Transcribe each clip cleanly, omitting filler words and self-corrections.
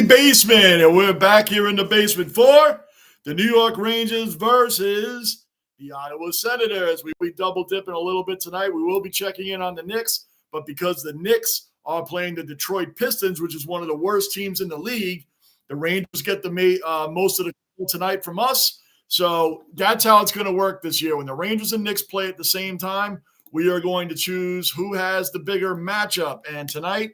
basement, and we're back here in the basement for the New York Rangers versus the Ottawa Senators. We double dipping a little bit tonight. We will be checking in on the Knicks, but because the Knicks are playing the Detroit Pistons, which is one of the worst teams in the league, the Rangers get the most of the call tonight from us. So that's how it's going to work this year. When the Rangers and Knicks play at the same time, we are going to choose who has the bigger matchup. And tonight,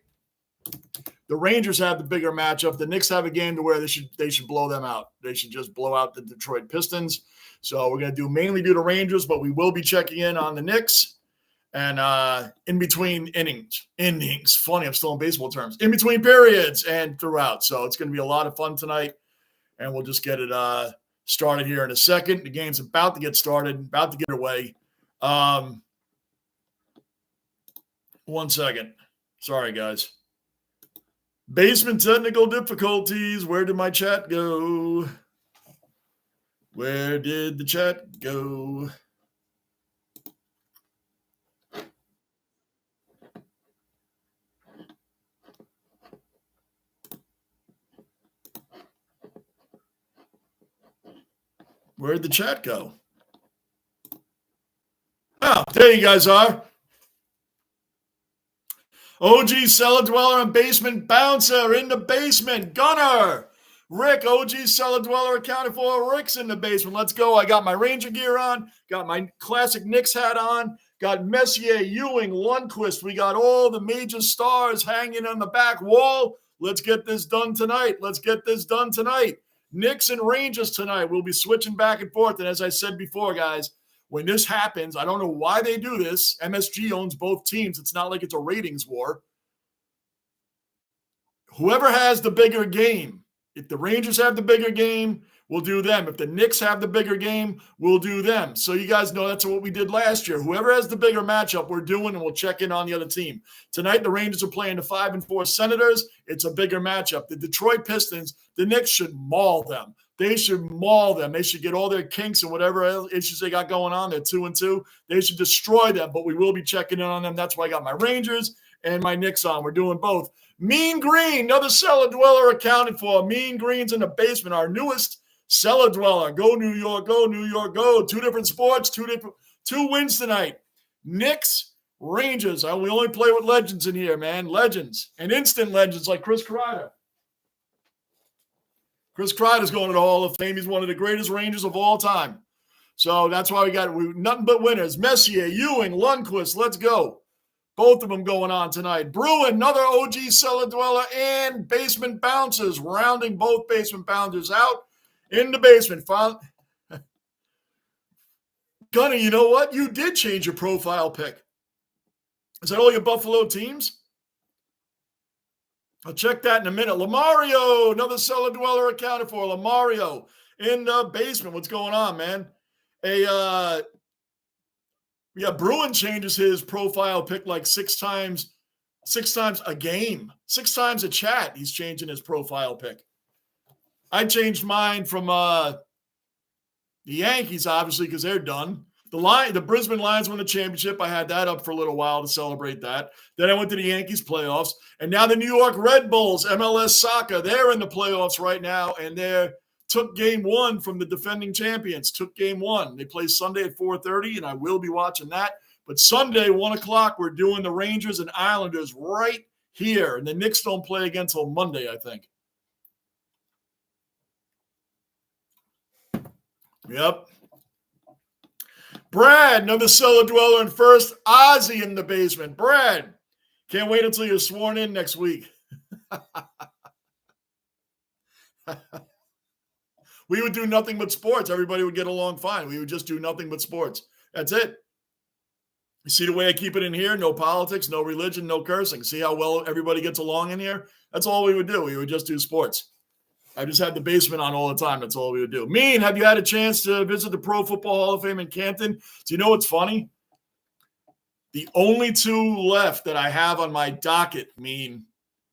the Rangers have the bigger matchup. The Knicks have a game to where they should blow them out. They should just blow out the Detroit Pistons. So we're going to mainly do the Rangers, but we will be checking in on the Knicks. And in between innings, funny, I'm still in baseball terms, in between periods and throughout. So it's going to be a lot of fun tonight. And we'll just get it started here in a second. The game's about to get started, about to get away. 1 second. Sorry, guys. Basement technical difficulties. Where did my chat go? Where did the chat go? Where'd the chat go? Oh, there you guys are. OG Cellar Dweller and Basement Bouncer in the basement. Gunner. Rick, OG Cellar Dweller accounted for. Rick's in the basement. Let's go. I got my Ranger gear on. Got my classic Knicks hat on. Got Messier, Ewing, Lundqvist. We got all the major stars hanging on the back wall. Let's get this done tonight. Knicks and Rangers tonight. We'll be switching back and forth. And as I said before, guys, when this happens, I don't know why they do this. MSG owns both teams. It's not like it's a ratings war. Whoever has the bigger game, if the Rangers have the bigger game, we'll do them. If the Knicks have the bigger game, we'll do them. So you guys know that's what we did last year. Whoever has the bigger matchup, we're doing, and we'll check in on the other team. Tonight, the Rangers are playing the 5-4 Senators. It's a bigger matchup. The Detroit Pistons, the Knicks should maul them. They should maul them. They should get all their kinks and whatever issues they got going on. They're 2-2. They should destroy them, but we will be checking in on them. That's why I got my Rangers and my Knicks on. We're doing both. Mean Green, another Cellar Dweller accounted for. Mean Green's in the basement, our newest Cellar Dweller. Go New York, go New York, go. Two different sports, two wins tonight. Knicks, Rangers. We only play with legends in here, man. Legends and instant legends like Chris Kreider. Chris Kreider's going to the Hall of Fame. He's one of the greatest Rangers of all time. So that's why we got nothing but winners. Messier, Ewing, Lundqvist. Let's go. Both of them going on tonight. Bruin, another OG Cellar Dweller, and Basement Bouncers, rounding both Basement Bouncers out in the basement. Gunny, you know what? You did change your profile pic. Is that all your Buffalo teams? I'll check that in a minute. Lamario, another Cellar Dweller accounted for. Lamario in the basement. What's going on, man? Bruin changes his profile pic like six times a game. 6 times a chat, he's changing his profile pic. I changed mine from the Yankees, obviously, because they're done. The Brisbane Lions won the championship. I had that up for a little while to celebrate that. Then I went to the Yankees playoffs. And now the New York Red Bulls, MLS Soccer, they're in the playoffs right now. And they took game 1 from the defending champions. Took game 1. They play Sunday at 4:30, and I will be watching that. But Sunday, 1 o'clock, we're doing the Rangers and Islanders right here. And the Knicks don't play again until Monday, I think. Yep. Brad, another Cellar Dweller in first. Ozzy in the basement. Brad, can't wait until you're sworn in next week. We would do nothing but sports. Everybody would get along fine. We would just do nothing but sports. That's it. You see the way I keep it in here? No politics, no religion, no cursing. See how well everybody gets along in here? That's all we would do. We would just do sports. I just had the basement on all the time. That's all we would do. Mean, have you had a chance to visit the Pro Football Hall of Fame in Canton? Do you know what's funny? The only 2 left that I have on my docket, Mean,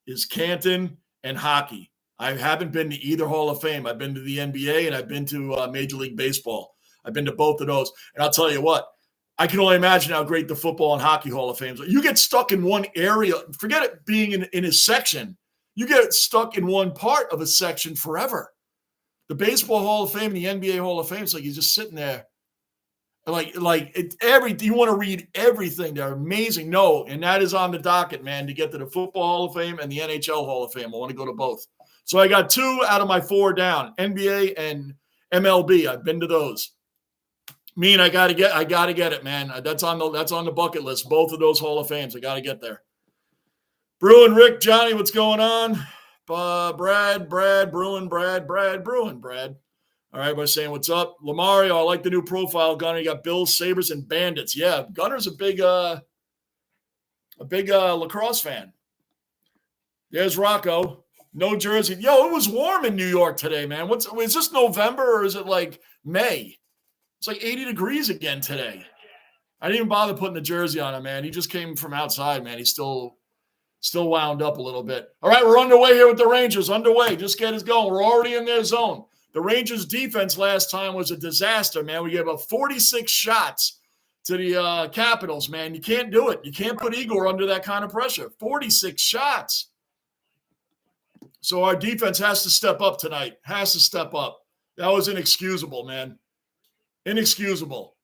is Canton and hockey. I haven't been to either Hall of Fame. I've been to the NBA and I've been to Major League Baseball. I've been to both of those. And I'll tell you what, I can only imagine how great the Football and Hockey Hall of Fame is. You get stuck in one area. Forget it being in a section. You get stuck in one part of a section forever. The Baseball Hall of Fame and the NBA Hall of Fame, it's like you're just sitting there. You want to read everything. They're amazing. No, and that is on the docket, man, to get to the Football Hall of Fame and the NHL Hall of Fame. I want to go to both. So I got 2 out of my 4 down, NBA and MLB. I've been to those. I got to get it, man. That's on the bucket list. Both of those Hall of Fames. I got to get there. Bruin, Rick, Johnny, what's going on? Brad, Bruin, Brad. All right, we're saying what's up. Lamario, I like the new profile. Gunner, you got Bills, Sabres, and Bandits. Yeah, Gunner's a big lacrosse fan. There's Rocco. No jersey. Yo, it was warm in New York today, man. Is this November or is it like May? It's like 80 degrees again today. I didn't even bother putting the jersey on him, man. He just came from outside, man. He's still wound up a little bit. All right, we're underway here with the Rangers. Underway. Just get us going. We're already in their zone. The Rangers' defense last time was a disaster, man. We gave up 46 shots to the Capitals, man. You can't do it. You can't put Igor under that kind of pressure. 46 shots. So our defense has to step up tonight. Has to step up. That was inexcusable, man. Inexcusable.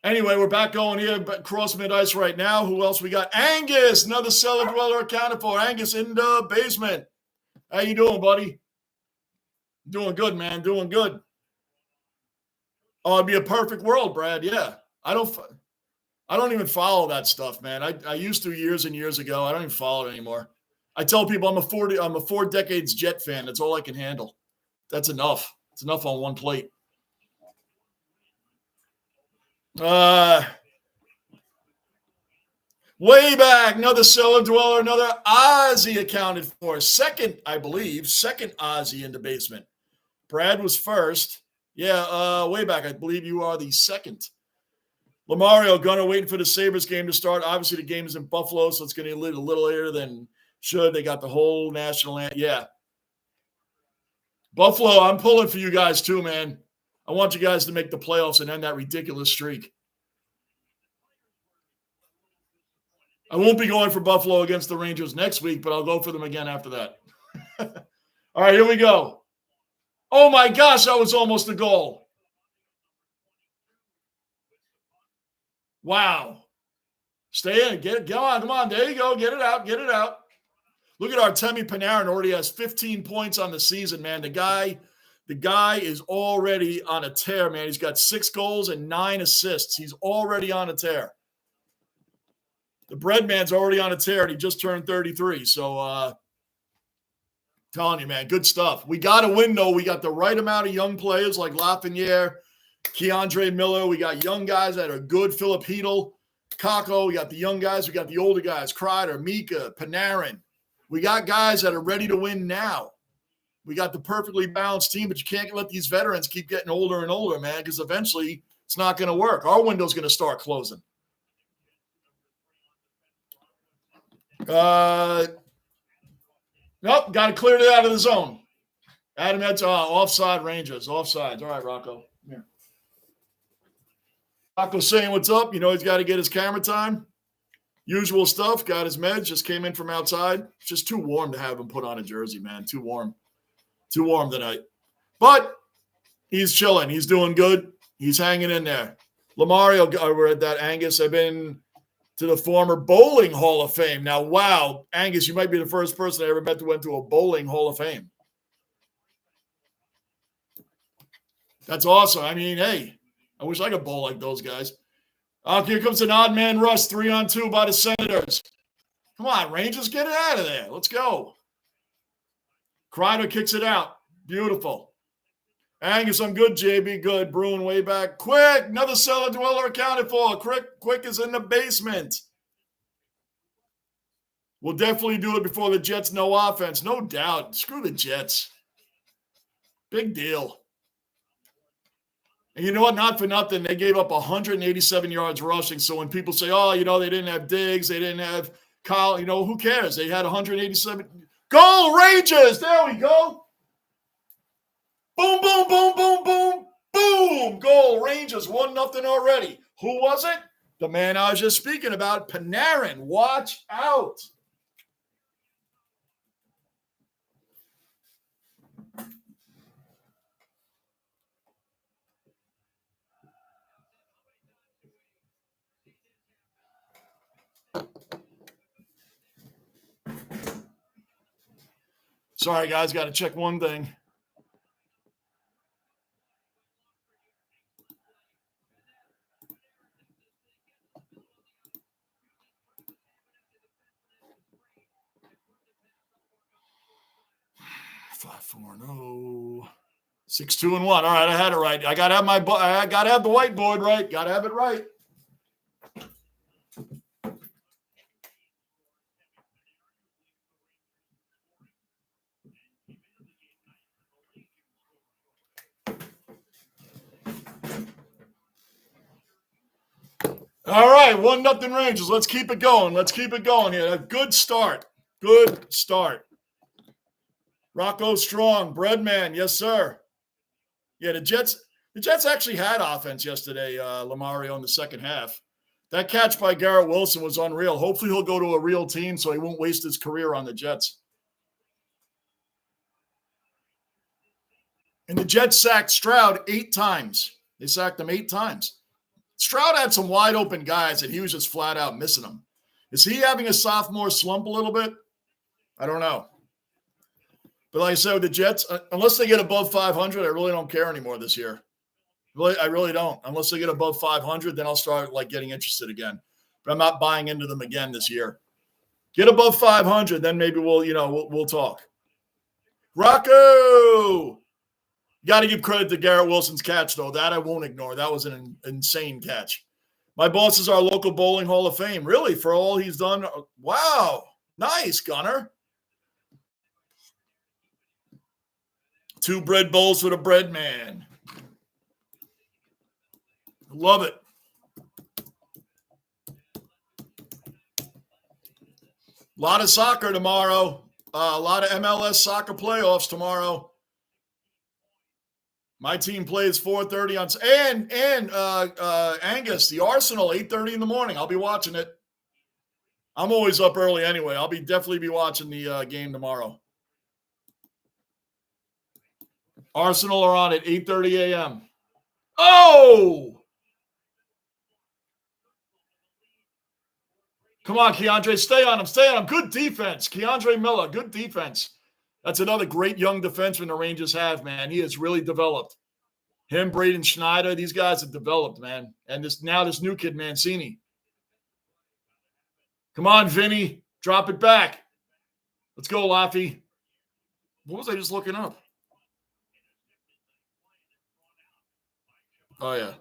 Anyway, we're back going here across mid-ice right now. Who else we got? Angus, another cellar dweller accounted for. Angus in the basement. How you doing, buddy? Doing good, man. Doing good. Oh, it'd be a perfect world, Brad. Yeah. I don't even follow that stuff, man. I used to years and years ago. I don't even follow it anymore. I tell people I'm a 4 decades Jet fan. That's all I can handle. That's enough. It's enough on one plate. Way back, another cellar dweller, another Ozzy accounted for. Second Ozzy in the basement. Brad was first. Yeah, way back. I believe you are the second. Lamario, Gunner waiting for the Sabres game to start. Obviously, the game is in Buffalo, so it's going to be a little later than should. They got the whole national anthem. Yeah. Buffalo, I'm pulling for you guys too, man. I want you guys to make the playoffs and end that ridiculous streak. I won't be going for Buffalo against the Rangers next week, but I'll go for them again after that. All right, here we go. Oh, my gosh, that was almost a goal. Wow. Stay in. Come on. There you go. Get it out. Look at Artemi Panarin. Already has 15 points on the season, man. The guy is already on a tear, man. He's got 6 goals and 9 assists. He's already on a tear. The bread man's already on a tear, and he just turned 33. So, telling you, man, good stuff. We got to win, though. We got the right amount of young players like Lafreniere, Keandre Miller. We got young guys that are good. Philip Hedl, Kakko. We got the young guys. We got the older guys, Kreider, Mika, Panarin. We got guys that are ready to win now. We got the perfectly balanced team, but you can't let these veterans keep getting older and older, man, because eventually it's not going to work. Our window's going to start closing. Nope, got to clear it out of the zone. Adam, that's offside Rangers. Offsides. All right, Rocco. Yeah. Rocco saying what's up. You know he's got to get his camera time. Usual stuff. Got his meds. Just came in from outside. It's just too warm to have him put on a jersey, man. Too warm. Too warm tonight. But he's chilling. He's doing good. He's hanging in there. Lamario, we're at that, Angus. I've been to the former Bowling Hall of Fame. Now, wow, Angus, you might be the first person I ever met to went to a Bowling Hall of Fame. That's awesome. I mean, hey, I wish I could bowl like those guys. Here comes an odd man rush, 3-on-2 by the Senators. Come on, Rangers, get it out of there. Let's go. Kreider kicks it out. Beautiful. Angus, I'm good, JB. Good. Bruin way back. Quick. Another cellar dweller accounted for. Quick is in the basement. We'll definitely do it before the Jets. No offense. No doubt. Screw the Jets. Big deal. And you know what? Not for nothing. They gave up 187 yards rushing. So when people say, oh, you know, they didn't have Diggs, they didn't have Kyle, you know, who cares? They had 187. Goal, Rangers. There we go. Boom, boom, boom, boom, boom, boom. Goal, Rangers, 1-0 already. Who was it? The man I was just speaking about, Panarin. Watch out. Sorry, guys. Got to check one thing. Five, 4, 0. 6, 2, and 1. All right, I had it right. I gotta have the whiteboard right. Gotta have it right. All right, 1-0 Rangers. Let's keep it going. Let's keep it going here. A good start. Good start. Rocco Strong, Breadman, yes, sir. Yeah, the Jets actually had offense yesterday, Lamario, in the second half. That catch by Garrett Wilson was unreal. Hopefully he'll go to a real team so he won't waste his career on the Jets. And the Jets sacked Stroud 8 times. They sacked him 8 times. Stroud had some wide open guys, and he was just flat out missing them. Is he having a sophomore slump a little bit? I don't know. But like I said, with the Jets, unless they get above 500, I really don't care anymore this year. I really don't. Unless they get above 500, then I'll start getting interested again. But I'm not buying into them again this year. Get above 500, then maybe we'll talk. Rocco! Got to give credit to Garrett Wilson's catch, though. That I won't ignore. That was an insane catch. My boss is our local bowling Hall of Fame. Really? For all he's done? Wow. Nice, Gunner. 2 bread bowls for the bread man. Love it. A lot of soccer tomorrow. A lot of MLS soccer playoffs tomorrow. My team plays 4:30 on and Angus, the Arsenal, 8:30 in the morning. I'll be watching it. I'm always up early anyway. I'll definitely be watching the game tomorrow. Arsenal are on at 8:30 a.m. Oh! Come on, Keandre. Stay on him. Stay on him. Good defense. Keandre Miller, good defense. That's another great young defenseman the Rangers have, man. He has really developed. Him, Braden Schneider, these guys have developed, man. And this new kid, Mancini. Come on, Vinny. Drop it back. Let's go, Laffy. What was I just looking up? Oh, yeah.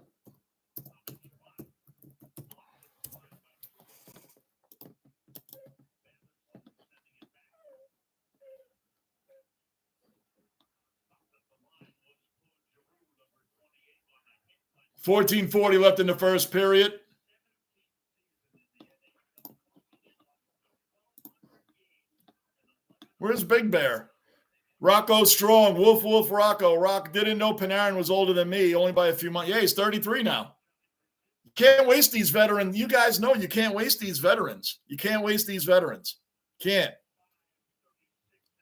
$14:40 left in the first period. Where's Big Bear? Rocco Strong. Woof, woof, Rocco. Rock didn't know Panarin was older than me, only by a few months. Yeah, he's 33 now. You can't waste these veterans. You guys know you can't waste these veterans. You can't waste these veterans. Can't.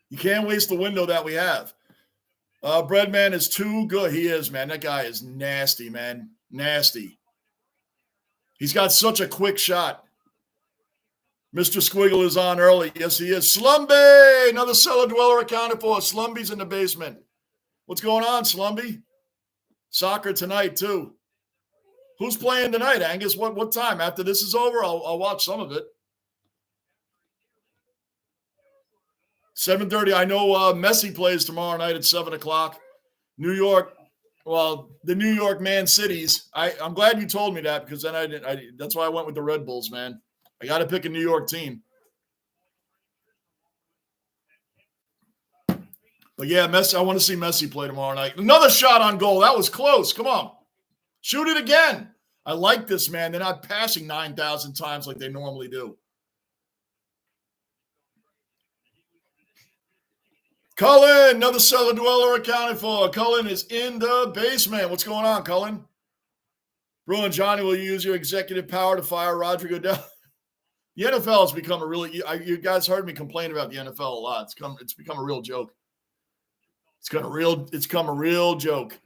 You can't waste the window that we have. Breadman is too good. He is, man. That guy is nasty, man. Nasty. He's got such a quick shot. Mr. Squiggle is on early. Yes, he is. Slumby! Another cellar dweller accounted for. Slumby's in the basement. What's going on, Slumby? Soccer tonight, too. Who's playing tonight, Angus? What time? After this is over, I'll watch some of it. 7:30. I know Messi plays tomorrow night at 7 o'clock. New York. Well, the New York Man Cities. I'm glad you told me that because then that's why I went with the Red Bulls, man. I got to pick a New York team. But yeah, Messi. I want to see Messi play tomorrow night. Another shot on goal. That was close. Come on. Shoot it again. I like this, man. They're not passing 9,000 times like they normally do. Cullen, another cellar dweller accounted for. Cullen is in the basement. What's going on, Cullen? Bruin Johnny, will you use your executive power to fire Roger Goodell? The NFL has become a really – you guys heard me complain about the NFL a lot. It's become a real joke. It's become a real joke.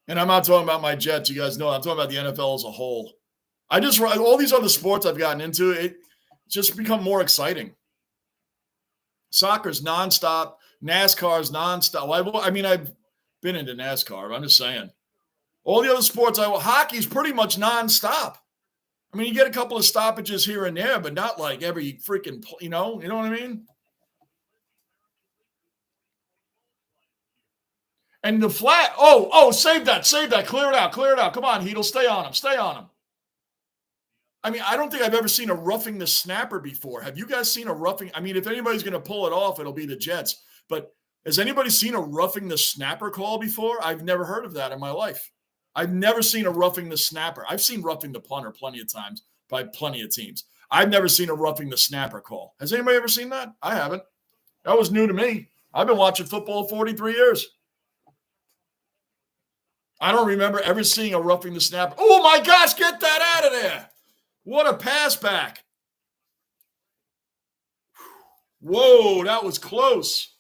And I'm not talking about my Jets. You guys know I'm talking about the NFL as a whole. All these other sports I've gotten into, it's just become more exciting. Soccer's nonstop. NASCAR's nonstop. I mean, I've been into NASCAR. I'm just saying. All the other sports, hockey's pretty much nonstop. I mean, you get a couple of stoppages here and there, but not like every freaking, you know what I mean? And the flat, save that, clear it out. Come on, Heedle, stay on him. I mean, I don't think I've ever seen a roughing the snapper before. Have you guys seen a roughing? I mean, if anybody's going to pull it off, it'll be the Jets. But has anybody seen a roughing the snapper call before? I've never heard of that in my life. I've never seen a roughing the snapper. I've seen roughing the punter plenty of times by plenty of teams. I've never seen a roughing the snapper call. Has anybody ever seen that? I haven't. That was new to me. I've been watching football 43 years. I don't remember ever seeing a roughing the snapper. Oh, my gosh, get that out of there. What a pass back. Whoa, that was close.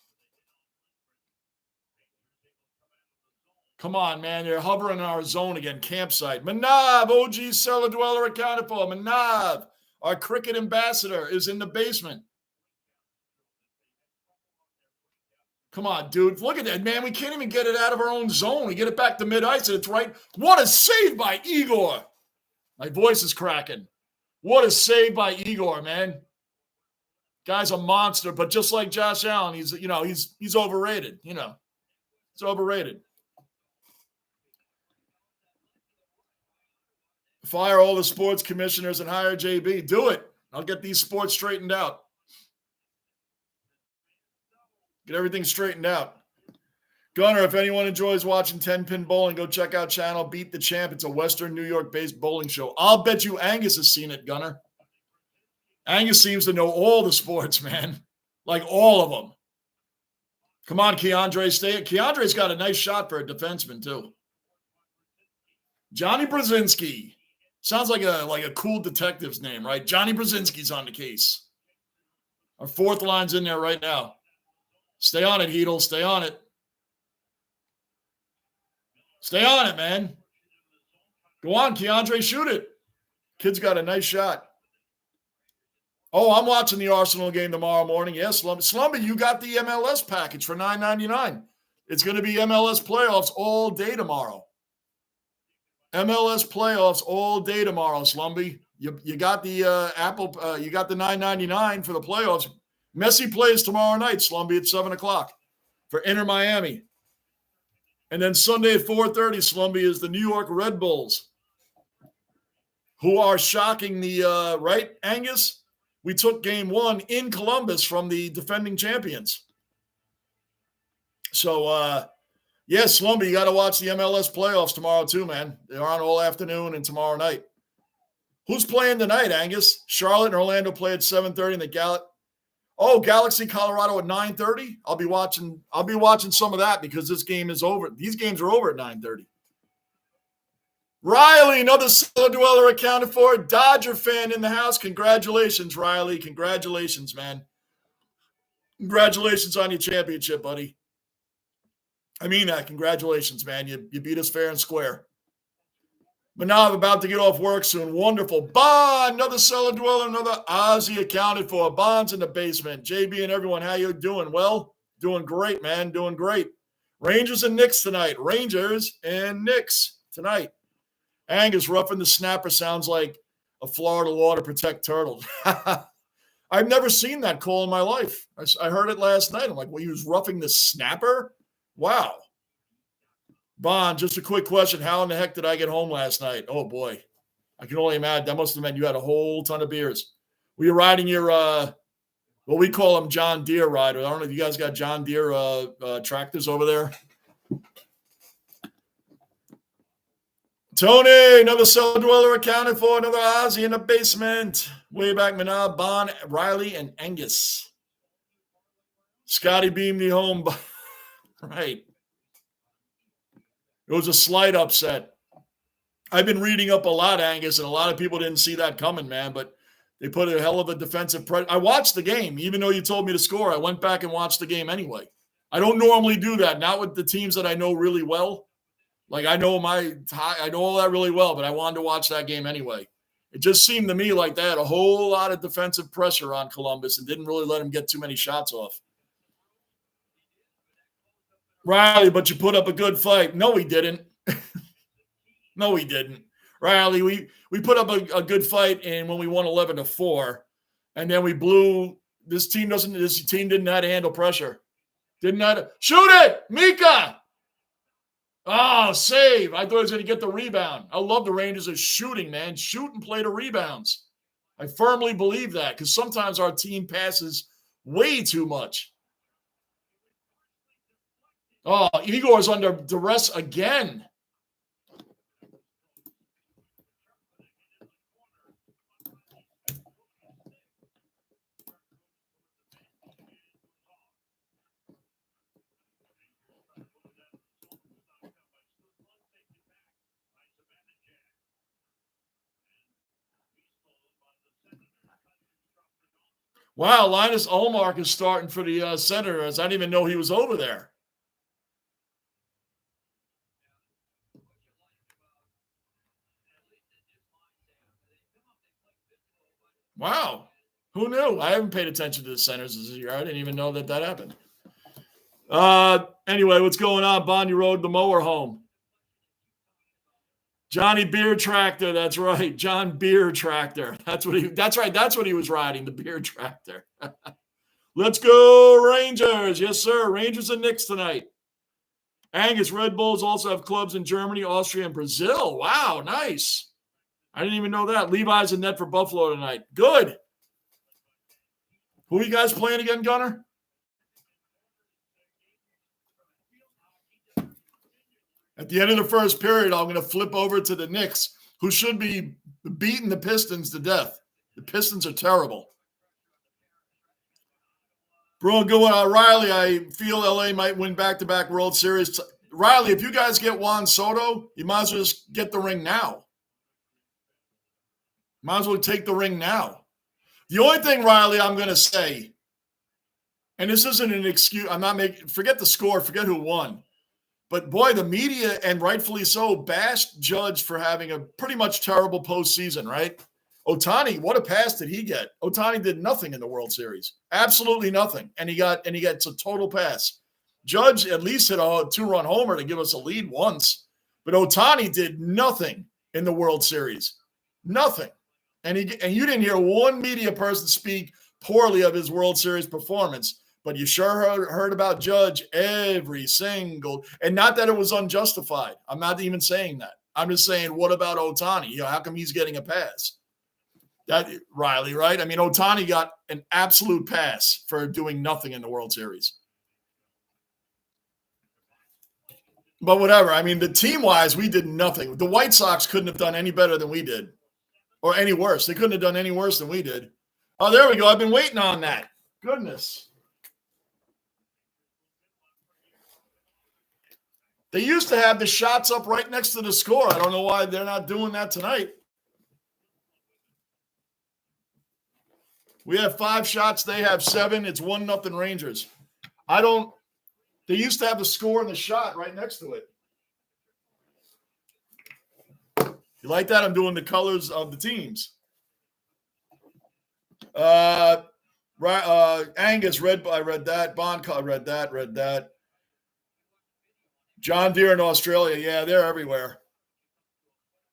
Come on, man. You're hovering in our zone again. Campsite. Manav, OG cellar dweller accounted for. Manav, our cricket ambassador, is in the basement. Come on, dude. Look at that, man. We can't even get it out of our own zone. We get it back to mid-ice, and it's right. What a save by Igor. My voice is cracking. What a save by Igor, man. Guy's a monster, but just like Josh Allen, he's overrated. He's overrated. Fire all the sports commissioners and hire JB. Do it. I'll get these sports straightened out. Get everything straightened out. Gunner, if anyone enjoys watching 10-pin bowling, go check out channel Beat the Champ. It's a Western New York-based bowling show. I'll bet you Angus has seen it, Gunner. Angus seems to know all the sports, man. Like all of them. Come on, Keandre, stay. Keandre's got a nice shot for a defenseman, too. Johnny Brzezinski. Sounds like a cool detective's name, right? Johnny Brzezinski's on the case. Our fourth line's in there right now. Stay on it, Heedle. Stay on it. Stay on it, man. Go on, Keandre, shoot it. Kid's got a nice shot. Oh, I'm watching the Arsenal game tomorrow morning. Yes, Slumby, you got the MLS package for $9.99. It's going to be MLS playoffs all day tomorrow. MLS playoffs all day tomorrow, Slumby. You got the Apple. You got the $9.99 for the playoffs. Messi plays tomorrow night, Slumby, at 7:00 for Inter Miami. And then Sunday at 4:30, Slumby, is the New York Red Bulls, who are shocking the right, Angus? We took game 1 in Columbus from the defending champions. So, yes, Slumby, you got to watch the MLS playoffs tomorrow too, man. They're on all afternoon and tomorrow night. Who's playing tonight, Angus? Charlotte and Orlando play at 7:30 in the Galaxy, Colorado at 9:30. I'll be watching some of that because this game is over. These games are over at 9:30. Riley, another cellar dweller accounted for. Dodger fan in the house. Congratulations, Riley. Congratulations, man. Congratulations on your championship, buddy. I mean that. Congratulations, man. You beat us fair and square. Manav about to get off work soon. Wonderful. Bond, another cellar dweller, another Ozzy accounted for. Bond's in the basement. JB and everyone, how you doing? Well, doing great, man. Doing great. Rangers and Knicks tonight. Rangers and Knicks tonight. Angus, roughing the snapper sounds like a Florida law to protect turtles. I've never seen that call in my life. I heard it last night. I'm like, well, he was roughing the snapper? Wow. Bond, just a quick question. How in the heck did I get home last night? Oh, boy. I can only imagine. That must have meant you had a whole ton of beers. Were you riding your, well, we call them John Deere rider. I don't know if you guys got John Deere tractors over there. Tony, another cellar dweller accounted for. Another Ozzy in the basement. Way back, Manav, Bond, Riley, and Angus. Scotty beamed me home. Right. It was a slight upset. I've been reading up a lot, Angus, and a lot of people didn't see that coming, man, but they put a hell of a defensive I watched the game. Even though you told me to score, I went back and watched the game anyway. I don't normally do that, not with the teams that I know really well. Like, I know all that really well, but I wanted to watch that game anyway. It just seemed to me like they had a whole lot of defensive pressure on Columbus and didn't really let him get too many shots off. Riley, but you put up a good fight. No, he didn't. No, he didn't. Riley, we put up a good fight, and when we won 11-4, and then we blew. This team didn't know how to handle pressure. Didn't know how to shoot it, Mika. Oh, save! I thought he was going to get the rebound. I love the Rangers as shooting, man. Shoot and play the rebounds. I firmly believe that because sometimes our team passes way too much. Oh, Igor's under duress again. Wow, Linus Ullmark is starting for the Senators. I didn't even know he was over there. Wow. Who knew? I haven't paid attention to the Senators this year. I didn't even know that happened. Anyway, what's going on? Bonnie rode the mower home. Johnny Beer Tractor. That's right. John Beer Tractor. That's right. That's what he was riding, the Beer Tractor. Let's go, Rangers. Yes, sir. Rangers and Knicks tonight. Angus, Red Bulls also have clubs in Germany, Austria, and Brazil. Wow, nice. I didn't even know that. Levi's in net for Buffalo tonight. Good. Who are you guys playing again, Gunner? At the end of the first period, I'm going to flip over to the Knicks, who should be beating the Pistons to death. The Pistons are terrible. Bro, go on. Riley, I feel LA might win back-to-back World Series. Riley, if you guys get Juan Soto, you might as well just get the ring now. Might as well take the ring now. The only thing, Riley, I'm going to say, and this isn't an excuse, forget the score, forget who won. But boy, the media, and rightfully so, bashed Judge for having a pretty much terrible postseason, right? Ohtani, what a pass did he get? Ohtani did nothing in the World Series. Absolutely nothing. And he gets a total pass. Judge at least hit a 2-run homer to give us a lead once. But Ohtani did nothing in the World Series. Nothing. And you didn't hear one media person speak poorly of his World Series performance. But you sure heard about Judge every single, and not that it was unjustified. I'm not even saying that. I'm just saying, what about Ohtani? How come he's getting a pass? That Riley, right? I mean, Ohtani got an absolute pass for doing nothing in the World Series. But whatever. I mean, the team-wise, we did nothing. The White Sox couldn't have done any better than we did, or any worse. They couldn't have done any worse than we did. Oh, there we go. I've been waiting on that. Goodness. They used to have the shots up right next to the score. I don't know why they're not doing that tonight. We have 5 shots. They have 7. It's 1-0 Rangers. They used to have the score and the shot right next to it. You like that? I'm doing the colors of the teams. Angus, I read that. Bonca, read that. John Deere in Australia. Yeah, they're everywhere.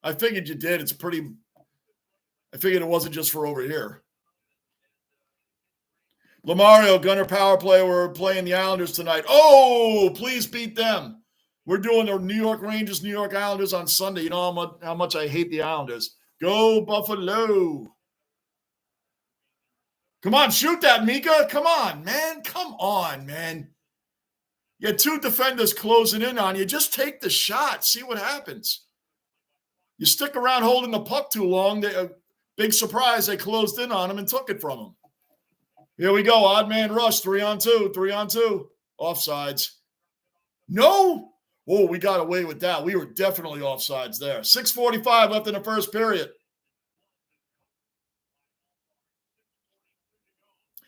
I figured you did. I figured it wasn't just for over here. Lamario, Gunner power play. We're playing the Islanders tonight. Oh, please beat them. We're doing the New York Rangers, New York Islanders on Sunday. You know how much I hate the Islanders. Go Buffalo. Come on, shoot that, Mika. Come on, man. Come on, man. You had 2 defenders closing in on you. Just take the shot. See what happens. You stick around holding the puck too long. Big surprise, they closed in on him and took it from him. Here we go. Odd man rush. 3-on-2. 3-on-2. Offsides. No. Oh, we got away with that. We were definitely offsides there. 6:45 left in the first period.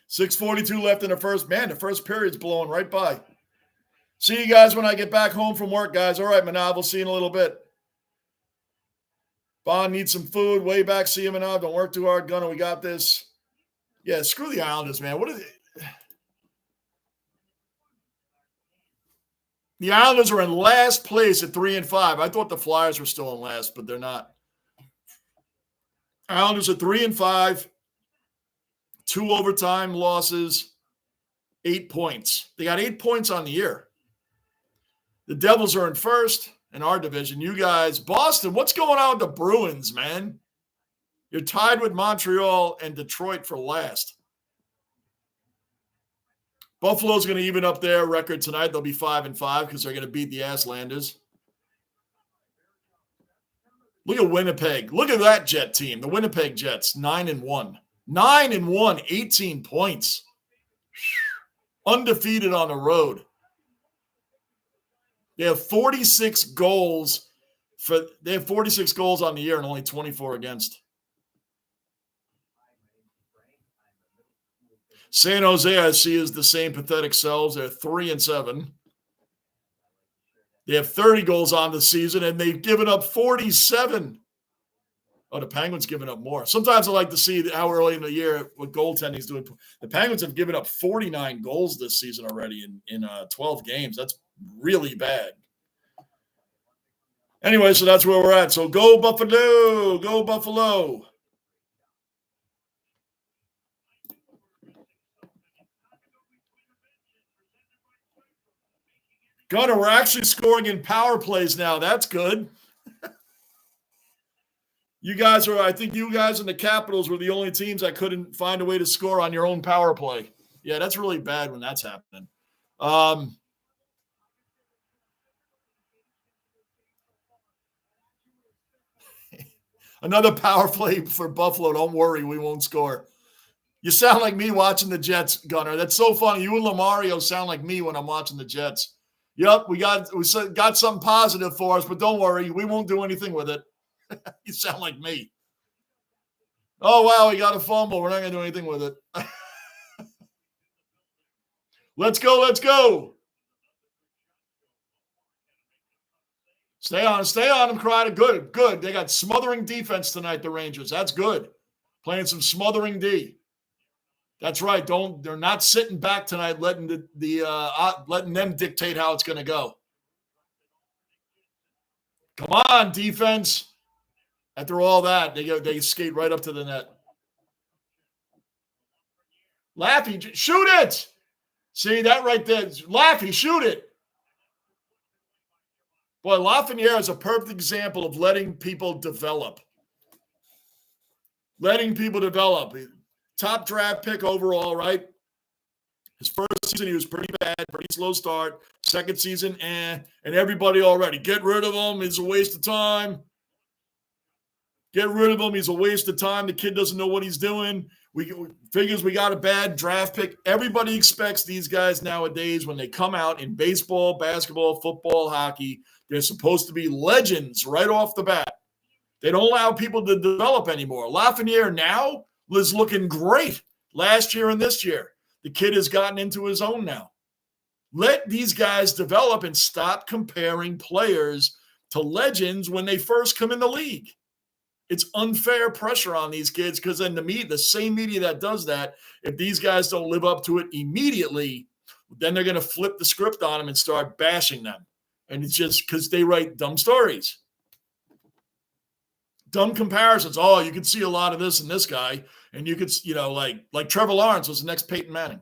6:42 left in the first. Man, the first period's blowing right by. See you guys when I get back home from work, guys. All right, Manav, we'll see you in a little bit. Bond needs some food. Way back, see him and out. Don't work too hard. Gunner, we got this. Yeah, screw the Islanders, man. What are they? The Islanders are in last place at 3-5. I thought the Flyers were still in last, but they're not. Islanders are 3-5, 2 overtime losses, 8 points. They got 8 points on the year. The Devils are in first in our division. You guys, Boston, what's going on with the Bruins, man? You're tied with Montreal and Detroit for last. Buffalo's going to even up their record tonight. They'll be 5-5 because they're going to beat the Asslanders. Look at Winnipeg. Look at that Jet team. The Winnipeg Jets, 9-1. 9-1, 18 points. Undefeated on the road. They have 46 goals on the year and only 24 against. San Jose, I see, is the same pathetic selves. They're 3-7. They have 30 goals on the season, and they've given up 47. Oh, the Penguins giving up more. Sometimes I like to see how early in the year what goaltending is doing. The Penguins have given up 49 goals this season already in 12 games. That's really bad. Anyway, so that's where we're at. So go Buffalo. Go Buffalo. Gunner, we're actually scoring in power plays now. That's good. I think you guys and the Capitals were the only teams that couldn't find a way to score on your own power play. Yeah, that's really bad when that's happening. Another power play for Buffalo. Don't worry, we won't score. You sound like me watching the Jets, Gunner. That's so funny. You and Lamario sound like me when I'm watching the Jets. Yep, we got something positive for us, but don't worry, we won't do anything with it. You sound like me. Oh, wow, we got a fumble. We're not going to do anything with it. Let's go, let's go. Stay on them, Crider. Good, good. They got smothering defense tonight, the Rangers. That's good. Playing some smothering D. That's right. They're not sitting back tonight, letting letting them dictate how it's going to go. Come on, defense. After all that, they skate right up to the net. Laffy, shoot it. See that right there? Laffy, shoot it. Boy, Lafreniere is a perfect example of letting people develop. Letting people develop. Top draft pick overall, right? His first season, he was pretty bad, pretty slow start. Second season, and everybody already. Get rid of him. It's a waste of time. Get rid of him. He's a waste of time. The kid doesn't know what he's doing. Figures we got a bad draft pick. Everybody expects these guys nowadays when they come out in baseball, basketball, football, hockey, they're supposed to be legends right off the bat. They don't allow people to develop anymore. Lafreniere now is looking great last year and this year. The kid has gotten into his own now. Let these guys develop and stop comparing players to legends when they first come in the league. It's unfair pressure on these kids because then the same media that does that, if these guys don't live up to it immediately, then they're going to flip the script on them and start bashing them. And it's just because they write dumb stories. Dumb comparisons. Oh, you can see a lot of this in this guy. And you could, like Trevor Lawrence was the next Peyton Manning.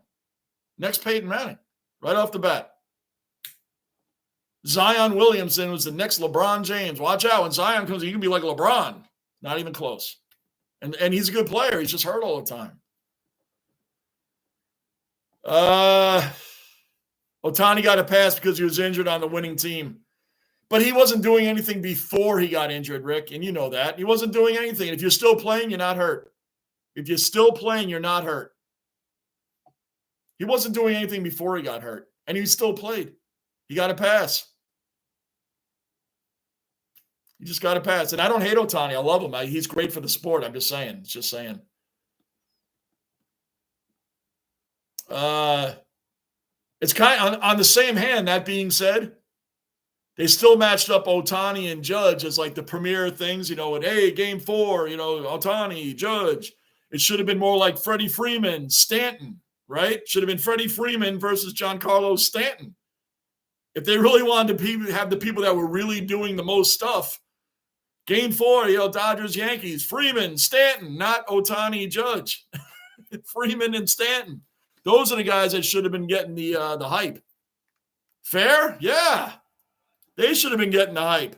Next Peyton Manning, right off the bat. Zion Williamson was the next LeBron James. Watch out. When Zion comes, you can be like LeBron. Not even close. And he's a good player. He's just hurt all the time. Ohtani got a pass because he was injured on the winning team. But he wasn't doing anything before he got injured, Rick, and you know that. He wasn't doing anything. If you're still playing, you're not hurt. If you're still playing, you're not hurt. He wasn't doing anything before he got hurt, and he still played. He got a pass. He just got a pass. And I don't hate Ohtani. I love him. He's great for the sport. I'm just saying. Just saying. It's kind of, on the same hand, that being said, They still matched up Ohtani and Judge as like the premier things, and hey, game 4, Ohtani, Judge. It should have been more like Freddie Freeman, Stanton, right? Should have been Freddie Freeman versus Giancarlo Stanton. If they really wanted to have the people that were really doing the most stuff, game 4, Dodgers, Yankees, Freeman, Stanton, not Ohtani, Judge. Freeman and Stanton. Those are the guys that should have been getting the hype. Fair? Yeah. They should have been getting the hype.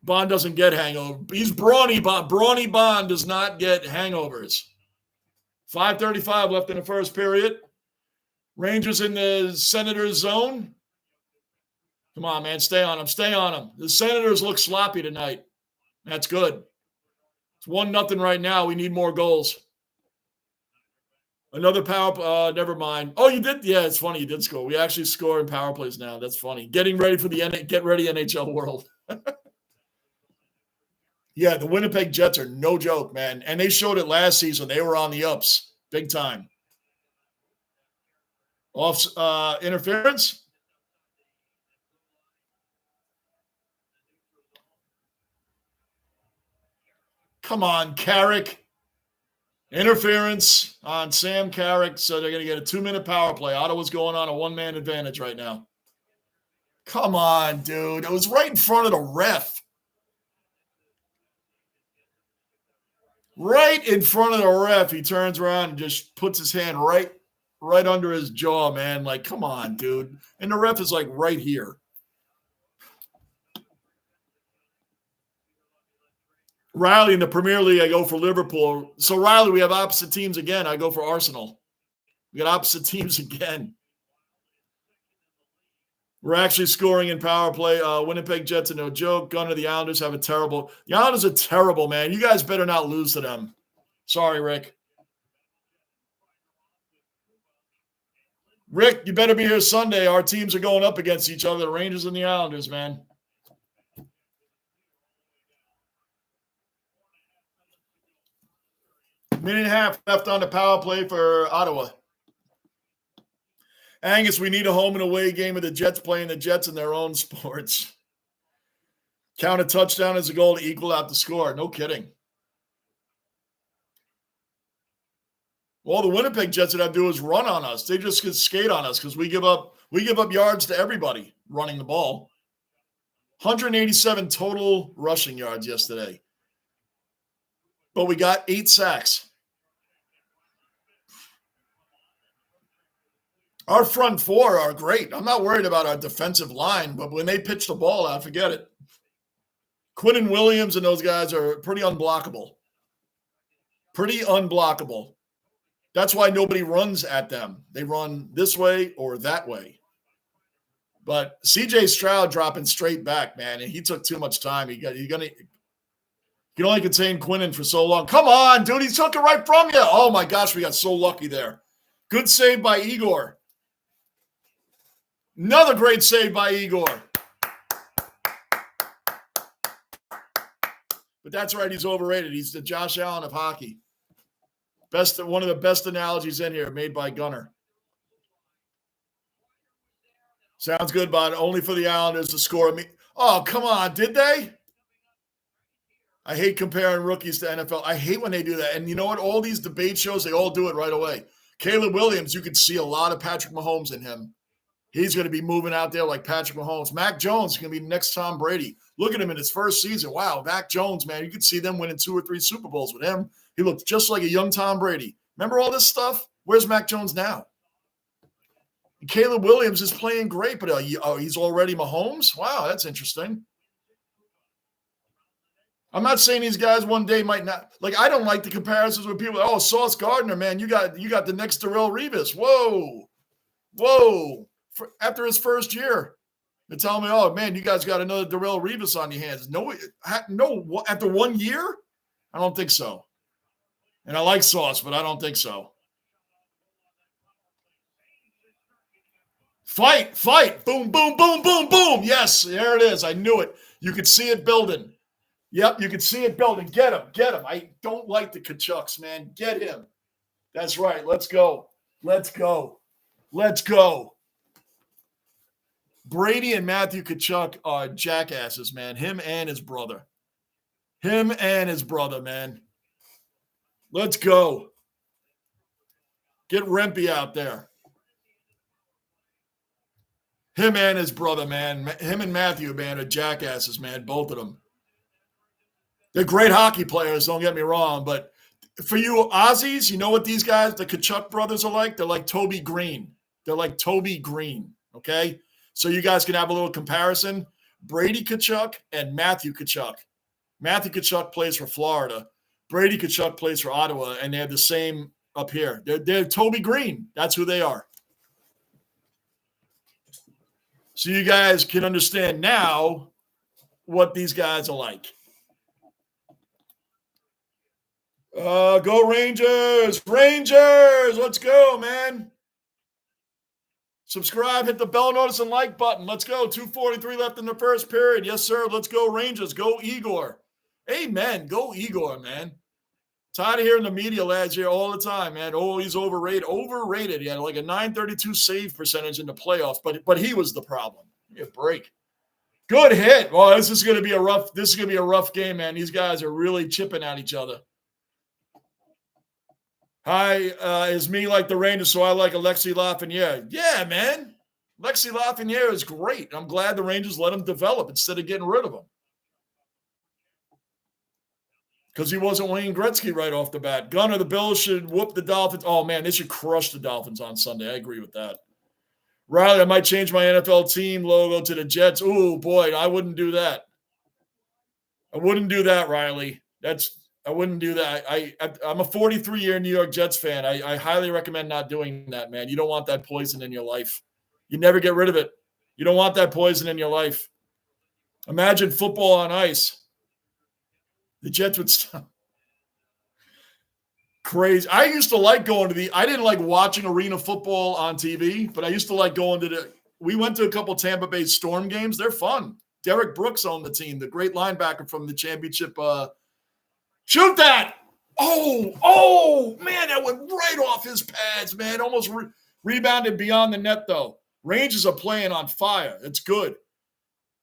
Bond doesn't get hangover. He's brawny Bond. Brawny Bond does not get hangovers. 5:35 left in the first period. Rangers in the Senators zone. Come on, man. Stay on them. Stay on them. The Senators look sloppy tonight. That's good. It's 1-0 right now. We need more goals. Another power never mind. Oh, you did? Yeah, it's funny. You did score. We actually score in power plays now. That's funny. Getting ready for the Get Ready NHL world. Yeah, the Winnipeg Jets are no joke, man. And they showed it last season. They were on the ups big time. Off interference. Come on, Carrick. Interference on Sam Carrick, so they're going to get a 2-minute power play. Ottawa's going on a 1-man advantage right now. Come on, dude. It was right in front of the ref. Right in front of the ref. He turns around and just puts his hand right under his jaw, man. Like, come on, dude. And the ref is like right here. Riley in the Premier League, I go for Liverpool. So, Riley, we have opposite teams again. I go for Arsenal. We got opposite teams again. We're actually scoring in power play. Winnipeg Jets are no joke. Gunner, the Islanders have a terrible. The Islanders are terrible, man. You guys better not lose to them. Sorry, Rick. Rick, you better be here Sunday. Our teams are going up against each other, the Rangers and the Islanders, man. Minute and a half left on the power play for Ottawa. Angus, we need a home and away game of the Jets playing the Jets in their own sports. Count a touchdown as a goal to equal out the score. No kidding. All the Winnipeg Jets would have to do is run on us. They just could skate on us because we give up yards to everybody running the ball. 187 total rushing yards yesterday. But we got 8 sacks. Our front 4 are great. I'm not worried about our defensive line, but when they pitch the ball out, forget it. Quinn Williams and those guys are pretty unblockable. Pretty unblockable. That's why nobody runs at them. They run this way or that way. But CJ Stroud dropping straight back, man, and he took too much time. You can only contain Quinnen for so long. Come on, dude. He took it right from you. Oh, my gosh. We got so lucky there. Good save by Igor. Another great save by Igor. But that's right. He's overrated. He's the Josh Allen of hockey. One of the best analogies in here made by Gunner. Sounds good, but only for the Islanders to score. Oh, come on. Did they? I hate comparing rookies to NFL. I hate when they do that. And you know what? All these debate shows, they all do it right away. Caleb Williams, you can see a lot of Patrick Mahomes in him. He's going to be moving out there like Patrick Mahomes. Mac Jones is going to be the next Tom Brady. Look at him in his first season. Wow, Mac Jones, man. You could see them winning 2 or 3 Super Bowls with him. He looked just like a young Tom Brady. Remember all this stuff? Where's Mac Jones now? And Caleb Williams is playing great, but he's already Mahomes? Wow, that's interesting. I'm not saying these guys one day might not. Like, I don't like the comparisons with people. Oh, Sauce Gardner, man, you got the next Darrelle Revis. Whoa. After his first year, they're telling me, oh, man, you guys got another Darrelle Revis on your hands. No, after 1 year? I don't think so. And I like Sauce, but I don't think so. Fight. Boom, boom, boom, boom, boom. Yes, there it is. I knew it. You could see it building. Yep, you could see it building. Get him. I don't like the Kachucks, man. Get him. That's right. Let's go. Brady and Matthew Tkachuk are jackasses, man. Him and his brother. Him and his brother, man. Let's go. Get Rempe out there. Him and his brother, man. Him and Matthew, man, are jackasses, man. Both of them. They're great hockey players, don't get me wrong. But for you Aussies, you know what these guys, the Tkachuk brothers, are like? They're like Toby Green. They're like Toby Green, okay? So you guys can have a little comparison. Brady Tkachuk and Matthew Tkachuk. Matthew Tkachuk plays for Florida. Brady Tkachuk plays for Ottawa, and they have the same up here. They're Toby Green. That's who they are. So you guys can understand now what these guys are like. Go Rangers! Rangers! Let's go, man. Subscribe, hit the bell notice and like button. Let's go. 2:43 left in the first period. Yes, sir. Let's go Rangers. Go Igor. Amen. Go Igor, man. Tired of hearing the media lads here all the time, man. Oh, he's overrated. Overrated. He had like a .932 save percentage in the playoffs, but he was the problem. Give me a break. Good hit. Well, this is going to be a rough game, man. These guys are really chipping at each other. Hi, is me like the Rangers, so I like Alexei Lafreniere. Yeah, man. Alexei Lafreniere is great. I'm glad the Rangers let him develop instead of getting rid of him. Because he wasn't Wayne Gretzky right off the bat. Gunner, the Bills should whoop the Dolphins. Oh, man, they should crush the Dolphins on Sunday. I agree with that. Riley, I might change my NFL team logo to the Jets. Oh, boy, I wouldn't do that. I wouldn't do that, Riley. I wouldn't do that. I'm a 43-year New York Jets fan. I highly recommend not doing that, man. You don't want that poison in your life. You never get rid of it. You don't want that poison in your life. Imagine football on ice. The Jets would stop. Crazy. I used to like going to I didn't like watching arena football on TV, but I used to like going to we went to a couple Tampa Bay Storm games. They're fun. Derek Brooks owned the team, the great linebacker from the championship. Shoot that! Oh, man, that went right off his pads, man. Almost rebounded beyond the net, though. Rangers are playing on fire. It's good.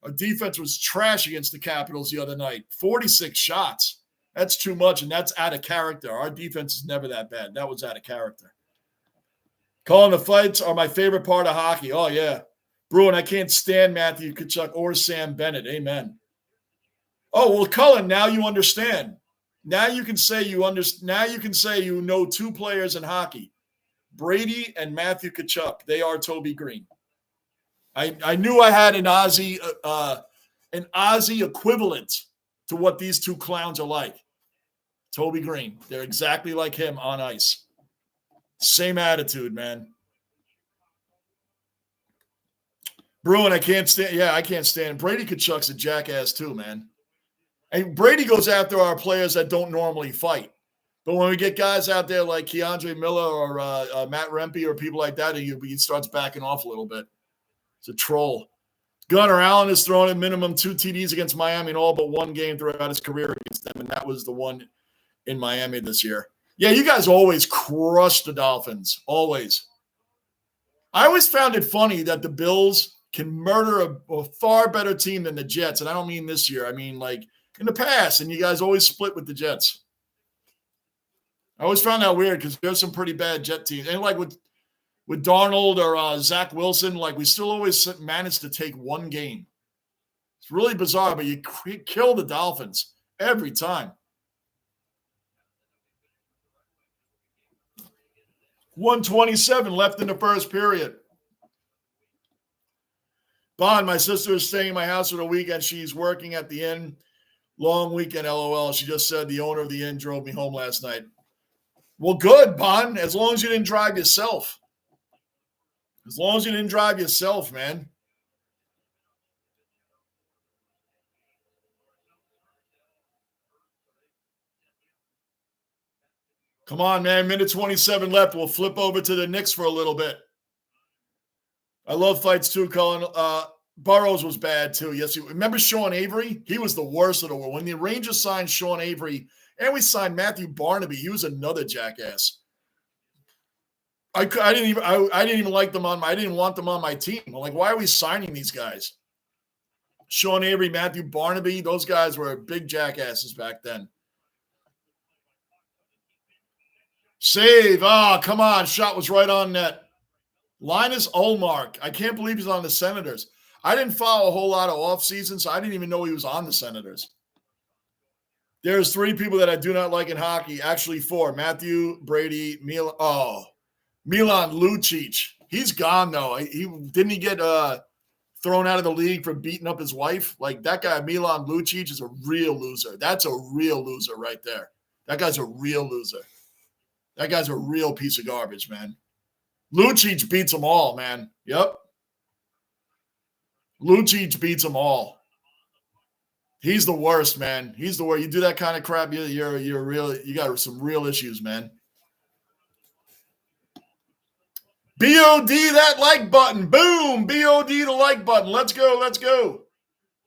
Our defense was trash against the Capitals the other night. 46 shots. That's too much, and that's out of character. Our defense is never that bad. That was out of character. Calling the fights are my favorite part of hockey. Oh, yeah. Bruin, I can't stand Matthew Tkachuk or Sam Bennett. Amen. Oh, well, Cullen, now you understand. Now you can say you know two players in hockey, Brady and Matthew Tkachuk. They are Toby Green. I knew I had an Aussie equivalent to what these two clowns are like. Toby Green. They're exactly like him on ice. Same attitude, man. Bruin, I can't stand. Yeah, I can't stand. Brady Tkachuk's a jackass too, man. And Brady goes after our players that don't normally fight. But when we get guys out there like Keandre Miller or Matt Rempe or people like that, he starts backing off a little bit. It's a troll. Gunnar Allen has thrown in minimum 2 TDs against Miami in all but one game throughout his career against them, and that was the one in Miami this year. Yeah, you guys always crush the Dolphins. Always. I always found it funny that the Bills can murder a far better team than the Jets. And I don't mean this year. I mean, like, in the past, and you guys always split with the Jets. I always found that weird because there's some pretty bad Jet teams. And like with Darnold or Zach Wilson, like we still always manage to take one game. It's really bizarre, but you kill the Dolphins every time. 1:27 left in the first period. Bond, my sister is staying in my house for the weekend. She's working at the inn. Long weekend, LOL. She just said the owner of the inn drove me home last night. Well, good, Bond, as long as you didn't drive yourself. As long as you didn't drive yourself, man. Come on, man. Minute 27 left. We'll flip over to the Knicks for a little bit. I love fights too, Colin. Burrows was bad too. Yes, remember Sean Avery? He was the worst of the world. When the Rangers signed Sean Avery and we signed Matthew Barnaby, he was another jackass. I didn't even like them I didn't want them on my team. I'm like, why are we signing these guys? Sean Avery, Matthew Barnaby, those guys were big jackasses back then. Save. Oh, come on. Shot was right on net. Linus Ullmark. I can't believe he's on the Senators. I didn't follow a whole lot of offseason, so I didn't even know he was on the Senators. There's 3 people that I do not like in hockey. Actually, 4. Matthew, Brady, Milan Lucic. He's gone, though. Didn't he get thrown out of the league for beating up his wife? Like, that guy, Milan Lucic, is a real loser. That's a real loser right there. That guy's a real loser. That guy's a real piece of garbage, man. Lucic beats them all, man. Yep. Lucic beats them all. He's the worst, man. He's the worst. You do that kind of crap, you got some real issues, man. BOD that like button. Boom. BOD the like button. Let's go. Let's go.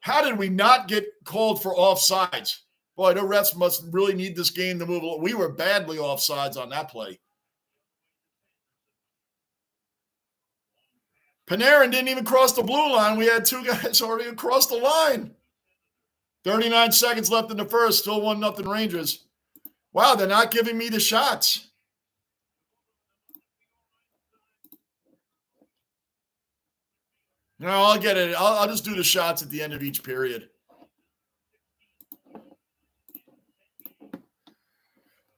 How did we not get called for offsides? Boy, the refs must really need this game to move along. We were badly offsides on that play. Panarin didn't even cross the blue line. We had 2 guys already across the line. 39 seconds left in the first. Still 1-0 Rangers. Wow, they're not giving me the shots. No, I'll get it. I'll just do the shots at the end of each period.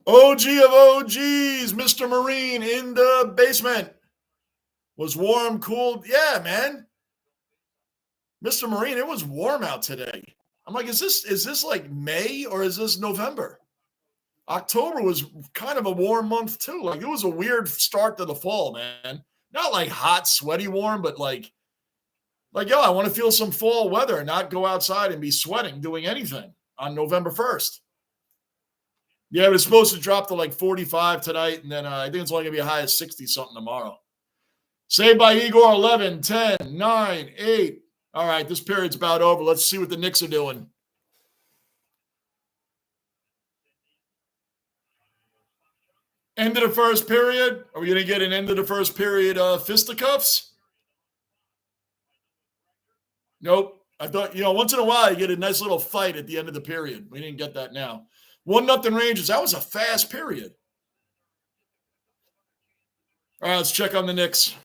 OG of OGs, Mr. Marine in the basement. Was warm, cool. Yeah, man. Mr. Marine, it was warm out today. I'm like, is this like May or is this November? October was kind of a warm month too. Like, it was a weird start to the fall, man. Not like hot, sweaty warm, but like, yo, I want to feel some fall weather and not go outside and be sweating doing anything on November 1st. Yeah, it was supposed to drop to like 45 tonight, and then I think it's only going to be a high of 60-something tomorrow. Saved by Igor, 11, 10, 9, 8. All right, this period's about over. Let's see what the Knicks are doing. End of the first period. Are we going to get an end of the first period fisticuffs? Nope. I thought, once in a while you get a nice little fight at the end of the period. We didn't get that now. 1-0 Rangers. That was a fast period. All right, let's check on the Knicks.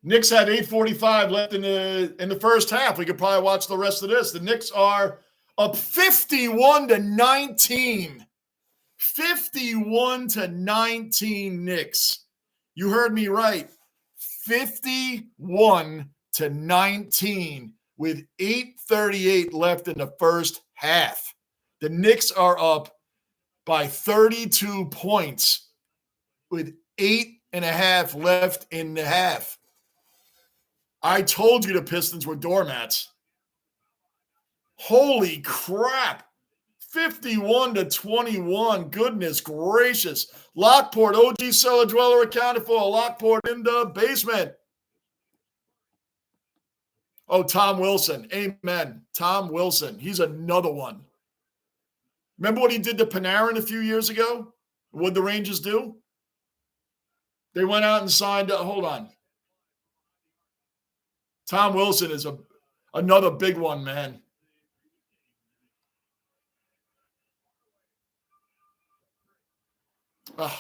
Knicks have 8:45 left in the first half. We could probably watch the rest of this. The Knicks are up 51-19. 51-19 Knicks. You heard me right. 51-19 with 8:38 left in the first half. The Knicks are up by 32 points with 8.5 left in the half. I told you the Pistons were doormats. Holy crap. 51-21. Goodness gracious. Lockport, OG Cellar Dweller accounted for. Lockport in the basement. Oh, Tom Wilson. Amen. Tom Wilson. He's another one. Remember what he did to Panarin a few years ago? What did the Rangers do? They went out and signed. Hold on. Tom Wilson is another big one, man. Oh.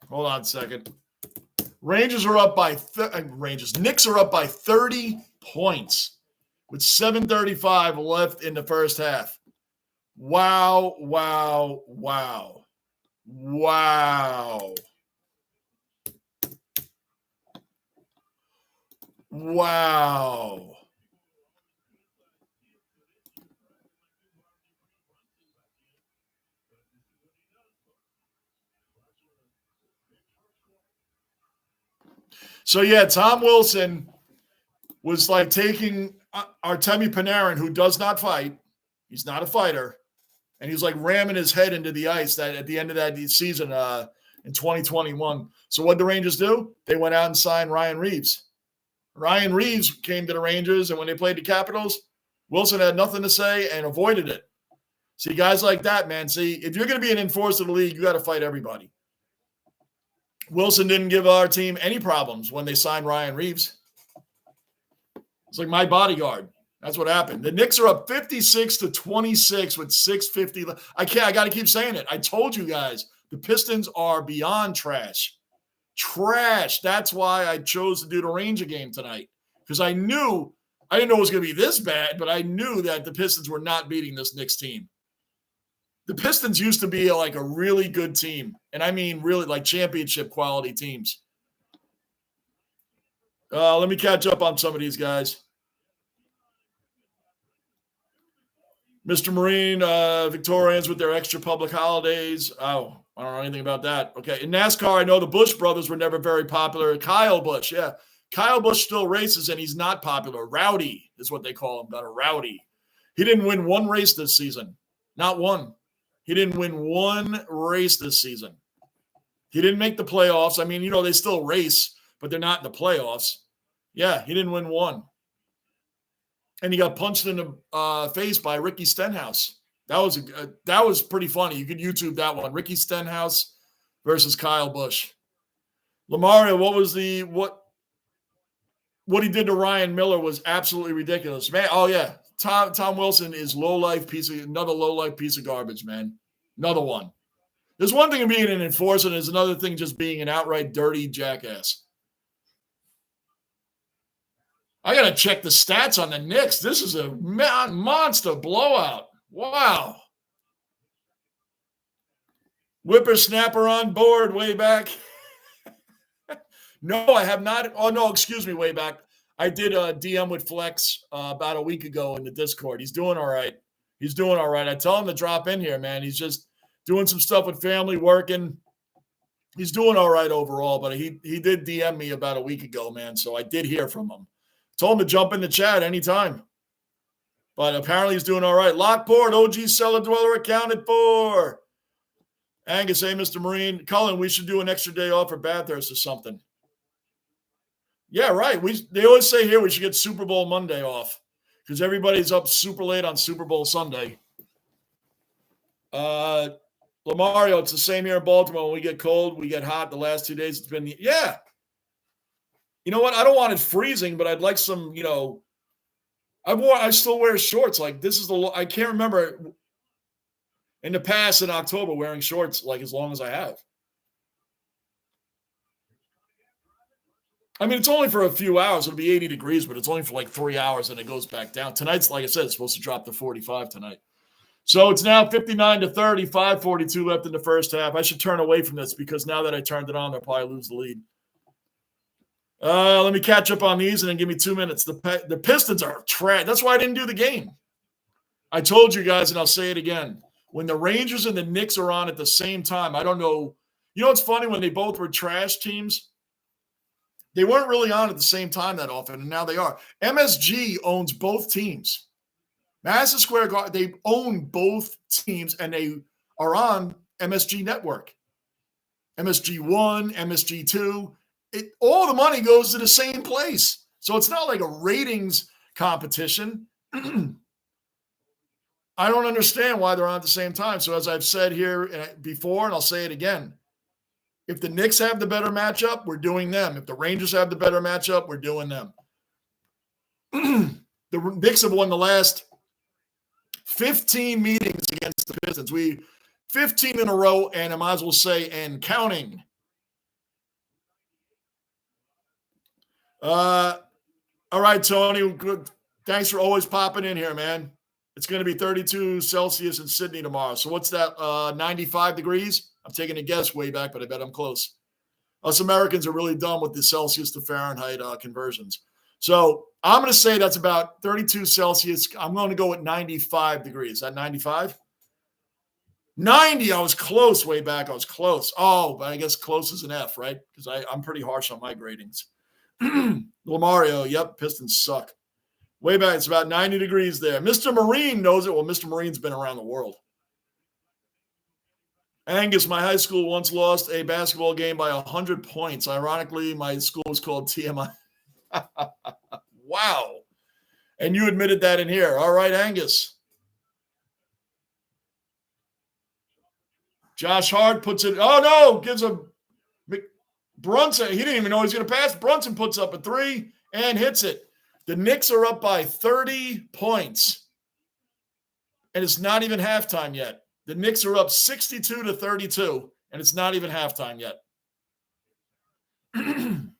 Hold on a second. Rangers are up by Knicks are up by 30 points with 7:35 left in the first half. Wow, wow, wow. Wow. Wow. So, yeah, Tom Wilson was like taking Artemi Panarin, who does not fight. He's not a fighter. And he was like ramming his head into the ice that at the end of that season in 2021. So what did the Rangers do? They went out and signed Ryan Reeves. Ryan Reeves came to the Rangers, and when they played the Capitals, Wilson had nothing to say and avoided it. See, guys like that, man. See, if you're going to be an enforcer of the league, you got to fight everybody. Wilson didn't give our team any problems when they signed Ryan Reeves. It's like my bodyguard. That's what happened. The Knicks are up 56-26 with 6:50 left. I got to keep saying it. I told you guys, the Pistons are beyond trash. Trash. That's why I chose to do the Ranger game tonight. Because I didn't know it was going to be this bad, but I knew that the Pistons were not beating this Knicks team. The Pistons used to be like a really good team. And I mean really like championship quality teams. Let me catch up on some of these guys. Mr. Marine, Victorians with their extra public holidays. Oh, I don't know anything about that. Okay. In NASCAR, I know the Busch brothers were never very popular. Kyle Busch, yeah. Kyle Busch still races, and he's not popular. Rowdy is what they call him, better. Rowdy. He didn't win one race this season. Not one. He didn't win one race this season. He didn't make the playoffs. I mean, they still race, but they're not in the playoffs. Yeah, he didn't win one. And he got punched in the face by Ricky Stenhouse. That was pretty funny. You could YouTube that one. Ricky Stenhouse versus Kyle Busch. Lamario, what he did to Ryan Miller was absolutely ridiculous, man. Oh yeah, Tom Wilson is another low life piece of garbage, man. Another one. There's one thing of being an enforcer, and there's another thing just being an outright dirty jackass. I got to check the stats on the Knicks. This is a monster blowout. Wow. Whippersnapper on board way back. No, I have not. Oh, no, excuse me, way back. I did a DM with Flex about a week ago in the Discord. He's doing all right. I tell him to drop in here, man. He's just doing some stuff with family, working. He's doing all right overall, but he did DM me about a week ago, man, so I did hear from him. Told him to jump in the chat anytime. But apparently he's doing all right. Lockport, OG Cellar Dweller accounted for. Angus, hey, Mr. Marine. Cullen, we should do an extra day off for Bathurst or something. Yeah, right. They always say here we should get Super Bowl Monday off because everybody's up super late on Super Bowl Sunday. Lamario, it's the same here in Baltimore. When we get cold, we get hot. The last 2 days, it's been yeah. You know what? I don't want it freezing, but I'd like some. I still wear shorts. Like this is I can't remember in the past in October wearing shorts like as long as I have. I mean, it's only for a few hours. It'll be 80 degrees, but it's only for like 3 hours, and it goes back down. Tonight's, like I said, it's supposed to drop to 45 tonight. So it's now 59-30, 5:42 left in the first half. I should turn away from this because now that I turned it on, they'll probably lose the lead. Let me catch up on these and then give me 2 minutes. The Pistons are trash. That's why I didn't do the game. I told you guys, and I'll say it again. When the Rangers and the Knicks are on at the same time, I don't know. You know what's funny? When they both were trash teams, they weren't really on at the same time that often, and now they are. MSG owns both teams. Madison Square Garden, they own both teams, and they are on MSG Network. MSG1, MSG2. All the money goes to the same place. So it's not like a ratings competition. I don't understand why they're on at the same time. So as I've said here before, and I'll say it again, if the Knicks have the better matchup, we're doing them. If the Rangers have the better matchup, we're doing them. The Knicks have won the last 15 meetings against the Pistons. 15 in a row, and I might as well say, and counting. All right, Tony. Good. Thanks for always popping in here, man. It's going to be 32 Celsius in Sydney tomorrow. So what's that, 95 degrees? I'm taking a guess way back, but I bet I'm close. Us Americans are really dumb with the Celsius to Fahrenheit conversions. So I'm going to say that's about 32 Celsius. I'm going to go with 95 degrees. Is that 95? 90. I was close way back. I was close. Oh, but I guess close is an F, right? Because I'm pretty harsh on my gradings. Lamario, yep, Pistons suck. Way back, it's about 90 degrees there. Mr. Marine knows it. Well, Mr. Marine's been around the world. Angus, my high school once lost a basketball game by 100 points. Ironically, my school was called TMI. Wow. And you admitted that in here. All right, Angus. Josh Hart puts it. Oh, no. Gives a Brunson. He didn't even know he was going to pass. Brunson puts up a three and hits it. The Knicks are up by 30 points. And it's not even halftime yet. The Knicks are up 62-32, and it's not even halftime yet. On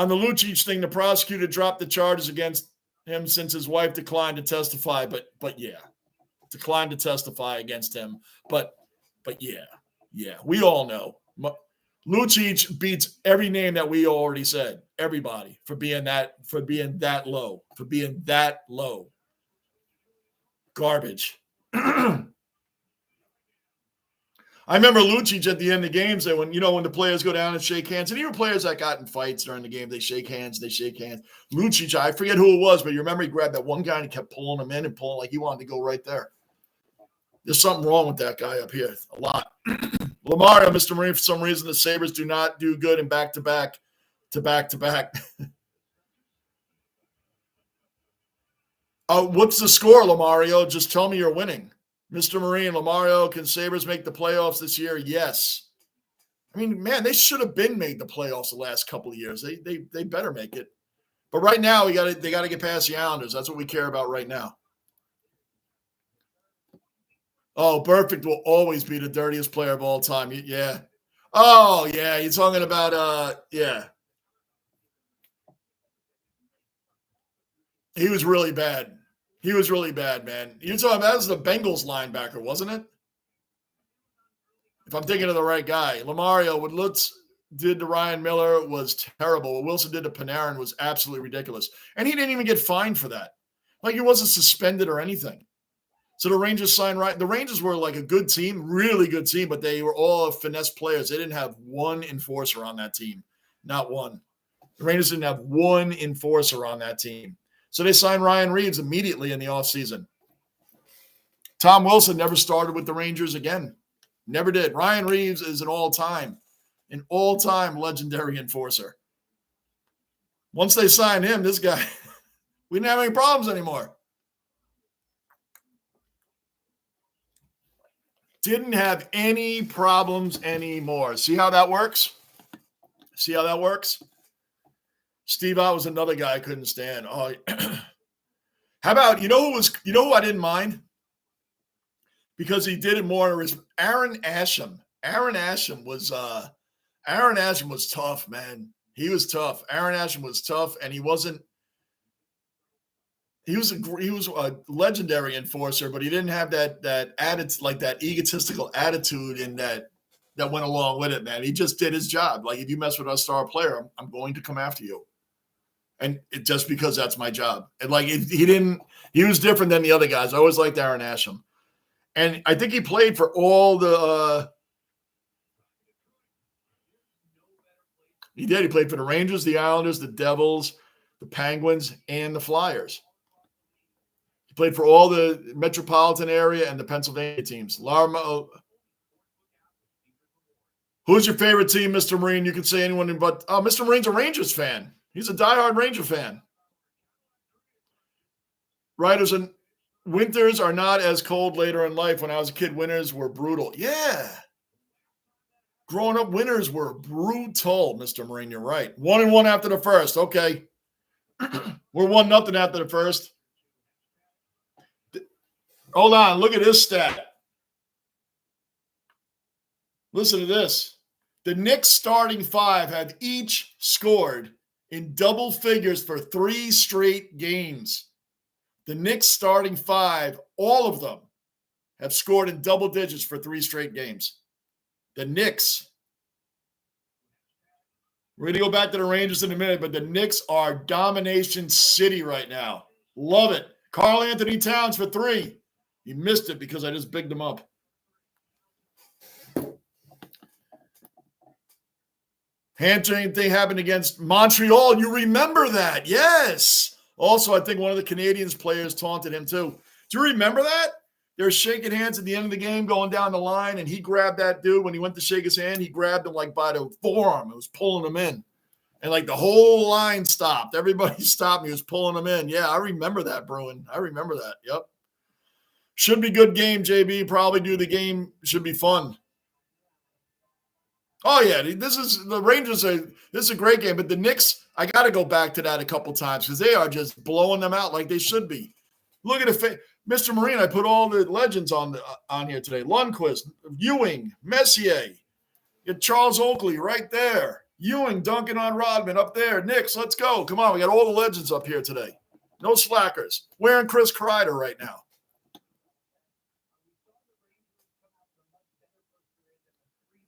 the Lucic thing, the prosecutor dropped the charges against him since his wife declined to testify. But yeah, declined to testify against him. But yeah, we all know. Lucic beats every name that we already said. Everybody for being that low. Garbage. I remember Lucic at the end of the games that when the players go down and shake hands, and even players that got in fights during the game, they shake hands. Lucic, I forget who it was, but you remember he grabbed that one guy and he kept pulling him in and pulling like he wanted to go right there. There's something wrong with that guy up here. A lot. Lamario, Mr. Marine, for some reason, the Sabres do not do good in back-to-back. What's the score, Lamario? Just tell me you're winning. Mr. Marine, Lamario, can Sabres make the playoffs this year? Yes. I mean, man, they should have been made the playoffs the last couple of years. They better make it. But right now, they got to get past the Islanders. That's what we care about right now. Oh, Burfict will always be the dirtiest player of all time. Yeah. Oh, yeah. You're talking about, yeah. He was really bad. Man. You're talking about, that was the Bengals linebacker, wasn't it? If I'm thinking of the right guy. Lamario, what Lutz did to Ryan Miller was terrible. What Wilson did to Panarin was absolutely ridiculous. And he didn't even get fined for that. Like, he wasn't suspended or anything. So the Rangers signed right. The Rangers were like a good team, really good team, but they were all finesse players. They didn't have one enforcer on that team. Not one. The Rangers didn't have one enforcer on that team. So they signed Ryan Reeves immediately in the offseason. Tom Wilson never started with the Rangers again. Never did. Ryan Reeves is an all-time legendary enforcer. Once they signed him, this guy, we didn't have any problems anymore. Didn't have any problems anymore. See how that works? Steve Ott was another guy I couldn't stand. Oh, how about, who I didn't mind? Because he did it more. Aaron Asham. Aaron Asham was tough, man. He was tough. Aaron Asham was tough, and he was a legendary enforcer, but he didn't have that attitude, like that egotistical attitude and that went along with it, man. He just did his job. Like, if you mess with our star player, I'm going to come after you. And just because that's my job. And like, he was different than the other guys. I always liked Aaron Asham. And I think he played for all the he did. He played for the Rangers, the Islanders, the Devils, the Penguins, and the Flyers. He played for all the metropolitan area and the Pennsylvania teams. Who's your favorite team, Mr. Marine? You can say anyone, but Mr. Marine's a Rangers fan. He's a diehard Ranger fan. Writers and winters are not as cold later in life. When I was a kid, winters were brutal. Yeah. Growing up, winters were brutal, Mr. Marine. You're right. 1-1 after the first. Okay. We're 1-0 after the first. Hold on. Look at this stat. Listen to this. The Knicks starting five have each scored in double figures for 3 straight games. The Knicks starting five, all of them, have scored in double digits for 3 straight games. The Knicks. We're going to go back to the Rangers in a minute, but the Knicks are domination city right now. Love it. Karl Anthony Towns for 3. He missed it because I just bigged him up. Hamstring thing happened against Montreal. You remember that? Yes. Also, I think one of the Canadiens players taunted him too. Do you remember that? They were shaking hands at the end of the game going down the line, and he grabbed that dude. When he went to shake his hand, he grabbed him like by the forearm. It was pulling him in. And like the whole line stopped. Everybody stopped. He was pulling them in. Yeah, I remember that, Bruin. I remember that. Yep. Should be good game, JB. Probably do the game. Should be fun. Oh, yeah. This is the Rangers. This is a great game. But the Knicks, I got to go back to that a couple times because they are just blowing them out like they should be. Look at the Mr. Marine, I put all the legends on here today. Lundqvist, Ewing, Messier. You got Charles Oakley right there. Ewing dunking on Rodman up there. Knicks, let's go. Come on, we got all the legends up here today. No slackers. Wearing Chris Kreider right now.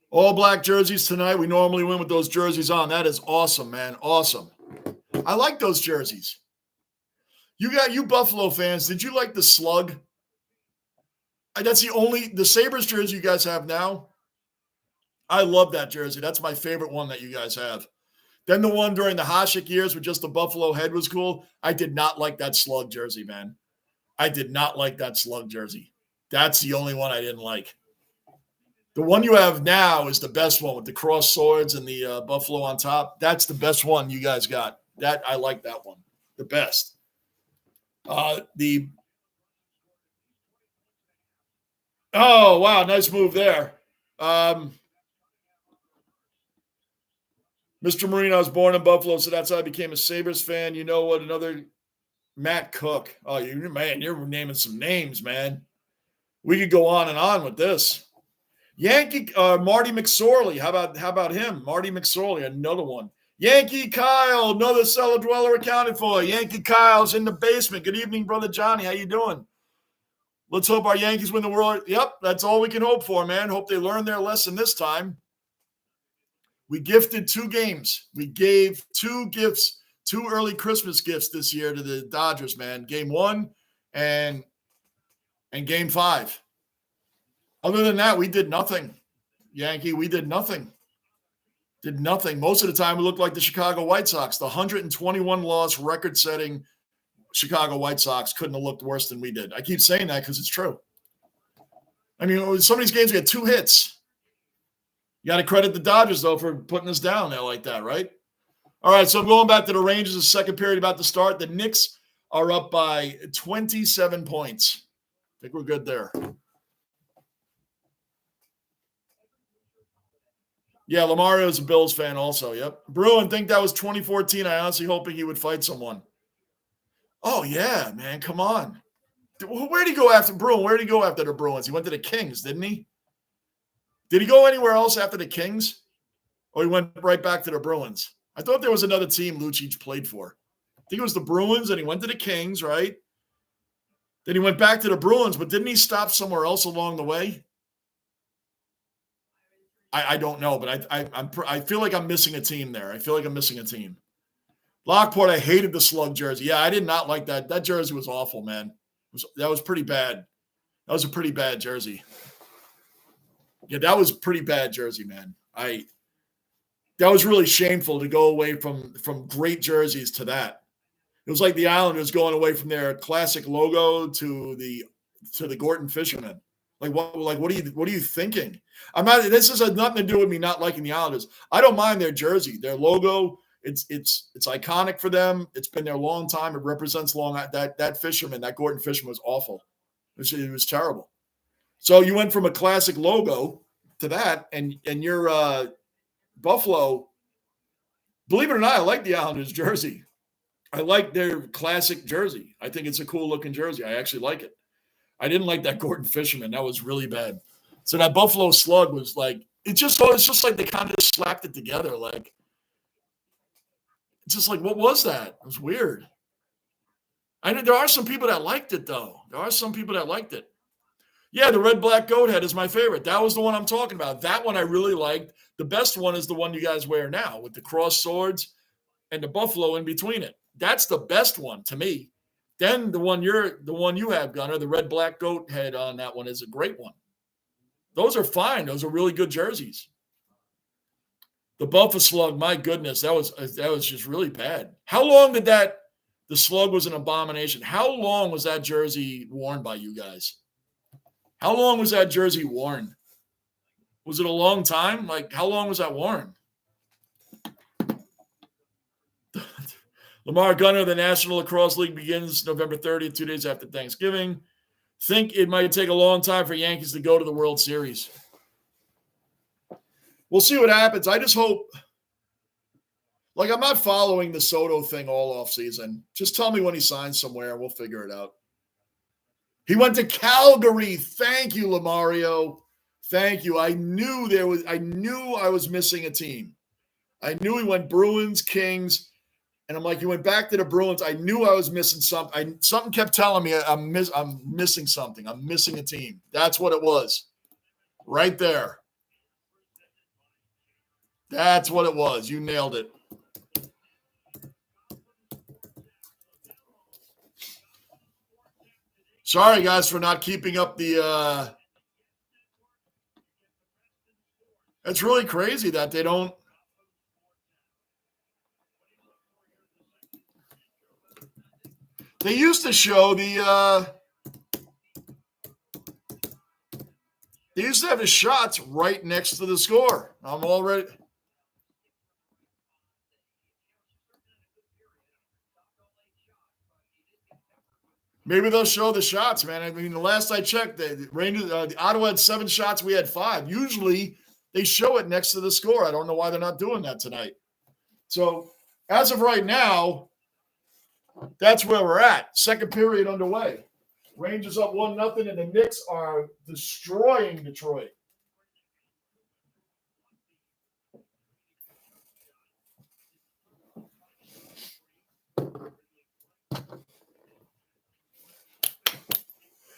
All black jerseys tonight. We normally win with those jerseys on. That is awesome, man. Awesome. I like those jerseys. You Buffalo fans, did you like the slug? That's the Sabres jersey you guys have now. I love that jersey. That's my favorite one that you guys have. Then the one during the Hasek years with just the Buffalo head was cool. I did not like that slug jersey, man. I did not like that slug jersey. That's the only one I didn't like. The one you have now is the best one with the cross swords and the Buffalo on top. That's the best one you guys got. I like that one. The best. Oh, wow, nice move there. Mr. Marino, I was born in Buffalo, so that's how I became a Sabres fan. You know what? Another Matt Cook. Oh, you're naming some names, man. We could go on and on with this. Yankee Marty McSorley. How about him? Marty McSorley, another one. Yankee Kyle, another cellar dweller accounted for. Yankee Kyle's in the basement. Good evening, Brother Johnny. How you doing? Let's hope our Yankees win the World. Yep, that's all we can hope for, man. Hope they learn their lesson this time. We gifted 2 games. We gave 2 gifts, 2 early Christmas gifts this year to the Dodgers, man. Game 1 and Game 5. Other than that, we did nothing. Yankee, we did nothing. Did nothing. Most of the time, we looked like the Chicago White Sox. The 121-loss record-setting Chicago White Sox couldn't have looked worse than we did. I keep saying that because it's true. I mean, some of these games, we had 2 hits. You got to credit the Dodgers, though, for putting us down there like that, right? All right, so going back to the Rangers, the second period about to start. The Knicks are up by 27 points. I think we're good there. Yeah, Lamario's a Bills fan also, yep. Bruin, think that was 2014. I honestly hoping he would fight someone. Oh, yeah, man, come on. Where'd he go after Bruin? Where'd he go after the Bruins? He went to the Kings, didn't he? Did he go anywhere else after the Kings? Or he went right back to the Bruins? I thought there was another team Lucic played for. I think it was the Bruins, and he went to the Kings, right? Then he went back to the Bruins, but didn't he stop somewhere else along the way? I don't know, but I feel like I'm missing a team there. I feel like I'm missing a team. Lockport, I hated the slug jersey. Yeah, I did not like that. That jersey was awful, man. That was pretty bad. That was a pretty bad jersey. Yeah, that was a pretty bad jersey, man. That was really shameful to go away from great jerseys to that. It was like the Islanders going away from their classic logo to the Gorton Fisherman. What are you thinking? This has nothing to do with me not liking the Islanders. I don't mind their jersey, their logo. It's iconic for them. It's been there a long time. It represents long. That fisherman, that Gorton Fisherman, was awful. It was terrible. So you went from a classic logo to that, and your Buffalo. Believe it or not, I like the Islanders jersey. I like their classic jersey. I think it's a cool looking jersey. I actually like it. I didn't like that Gorton Fisherman. That was really bad. So that Buffalo Slug was like, it's just like they kind of slapped it together. Like, it's just like, what was that? It was weird. I know there are some people that liked it, though. There are some people that liked it. Yeah, the red, black goat head is my favorite. That was the one I'm talking about. That one I really liked. The best one is the one you guys wear now with the cross swords and the buffalo in between it. That's the best one to me. Then the one you have, Gunner, the red, black goat head on that one is a great one. Those are fine. Those are really good jerseys. The Buffalo Slug, my goodness, that was just really bad. How long did the Slug was an abomination? How long was that jersey worn by you guys? How long was that jersey worn? Was it a long time? Like, how long was that worn? Lamar Gunner, the National Lacrosse League begins November 30th, 2 days after Thanksgiving. Think it might take a long time for Yankees to go to the World Series. We'll see what happens. I just hope. Like, I'm not following the Soto thing all offseason. Just tell me when he signs somewhere and we'll figure it out. He went to Calgary. Thank you, Lamario. Thank you. I knew I was missing a team. I knew he went Bruins, Kings, and I'm like, he went back to the Bruins. I knew I was missing something. Something kept telling me I'm missing something. I'm missing a team. That's what it was. Right there. That's what it was. You nailed it. Sorry, guys, for not keeping up the it's really crazy that they don't. They used to show they used to have the shots right next to the score. I'm already. Maybe they'll show the shots, man. I mean, the last I checked, the Rangers, the Ottawa had 7 shots. We had 5. Usually, they show it next to the score. I don't know why they're not doing that tonight. So, as of right now, that's where we're at. Second period underway. Rangers up 1-0, and the Knicks are destroying Detroit.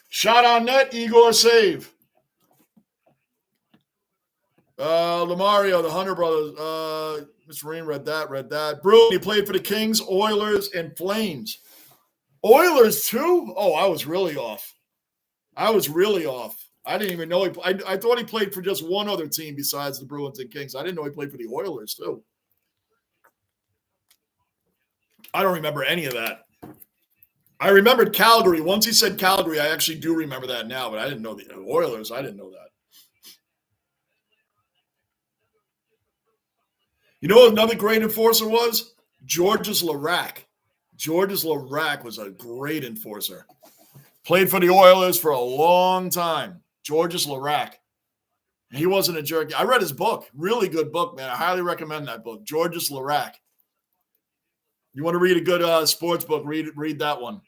Shot on net, Igor save. Lamario, the Hunter brothers. Mr. Marine read that. Bruin, he played for the Kings, Oilers, and Flames. Oilers, too? Oh, I was really off. I didn't even know I thought he played for just one other team besides the Bruins and Kings. I didn't know he played for the Oilers, too. I don't remember any of that. I remembered Calgary. Once he said Calgary, I actually do remember that now, but I didn't know the Oilers. I didn't know that. You know what another great enforcer was? Georges Larac. Georges Larac was a great enforcer. Played for the Oilers for a long time. Georges Larac. He wasn't a jerk. I read his book. Really good book, man. I highly recommend that book. Georges Larac. You want to read a good sports book, read that one.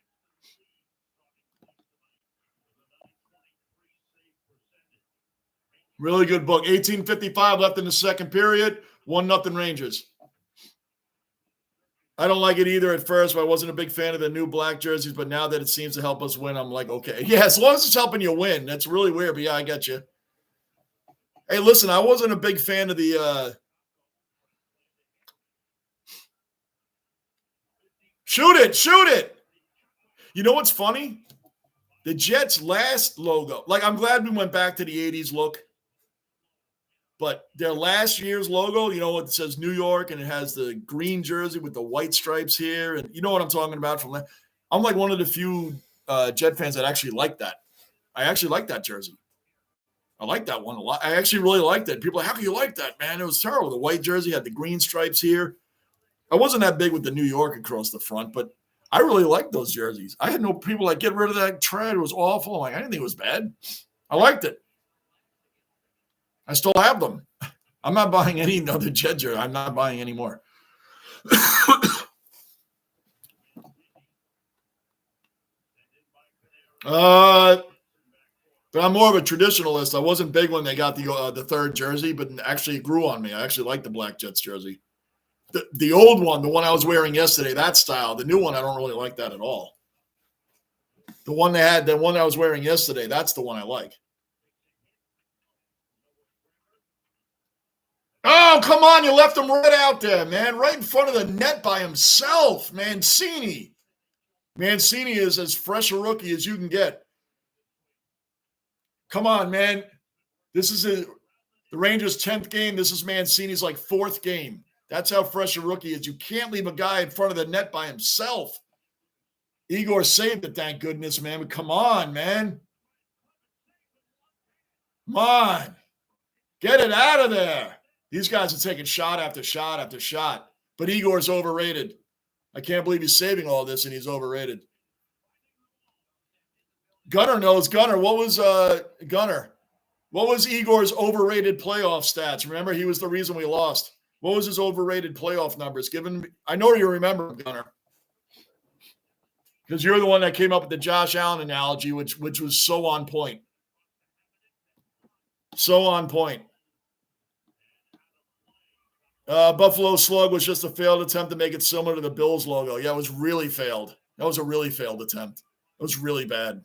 Really good book. 18:55 left in the second period. 1-0 Rangers. I don't like it either at first, but I wasn't a big fan of the new black jerseys. But now that it seems to help us win, I'm like, okay. Yeah, as long as it's helping you win. That's really weird, but yeah, I get you. Hey, listen, I wasn't a big fan of the Shoot it. You know what's funny? The Jets' last logo, like I'm glad we went back to the 80s look. But their last year's logo, you know, it says New York and it has the green jersey with the white stripes here. And you know what I'm talking about from that. I'm like one of the few Jet fans that actually like that. I actually like that jersey. I like that one a lot. I actually really liked it. People are like, how can you like that, man? It was terrible. The white jersey had the green stripes here. I wasn't that big with the New York across the front, but I really liked those jerseys. I had no people like, get rid of that tread. It was awful. I'm like, I didn't think it was bad. I liked it. I still have them. I'm not buying any other Jet jersey. I'm not buying any more. But I'm more of a traditionalist. I wasn't big when they got the third jersey, but actually it grew on me. I actually like the Black Jets jersey. The old one, the one I was wearing yesterday, that style. The new one, I don't really like that at all. The one I was wearing yesterday, that's the one I like. Oh, come on. You left him right out there, man. Right in front of the net by himself. Mancini is as fresh a rookie as you can get. Come on, man. This is the Rangers' 10th game. This is Mancini's like 4th game. That's how fresh a rookie is. You can't leave a guy in front of the net by himself. Igor saved it, thank goodness, man. But come on, man. Come on. Get it out of there. These guys are taking shot after shot after shot. But Igor's overrated. I can't believe he's saving all this and he's overrated. Gunner knows. Gunner, what was Gunner? What was Igor's overrated playoff stats? Remember, he was the reason we lost. What was his overrated playoff numbers? I know you remember, Gunner. Because you're the one that came up with the Josh Allen analogy, which was so on point. So on point. Buffalo Slug was just a failed attempt to make it similar to the Bills logo. Yeah, it was really failed. That was a really failed attempt. It was really bad.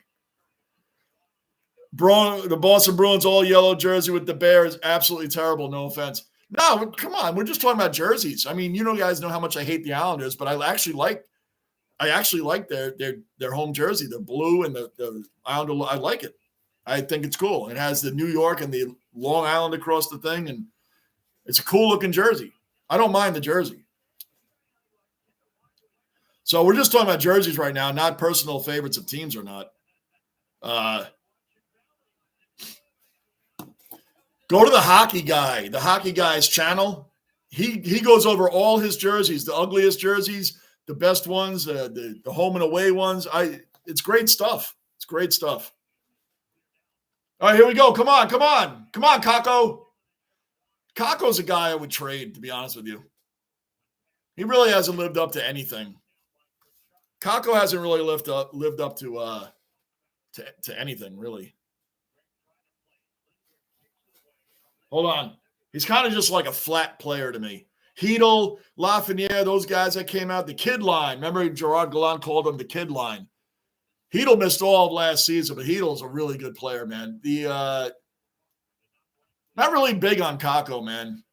The Boston Bruins all yellow jersey with the bear is absolutely terrible. No offense. No, come on. We're just talking about jerseys. I mean, you guys know how much I hate the Islanders, but I actually like their home jersey, the blue and the Islander. I like it. I think it's cool. It has the New York and the Long Island across the thing, and it's a cool looking jersey. I don't mind the jersey. So we're just talking about jerseys right now, not personal favorites of teams or not. Go to the Hockey Guy's channel. He goes over all his jerseys, the ugliest jerseys, the best ones, the home and away ones. It's great stuff. It's great stuff. All right, here we go. Come on, Kako. Kako's a guy I would trade, to be honest with you. He really hasn't lived up to anything. Kako hasn't really lived up to anything, really. Hold on. He's kind of just like a flat player to me. Hedel, Lafreniere, those guys that came out, the kid line. Remember Gerard Gallant called them the kid line. Hedel missed all of last season, but Hedel's a really good player, man. Not really big on Kako, man.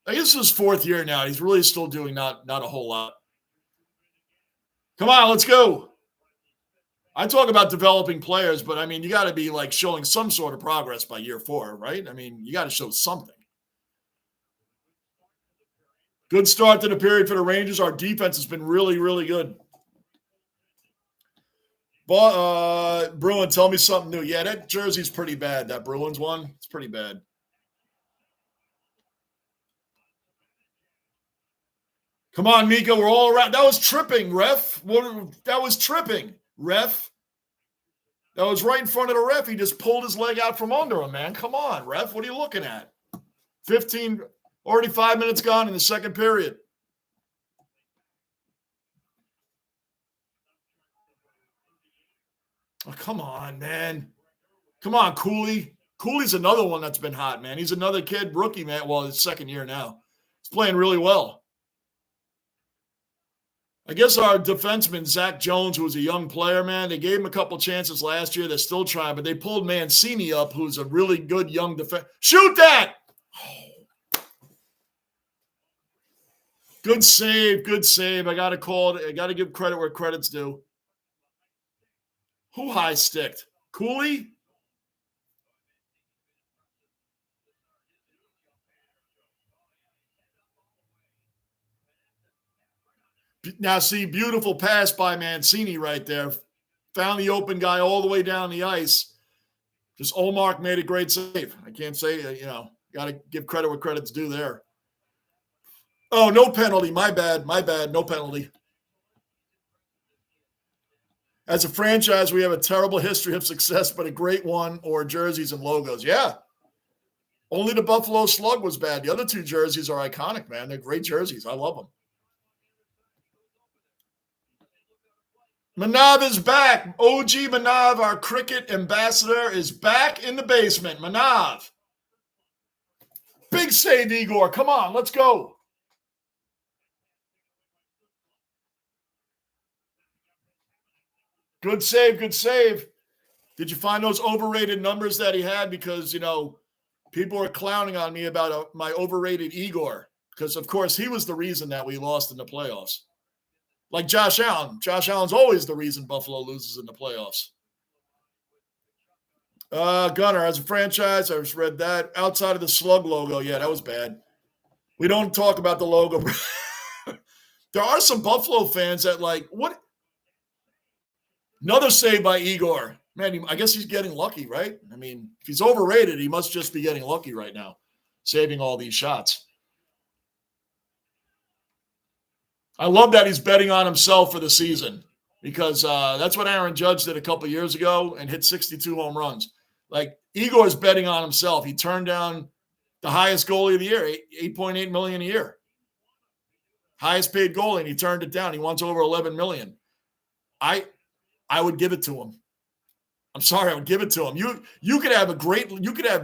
I guess this is his fourth year now. He's really still doing not a whole lot. Come on, let's go. I talk about developing players, but I mean, you got to be like showing some sort of progress by year 4, right? I mean, you got to show something. Good start to the period for the Rangers. Our defense has been really, really good. Bruin, tell me something new. Yeah, that jersey's pretty bad. That Bruins one, it's pretty bad. Come on, Mika, we're all around. That was tripping, ref. That was tripping, ref. That was right in front of the ref. He just pulled his leg out from under him, man. Come on, ref. What are you looking at? 5 minutes gone in the second period. Oh, come on, man. Come on, Cooley. Cooley's another one that's been hot, man. He's another kid, rookie, man. Well, his second year now. He's playing really well. I guess our defenseman, Zach Jones, who was a young player, man, they gave him a couple chances last year. They're still trying, but they pulled Mancini up, who's a really good young defense. Shoot that! Oh. Good save, good save. I got to call it. I got to give credit where credit's due. Who high-sticked? Cooley? Now, see, beautiful pass by Mancini right there. Found the open guy all the way down the ice. Just Olmark made a great save. I can't say, got to give credit where credit's due there. Oh, no penalty. My bad. No penalty. As a franchise, we have a terrible history of success, but a great one, or jerseys and logos. Yeah. Only the Buffalo Slug was bad. The other 2 jerseys are iconic, man. They're great jerseys. I love them. Manav is back. OG Manav, our cricket ambassador, is back in the basement. Manav. Big save, Igor. Come on, let's go. Good save, good save. Did you find those overrated numbers that he had? Because, people are clowning on me about my overrated Igor. Because, of course, he was the reason that we lost in the playoffs. Like Josh Allen. Josh Allen's always the reason Buffalo loses in the playoffs. Gunner, as a franchise, I just read that. Outside of the Slug logo, yeah, that was bad. We don't talk about the logo. There are some Buffalo fans that what? Another save by Igor. Man, I guess he's getting lucky, right? I mean, if he's overrated, he must just be getting lucky right now, saving all these shots. I love that he's betting on himself for the season because that's what Aaron Judge did a couple years ago and hit 62 home runs. Like Igor's betting on himself. He turned down the highest goalie of the year, $8.8 million a year. Highest paid goalie, and he turned it down. He wants over $11 million. I would give it to him. I'm sorry, I would give it to him. You could have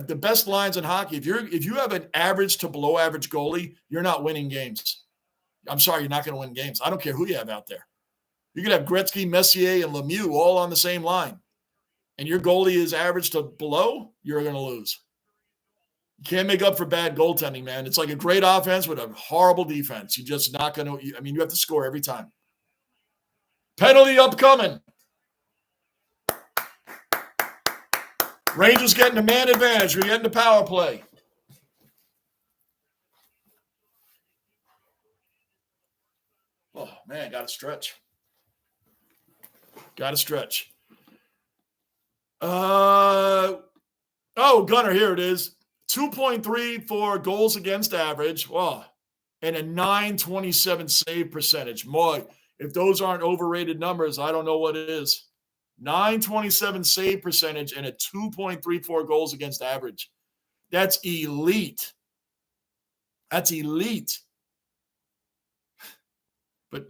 the best lines in hockey. If you have an average to below average goalie, you're not winning games. I'm sorry, you're not going to win games. I don't care who you have out there. You could have Gretzky, Messier, and Lemieux all on the same line, and your goalie is average to below, you're going to lose. You can't make up for bad goaltending, man. It's like a great offense with a horrible defense. You're just not going to – I mean, you have to score every time. Penalty upcoming. Rangers getting the man advantage. We're getting the power play. Oh, man, got to stretch. Got to stretch. Gunner, here it is. 2.3 for goals against average. Wow. And a .927 save percentage. Boy, if those aren't overrated numbers, I don't know what it is. .927 save percentage and a 2.34 goals against average. That's elite. That's elite. But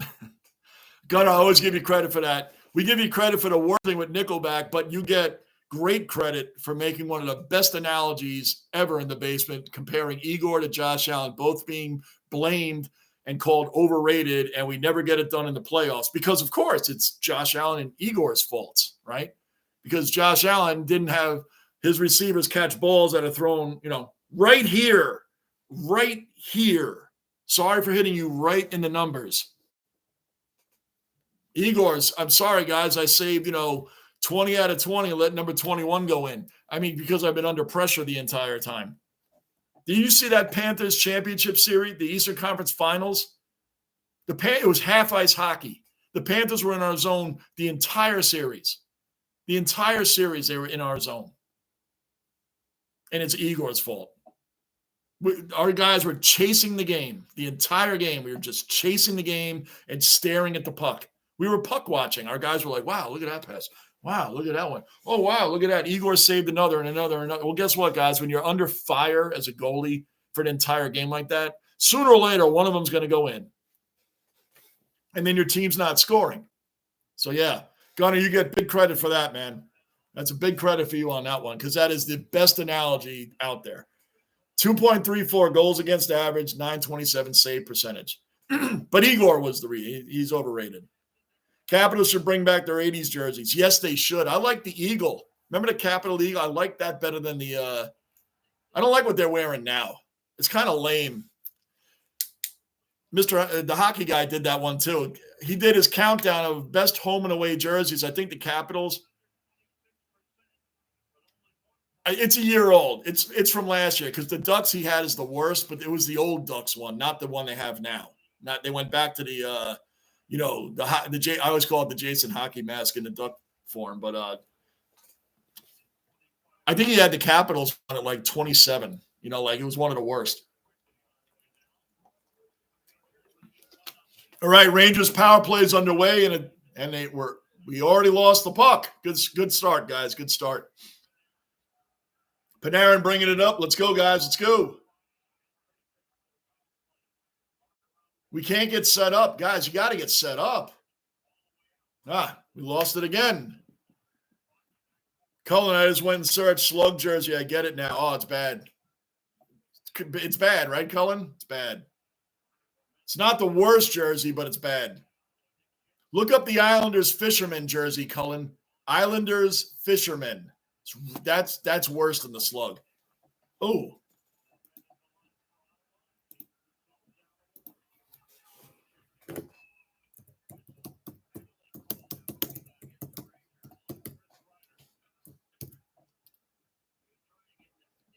Gunnar, I always give you credit for that. We give you credit for the worst thing with Nickelback, but you get great credit for making one of the best analogies ever in the basement, comparing Igor to Josh Allen, both being blamed and called overrated, and we never get it done in the playoffs because, of course, it's Josh Allen and Igor's faults, right? Because Josh Allen didn't have his receivers catch balls that are thrown, right here. Sorry for hitting you right in the numbers. Igor's, I'm sorry, guys, I saved, 20 out of 20 and let number 21 go in. I mean, because I've been under pressure the entire time. Did you see that Panthers championship series, the Eastern Conference Finals? It was half-ice hockey. The Panthers were in our zone the entire series. The entire series, they were in our zone. And it's Igor's fault. Our guys were chasing the game. The entire game, we were just chasing the game and staring at the puck. We were puck watching. Our guys were like, wow, look at that pass. Wow, look at that one. Oh, wow, look at that. Igor saved another and another and another. Well, guess what, guys? When you're under fire as a goalie for an entire game like that, sooner or later, one of them's going to go in. And then your team's not scoring. So, yeah, Gunnar, you get big credit for that, man. That's a big credit for you on that one because that is the best analogy out there. 2.34 goals against average, .927 save percentage. But Igor was he's overrated. Capitals should bring back their 80s jerseys. Yes, they should. I like the Eagle. Remember the Capital Eagle? I like that better than the I don't like what they're wearing now. It's kind of lame. The hockey guy did that one too. He did his countdown of best home and away jerseys. I think the Capitals. It's a year old. It's from last year because the Ducks he had is the worst, but it was the old Ducks one, not the one they have now. They went back to the I always call it the Jason hockey mask in the Duck form, but I think he had the Capitals on at like 27. It was one of the worst. All right, Rangers power play is underway, and we already lost the puck. Good start, guys. Good start. Panarin bringing it up. Let's go, guys. Let's go. We can't get set up. Guys, you got to get set up. We lost it again. Cullen, I just went and searched slug jersey. I get it now. Oh, it's bad. It's bad, right, Cullen? It's bad. It's not the worst jersey, but it's bad. Look up the Islanders fisherman jersey, Cullen. Islanders fisherman. That's worse than the slug. Oh.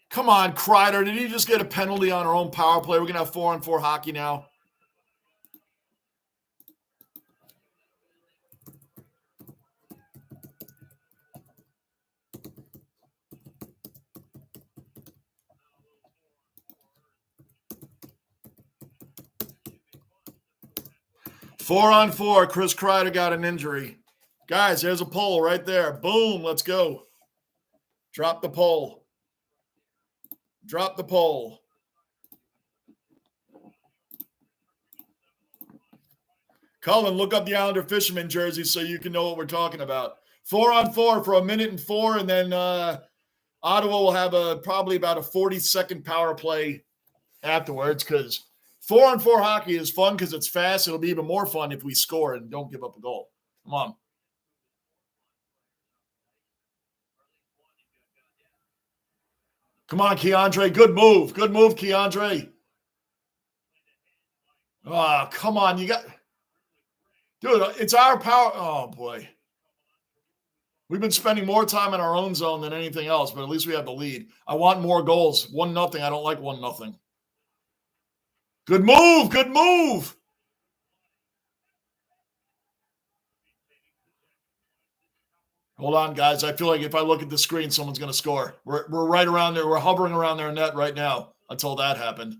Come on, Kreider. Did he just get a penalty on our own power play? We're going to have 4-on-4 hockey now. 4-on-4. Chris Kreider got an injury. Guys, there's a poll right there. Boom, let's go. Drop the poll. Drop the poll. Cullen, look up the Islander Fisherman jersey so you can know what we're talking about. 4-on-4 for 1:04, and then Ottawa will have probably about a 40-second power play afterwards, because 4-on-4 hockey is fun because it's fast. It'll be even more fun if we score and don't give up a goal. Come on. Come on, Keandre. Good move. Good move, Keandre. Oh, come on. You got... Dude, it's our power. Oh, boy. We've been spending more time in our own zone than anything else, but at least we have the lead. I want more goals. 1-0. I don't like 1-0. Good move. Good move. Hold on, guys. I feel like if I look at the screen, someone's going to score. We're right around there. We're hovering around their net right now until that happened.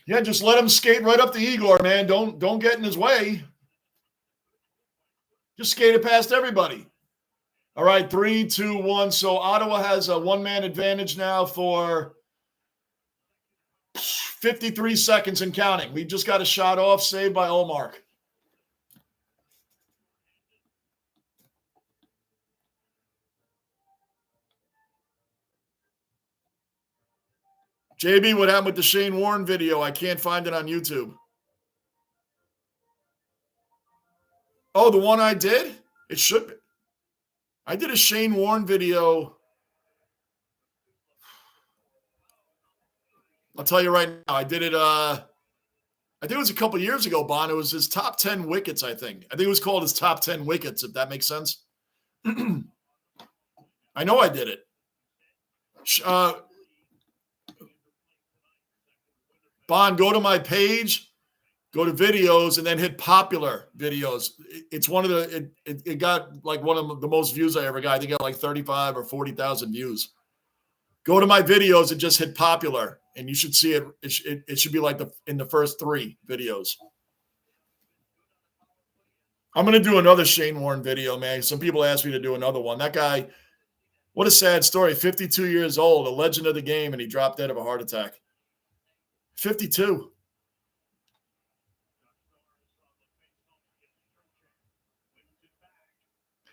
Yeah, just let him skate right up to Igor, man. Don't get in his way. Just skate it past everybody. All right, 3, 2, 1. So Ottawa has a one-man advantage now for 53 seconds and counting. We just got a shot off, saved by Olmark. JB, what happened with the Shane Warne video? I can't find it on YouTube. Oh, the one I did? It should be. I did a Shane Warne video. I'll tell you right now. I did it, I think it was a couple years ago, Bon. It was his top 10 wickets, I think. I think it was called his top 10 wickets, if that makes sense. I know I did it. Bon, go to my page, go to videos, and then hit popular videos. It's one of the, it got like one of the most views I ever got. I think it got like 35 or 40,000 views. Go to my videos and just hit popular, and you should see it. It should be like in the first 3 videos. I'm going to do another Shane Warne video, man. Some people asked me to do another one. That guy, what a sad story. 52 years old, a legend of the game, and he dropped dead of a heart attack. 52.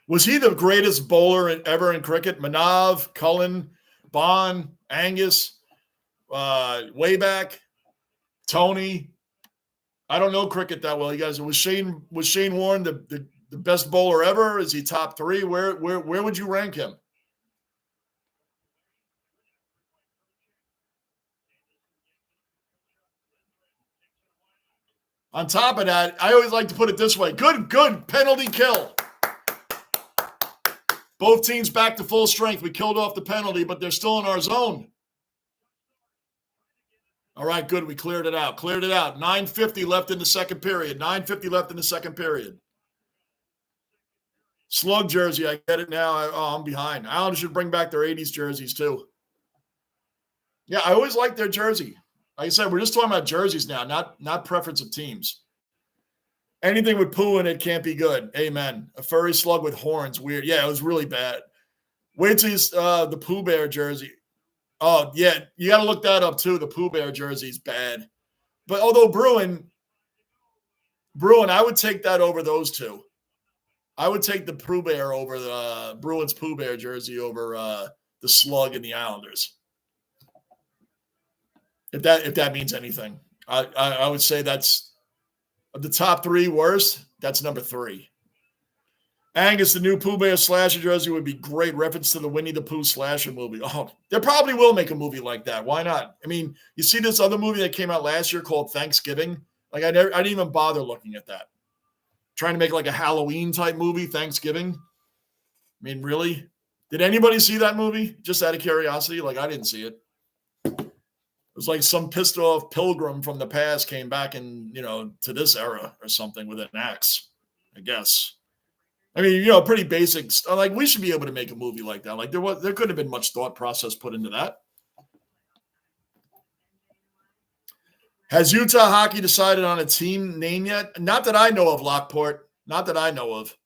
Was he the greatest bowler ever in cricket? Manav, Cullen, Bond, Angus, way back, Tony. I don't know cricket that well, you guys. Was Shane Warne the best bowler ever? Is he top 3? Where would you rank him? On top of that, I always like to put it this way. Good penalty kill. Both teams back to full strength. We killed off the penalty, but they're still in our zone. All right, good. We cleared it out. 9:50 left in the second period. 9:50 left in the second period. Slug jersey. I get it now. I'm behind. Islanders should bring back their 80s jerseys too. Yeah, I always like their jersey. Like I said, we're just talking about jerseys now, not preference of teams. Anything with poo in it can't be good. Amen. A furry slug with horns. Weird. Yeah, it was really bad. Wait till the Pooh Bear jersey. Oh, yeah. You got to look that up, too. The Pooh Bear jersey is bad. But although Bruin, I would take that over those two. I would take the Pooh Bear over the Bruins Pooh Bear jersey over the slug and the Islanders. If that means anything. I would say that's of the top 3 worst, that's number 3. Angus, the new Pooh Bear slasher jersey would be great. Reference to the Winnie the Pooh slasher movie. Oh, they probably will make a movie like that. Why not? I mean, you see this other movie that came out last year called Thanksgiving? Like I didn't even bother looking at that. Trying to make like a Halloween type movie, Thanksgiving. I mean, really? Did anybody see that movie? Just out of curiosity? Like I didn't see it. It was like some pissed off pilgrim from the past came back to this era or something with an axe, I guess. I mean, pretty basic. Like we should be able to make a movie like that. Like there couldn't have been much thought process put into that. Has Utah hockey decided on a team name yet? Not that I know of, Lockport. Not that I know of.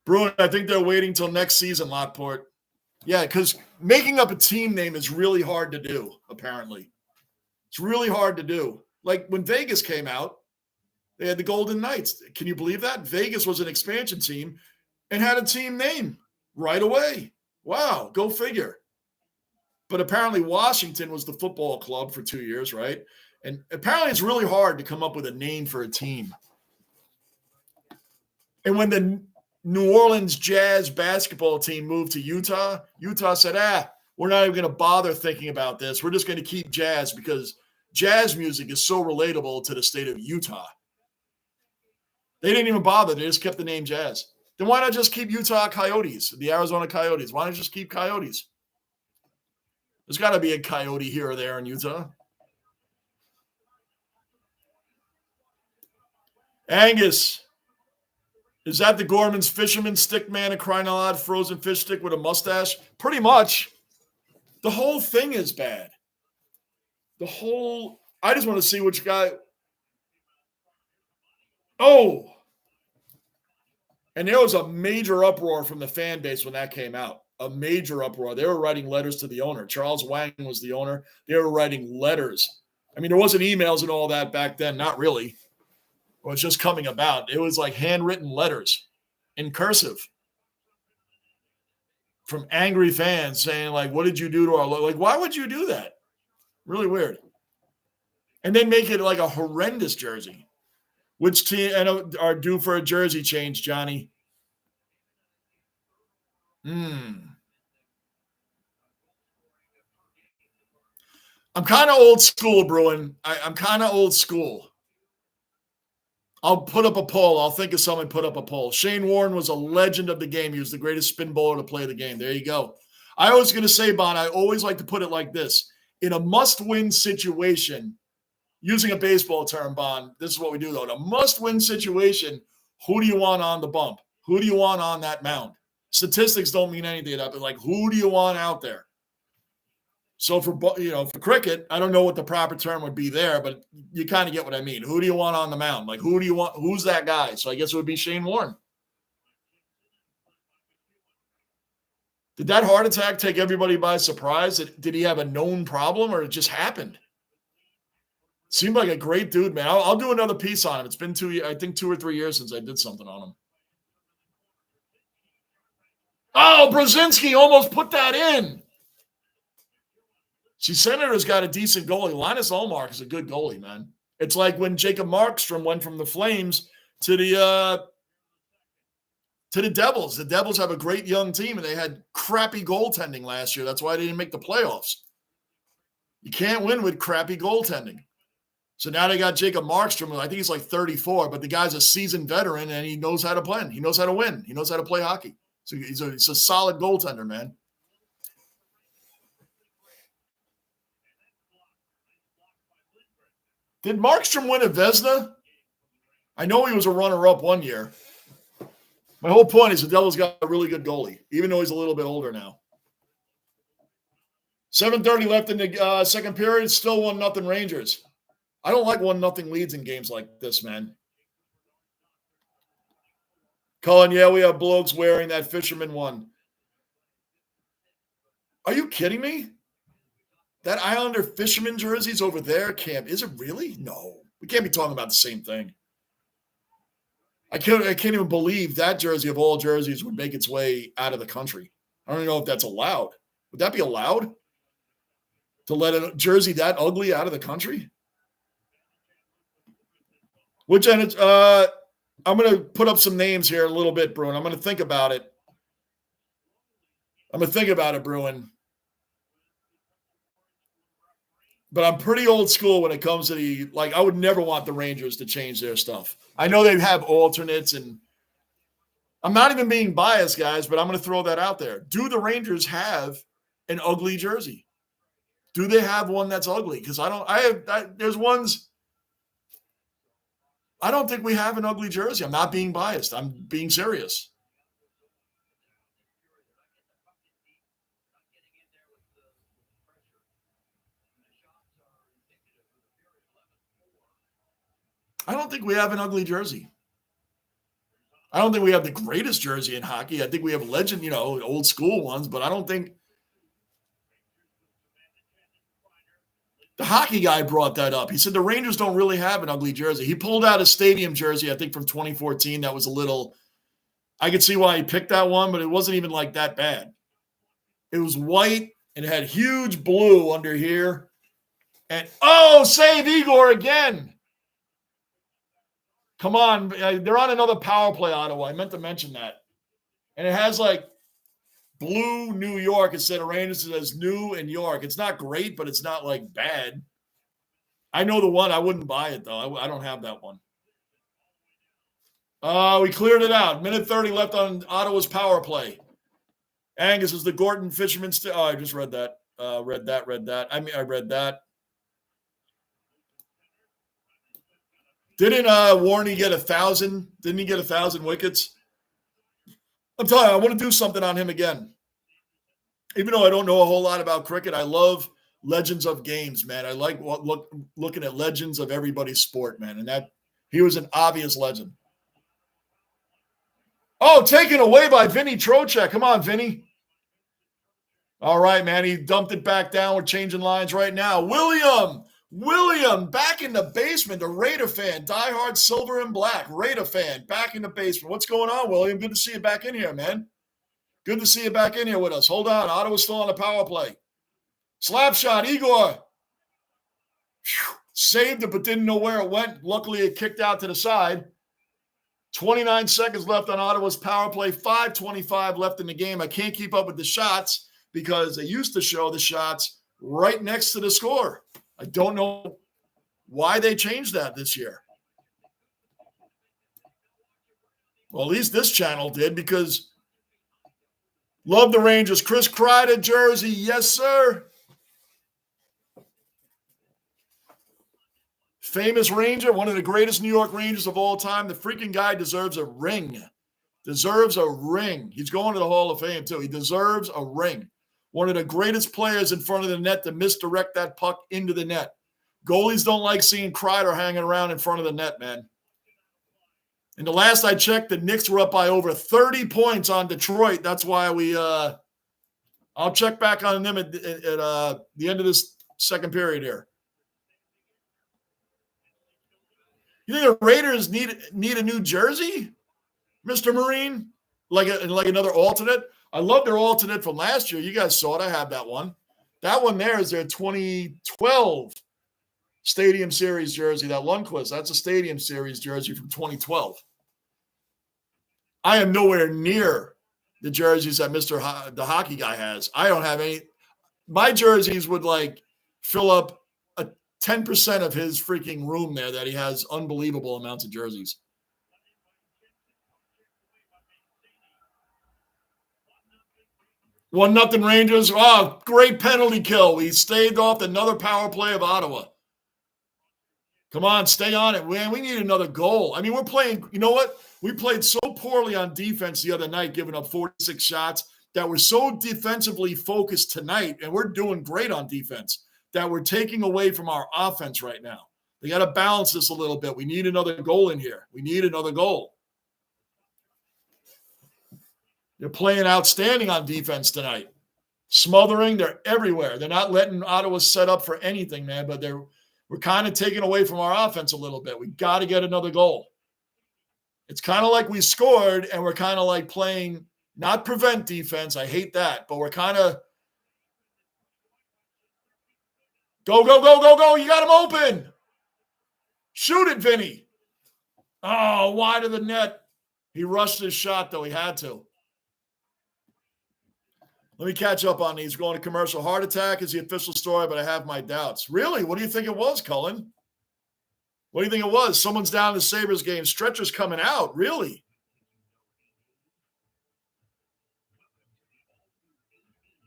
Bruin, I think they're waiting till next season, Lockport. Yeah, because making up a team name is really hard to do, apparently. It's really hard to do. Like when Vegas came out, they had the Golden Knights. Can you believe that? Vegas was an expansion team and had a team name right away. Wow, go figure. But apparently Washington was the football club for 2 years, right? And apparently it's really hard to come up with a name for a team. And when the New Orleans Jazz basketball team moved to Utah, Utah said, we're not even going to bother thinking about this. We're just going to keep jazz because jazz music is so relatable to the state of Utah. They didn't even bother. They just kept the name Jazz. Then why not just keep Utah Coyotes, the Arizona Coyotes? Why not just keep Coyotes? There's got to be a coyote here or there in Utah. Angus, is that the Gorman's Fisherman Stick Man, a crying out loud frozen fish stick with a mustache? Pretty much. The whole thing is bad. I just want to see which guy. Oh. And there was a major uproar from the fan base when that came out. A major uproar. They were writing letters to the owner. Charles Wang was the owner. They were writing letters. I mean, there wasn't emails and all that back then. Not really. It was just coming about. It was like handwritten letters in cursive from angry fans saying, like, what did you do to our – like, why would you do that? Really weird. And then make it like a horrendous jersey. Which team are due for a jersey change, Johnny? I'm kind of old school, Bruin. I'm kind of old school. I'll put up a poll. I'll think of someone put up a poll. Shane Warne was a legend of the game. He was the greatest spin bowler to play the game. There you go. I was going to say, Bon, I always like to put it like this. In a must-win situation, using a baseball term, Bon, this is what we do, though. In a must-win situation, who do you want on the bump? Who do you want on that mound? Statistics don't mean anything, but like, who do you want out there? So for cricket, I don't know what the proper term would be there, but you kind of get what I mean. Who do you want on the mound? Like, who do you want? Who's that guy? So I guess it would be Shane Warne. Did that heart attack take everybody by surprise? Did he have a known problem or it just happened? Seemed like a great dude, man. I'll do another piece on him. It's been 2 or 3 years since I did something on him. Oh, Brzezinski almost put that in. See, Senator's got a decent goalie. Linus Ullmark is a good goalie, man. It's like when Jacob Markstrom went from the Flames to the Devils. The Devils have a great young team, and they had crappy goaltending last year. That's why they didn't make the playoffs. You can't win with crappy goaltending. So now they got Jacob Markstrom. I think he's like 34, but the guy's a seasoned veteran, and he knows how to play. He knows how to win. He knows how to play hockey. So he's a solid goaltender, man. Did Markstrom win a Vezina? I know he was a runner-up one year. My whole point is the Devils got a really good goalie, even though he's a little bit older now. 7:30 left in the second period. Still 1-0 Rangers. I don't like 1-0 leads in games like this, man. Cullen, yeah, we have blokes wearing that fisherman one. Are you kidding me? That Islander fisherman jersey's over there, Cam. Is it really? No. We can't be talking about the same thing. I can't even believe that jersey of all jerseys would make its way out of the country. I don't even know if that's allowed. Would that be allowed? To let a jersey that ugly out of the country? Which end? I'm going to put up some names here a little bit, Bruin. I'm going to think about it. Bruin. But I'm pretty old school when it comes to I would never want the Rangers to change their stuff. I know they have alternates, and I'm not even being biased, guys, but I'm going to throw that out there. Do the Rangers have an ugly jersey? Do they have one that's ugly? Because there's ones. I don't think we have an ugly jersey. I'm not being biased. I'm being serious. I don't think we have an ugly jersey. I don't think we have the greatest jersey in hockey. I think we have legend, old school ones, but I don't think the hockey guy brought that up. He said the Rangers don't really have an ugly jersey. He pulled out a stadium jersey, I think from 2014. That was a little, I could see why he picked that one, but it wasn't even like that bad. It was white and it had huge blue under here. And, save Igor again. Come on. They're on another power play, Ottawa. I meant to mention that. And it has like blue New York instead of Rangers. It says New and York. It's not great, but it's not like bad. I know the one. I wouldn't buy it, though. I don't have that one. We cleared it out. Minute 30 left on Ottawa's power play. Angus is the Gorton Fisherman. I just read that. Read that. I read that. Didn't Warney get 1,000? Didn't he get 1,000 wickets? I'm telling you, I want to do something on him again. Even though I don't know a whole lot about cricket, I love legends of games, man. I like looking at legends of everybody's sport, man. And that he was an obvious legend. Oh, taken away by Vinny Trocheck. Come on, Vinny. All right, man. He dumped it back down. We're changing lines right now. William, back in the basement. The Raider fan, diehard silver and black. Raider fan, back in the basement. What's going on, William? Good to see you back in here, man. Good to see you back in here with us. Hold on. Ottawa's still on the power play. Slap shot, Igor. Whew. Saved it, but didn't know where it went. Luckily, it kicked out to the side. 29 seconds left on Ottawa's power play. 5:25 left in the game. I can't keep up with the shots because they used to show the shots right next to the score. I don't know why they changed that this year. Well, at least this channel did because love the Rangers. Chris Kreider jersey. Yes, sir. Famous Ranger, one of the greatest New York Rangers of all time. The freaking guy deserves a ring. Deserves a ring. He's going to the Hall of Fame, too. He deserves a ring. One of the greatest players in front of the net to misdirect that puck into the net. Goalies don't like seeing Kreider hanging around in front of the net, man. And the last I checked, the Knicks were up by over 30 points on Detroit. That's why I'll check back on them at the end of this second period here. You think the Raiders need a new jersey, Mr. Marine? Like another alternate? I love their alternate from last year. You guys saw it. I have that one. That one there is their 2012 Stadium Series jersey, that Lundqvist. That's a Stadium Series jersey from 2012. I am nowhere near the jerseys that the hockey guy has. I don't have any. My jerseys would fill up 10% of his freaking room there that he has unbelievable amounts of jerseys. One nothing Rangers. Oh, great penalty kill. We staved off another power play of Ottawa. Come on, stay on it, man. We need another goal. I mean, we're playing, you know what? We played so poorly on defense the other night, giving up 46 shots, that we're so defensively focused tonight, and we're doing great on defense, that we're taking away from our offense right now. They got to balance this a little bit. We need another goal in here. We need another goal. They're playing outstanding on defense tonight. Smothering, they're everywhere. They're not letting Ottawa set up for anything, man, but we're kind of taking away from our offense a little bit. We got to get another goal. It's kind of like we scored, and we're kind of like playing, not prevent defense. I hate that, but we're kind of go, go, go, go, go. You got him open. Shoot it, Vinny. Oh, wide of the net. He rushed his shot, though. He had to. Let me catch up on these. Going to commercial. Heart attack is the official story, but I have my doubts. Really? What do you think it was, Cullen? What do you think it was? Someone's down in the Sabres game. Stretcher's coming out. Really?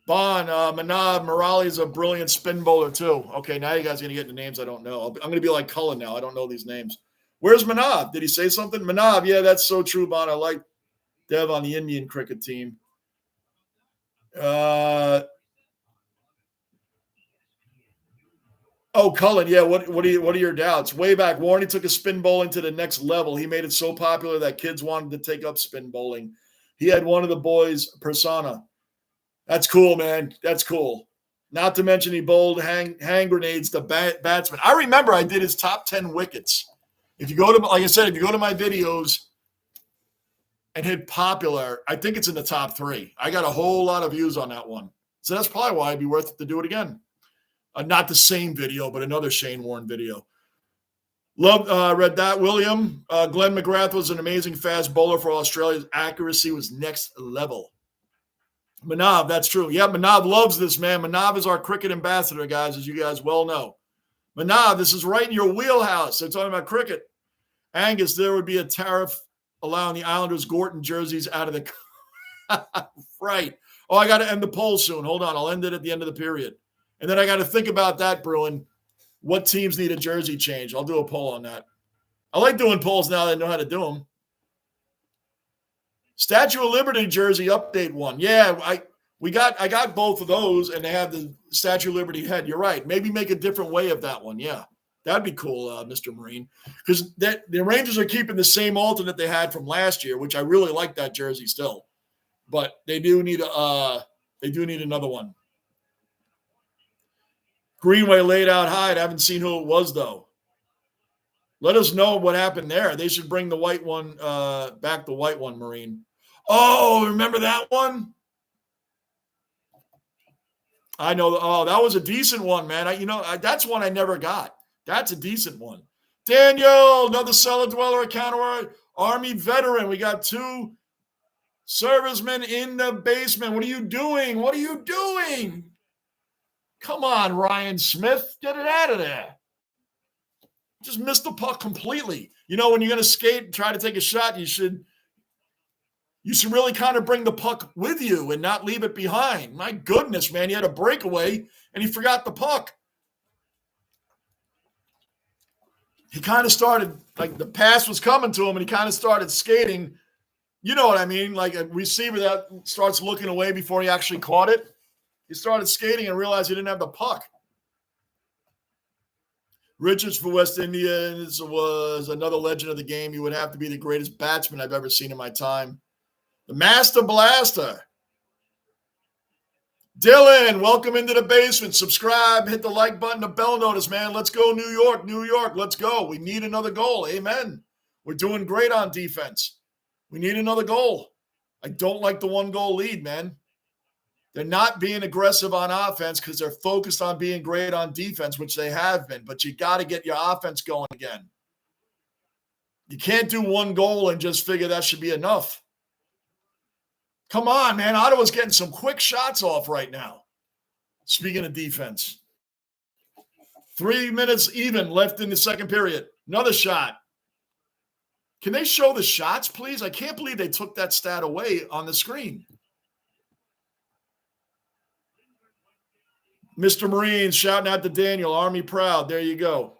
Bond, Manav, Morali is a brilliant spin bowler, too. Okay, now you guys are going to get the names I don't know. I'm going to be like Cullen now. I don't know these names. Where's Manav? Did he say something? Manav, yeah, that's so true, Bond. I like Dev on the Indian cricket team. Oh, Cullen, yeah. What are your doubts? Way back, Warney took a spin bowling to the next level. He made it so popular that kids wanted to take up spin bowling. He had one of the boys persona. That's cool, man. That's cool. Not to mention he bowled hand grenades to batsmen. I remember I did his top 10 wickets. If you go to, like I said, if you go to my videos and hit popular, I think it's in the top 3. I got a whole lot of views on that one. So that's probably why it'd be worth it to do it again. Not the same video, but another Shane Warne video. Read that, William. Glenn McGrath was an amazing fast bowler for Australia's accuracy was next level. Manav, that's true. Yeah, Manav loves this, man. Manav is our cricket ambassador, guys, as you guys well know. Manav, this is right in your wheelhouse. They're talking about cricket. Angus, there would be a tariff allowing the Islanders Gorton jerseys out of the right. Oh, I got to end the poll soon. Hold on. I'll end it at the end of the period. And then I got to think about that, Bruin. What teams need a jersey change? I'll do a poll on that. I like doing polls now that I know how to do them. Statue of Liberty jersey update one. Yeah, I got both of those, and they have the Statue of Liberty head. You're right. Maybe make a different way of that one. Yeah, that'd be cool, Mr. Marine. Because the Rangers are keeping the same alternate they had from last year, which I really like that jersey still. But they do need another one. Greenway laid out high. I haven't seen who it was, though. Let us know what happened there. They should bring the white one back, the white one, Marine. Oh, remember that one? I know. Oh, that was a decent one, man. That's one I never got. That's a decent one. Daniel, another cellar dweller, counter Army veteran. We got 2 servicemen in the basement. What are you doing? What are you doing? Come on, Ryan Smith. Get it out of there. Just missed the puck completely. When you're going to skate and try to take a shot, you should really kind of bring the puck with you and not leave it behind. My goodness, man. He had a breakaway and he forgot the puck. He kind of started, like the pass was coming to him and he kind of started skating. You know what I mean? Like a receiver that starts looking away before he actually caught it. He started skating and realized he didn't have the puck. Richards for West Indians was another legend of the game. He would have to be the greatest batsman I've ever seen in my time. The Master Blaster. Dylan, welcome into the basement. Subscribe, hit the like button, the bell notice, man. Let's go, New York, New York. Let's go. We need another goal. Amen. We're doing great on defense. We need another goal. I don't like the 1-goal lead, man. They're not being aggressive on offense because they're focused on being great on defense, which they have been. But you got to get your offense going again. You can't do 1 goal and just figure that should be enough. Come on, man. Ottawa's getting some quick shots off right now. Speaking of defense. 3 minutes even left in the second period. Another shot. Can they show the shots, please? I can't believe they took that stat away on the screen. Mr. Marine shouting out to Daniel, Army proud. There you go.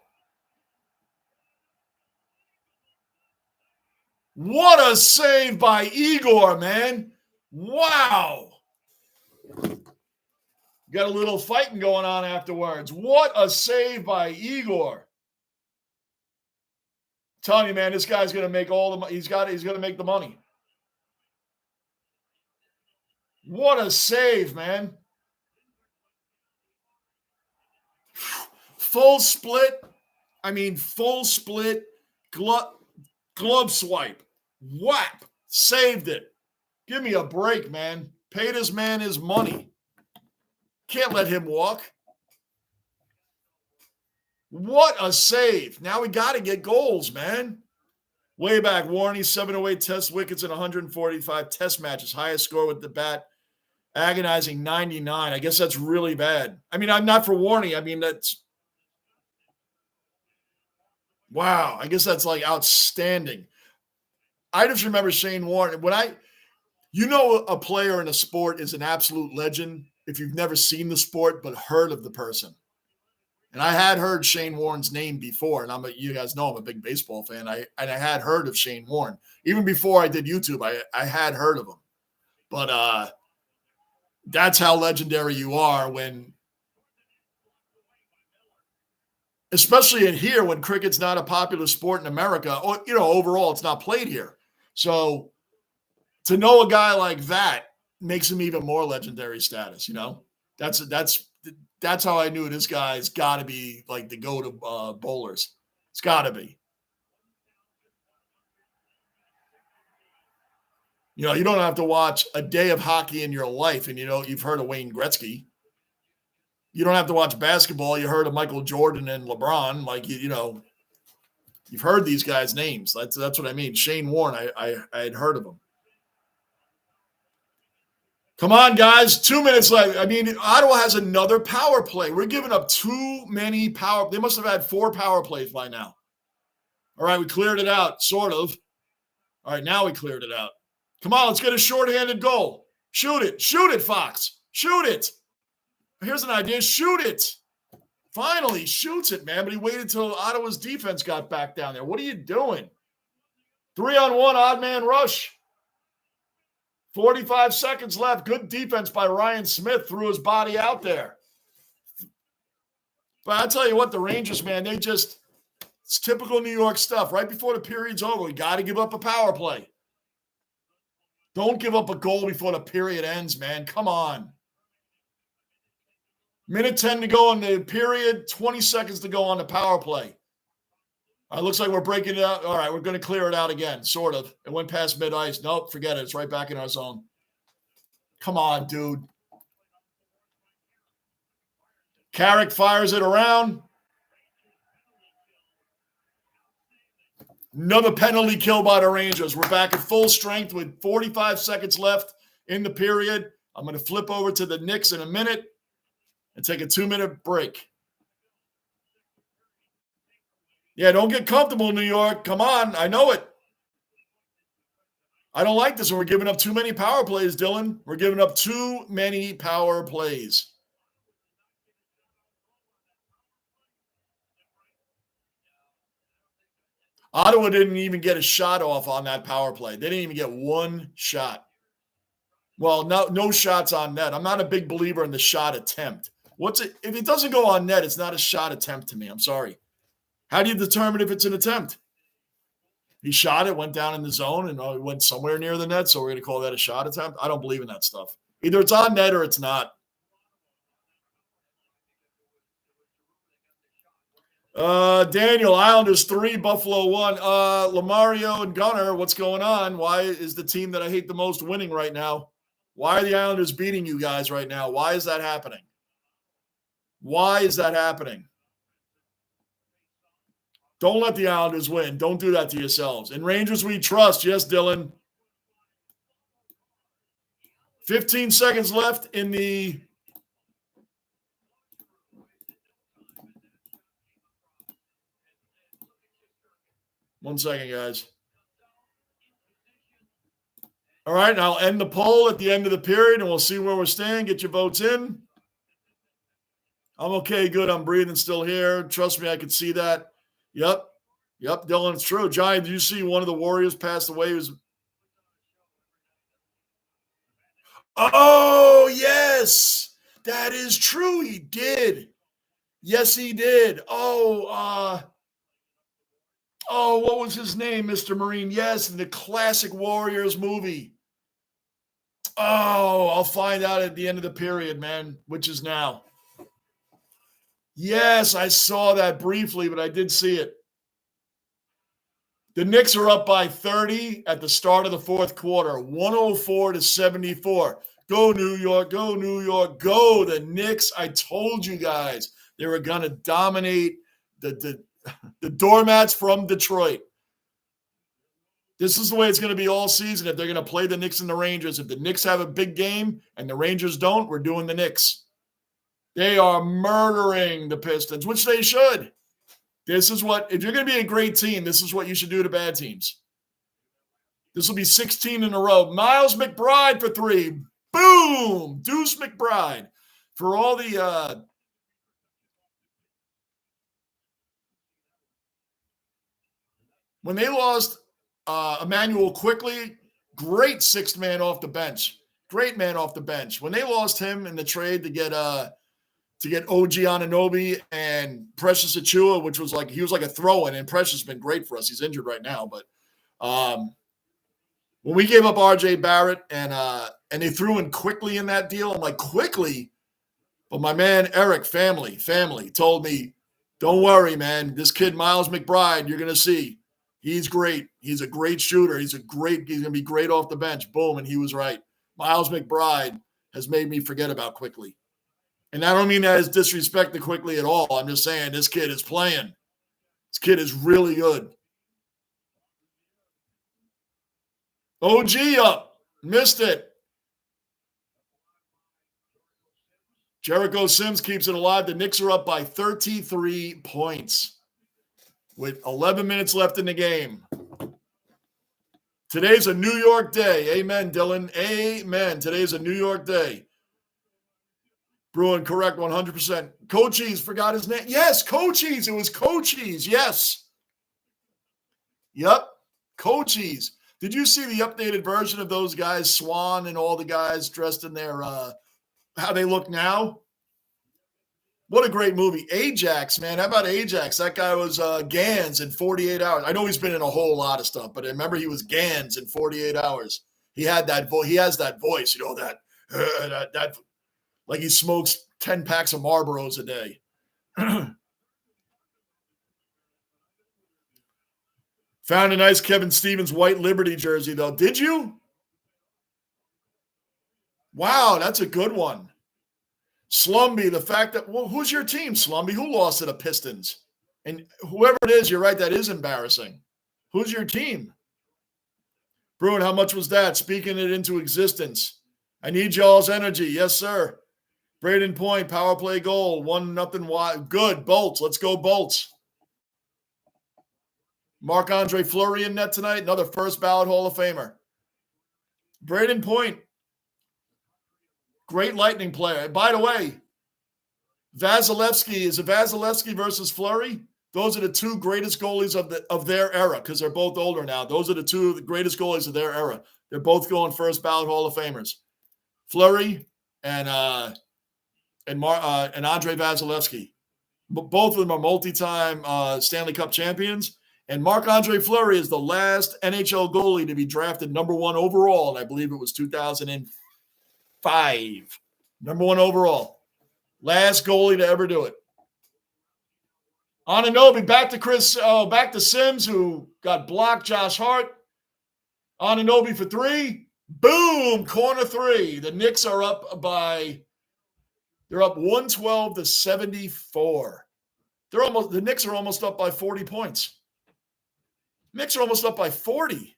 What a save by Igor, man. Wow. Got a little fighting going on afterwards. What a save by Igor. I'm telling you, man, this guy's going to make all the money. He's going to make the money. What a save, man. Full split. Full split. Glove swipe. Whap. Saved it. Give me a break, man. Paid his man his money. Can't let him walk. What a save. Now we got to get goals, man. Way back, Warney, 708 test wickets in 145 test matches. Highest score with the bat. Agonizing 99. I guess that's really bad. I'm not for Warney. That's... Wow. I guess that's like outstanding. I just remember Shane Warne. A player in a sport is an absolute legend if you've never seen the sport but heard of the person. And I had heard Shane Warne's name before, and you guys know I'm a big baseball fan. I had heard of Shane Warne. Even before I did YouTube, I had heard of him. But that's how legendary you are when especially in here when cricket's not a popular sport in America, or, overall it's not played here. So to know a guy like that makes him even more legendary status, That's how I knew this guy's got to be like the go-to bowlers. It's got to be. You don't have to watch a day of hockey in your life and you've heard of Wayne Gretzky. You don't have to watch basketball. You heard of Michael Jordan and LeBron. Like, you've heard these guys' names. That's what I mean. Shane Warne, I had heard of him. Come on, guys. 2 minutes left. I mean, Ottawa has another power play. We're giving up too many power. They must have had 4 power plays by now. All right, we cleared it out, sort of. All right, now we cleared it out. Come on, let's get a shorthanded goal. Shoot it. Shoot it, Fox. Shoot it. Here's an idea. Shoot it. Finally, shoots it, man. But he waited till Ottawa's defense got back down there. What are you doing? 3-on-1 odd man rush. 45 seconds left. Good defense by Ryan Smith. Threw his body out there. But I'll tell you what, the Rangers, man, it's typical New York stuff. Right before the period's over, we got to give up a power play. Don't give up a goal before the period ends, man. Come on. Minute 10 to go in the period, 20 seconds to go on the power play. All right, looks like we're breaking it out. All right, we're going to clear it out again, sort of. It went past mid-ice. Nope, forget it. It's right back in our zone. Come on, dude. Carrick fires it around. Another penalty kill by the Rangers. We're back at full strength with 45 seconds left in the period. I'm going to flip over to the Knicks in a minute and take a 2-minute break. Yeah, don't get comfortable, New York. Come on, I know it. I don't like this. We're giving up too many power plays, Dylan. We're giving up too many power plays. Ottawa didn't even get a shot off on that power play. They didn't even get one shot. Well, no shots on net. I'm not a big believer in the shot attempt. If it doesn't go on net, it's not a shot attempt to me. I'm sorry. How do you determine if it's an attempt? He shot it, went down in the zone, and it went somewhere near the net, so we're going to call that a shot attempt? I don't believe in that stuff. Either it's on net or it's not. Daniel, Islanders 3, Buffalo 1. Lamario and Gunner, what's going on? Why is the team that I hate the most winning right now? Why are the Islanders beating you guys right now? Why is that happening? Why is that happening? Don't let the Islanders win. Don't do that to yourselves. In Rangers, we trust. Yes, Dylan. 15 seconds left in the One second, guys. All right, and I'll end the poll at the end of the period, and we'll see where we're staying. Get your votes in. I'm okay, good. I'm breathing still here. Trust me, I can see that. Yep, Dylan, it's true. Johnny, did you see one of the Warriors passed away? Oh, yes. That is true. He did. Yes, he did. What was his name, Mr. Marine? Yes, in the classic Warriors movie. Oh, I'll find out at the end of the period, man, which is now. Yes, I saw that briefly, but I did see it. The Knicks are up by 30 at the start of the fourth quarter, 104-74. Go, New York, go, New York, go. The Knicks, I told you guys, they were going to dominate the doormats from Detroit. This is the way it's going to be all season if they're going to play the Knicks and the Rangers. If the Knicks have a big game and the Rangers don't, we're doing the Knicks. They are murdering the Pistons, which they should. This is what, if you're going to be a great team, this is what you should do to bad teams. This will be 16 in a row. Miles McBride for 3. Boom! Deuce McBride. For all the when they lost Emmanuel Quickly, great sixth man off the bench. Great man off the bench. When they lost him in the trade to get to get OG Anunoby and Precious Achiuwa, which was like, he was like a throw-in, and Precious has been great for us. He's injured right now, but when we gave up RJ Barrett and they threw in Quickly in that deal, I'm like, Quickly? But my man Eric, family, told me, don't worry, man. This kid, Miles McBride, you're going to see. He's great. He's a great shooter. He's going to be great off the bench. Boom, and he was right. Miles McBride has made me forget about Quickly. And I don't mean that as disrespect to Quickly at all. I'm just saying this kid is playing. This kid is really good. OG up. Missed it. Jericho Sims keeps it alive. The Knicks are up by 33 points with 11 minutes left in the game. Today's a New York day. Amen, Dylan. Amen. Today's a New York day. Bruin, correct 100%. Cochise, forgot his name. Yes, Cochise. It was Cochise. Yes. Yep. Cochise. Did you see the updated version of those guys, Swan and all the guys dressed in their how they look now? What a great movie. Ajax, man. How about Ajax? That guy was Gans in 48 hours. I know he's been in a whole lot of stuff, but I remember he was Gans in 48 hours. He had that voice. He has that voice, you know, that like he smokes 10 packs of Marlboros a day. Found a nice Kevin Stevens white Liberty jersey, though. Did you? Wow, that's a good one. Slumby, the fact that, well, who's your team, Slumby? Who lost to the Pistons? And whoever it is, you're right, that is embarrassing. Who's your team? Bruin, how much was that? Speaking it into existence. I need y'all's energy. Yes, sir. Braden Point, power play goal. 1-0 good. Bolts. Let's go, Bolts. Marc-Andre Fleury in net tonight. Another first ballot Hall of Famer. Braden Point. Great Lightning player. By the way, Vasilevsky, is it Vasilevsky versus Fleury? Those are the two greatest goalies of their era because they're both older now. Those are the two of the greatest goalies of their era. They're both going first ballot Hall of Famers. Fleury and Andre Vasilevsky. Both of them are multi-time Stanley Cup champions. And Marc-Andre Fleury is the last NHL goalie to be drafted number 1 overall, and I believe it was 2005. Number 1 overall. Last goalie to ever do it. Anunoby, back to Sims, who got blocked. Josh Hart. Anunoby for 3. Boom! Corner 3. The Knicks are up by, they're up 112-74. The Knicks are almost up by 40 points. Knicks are almost up by 40.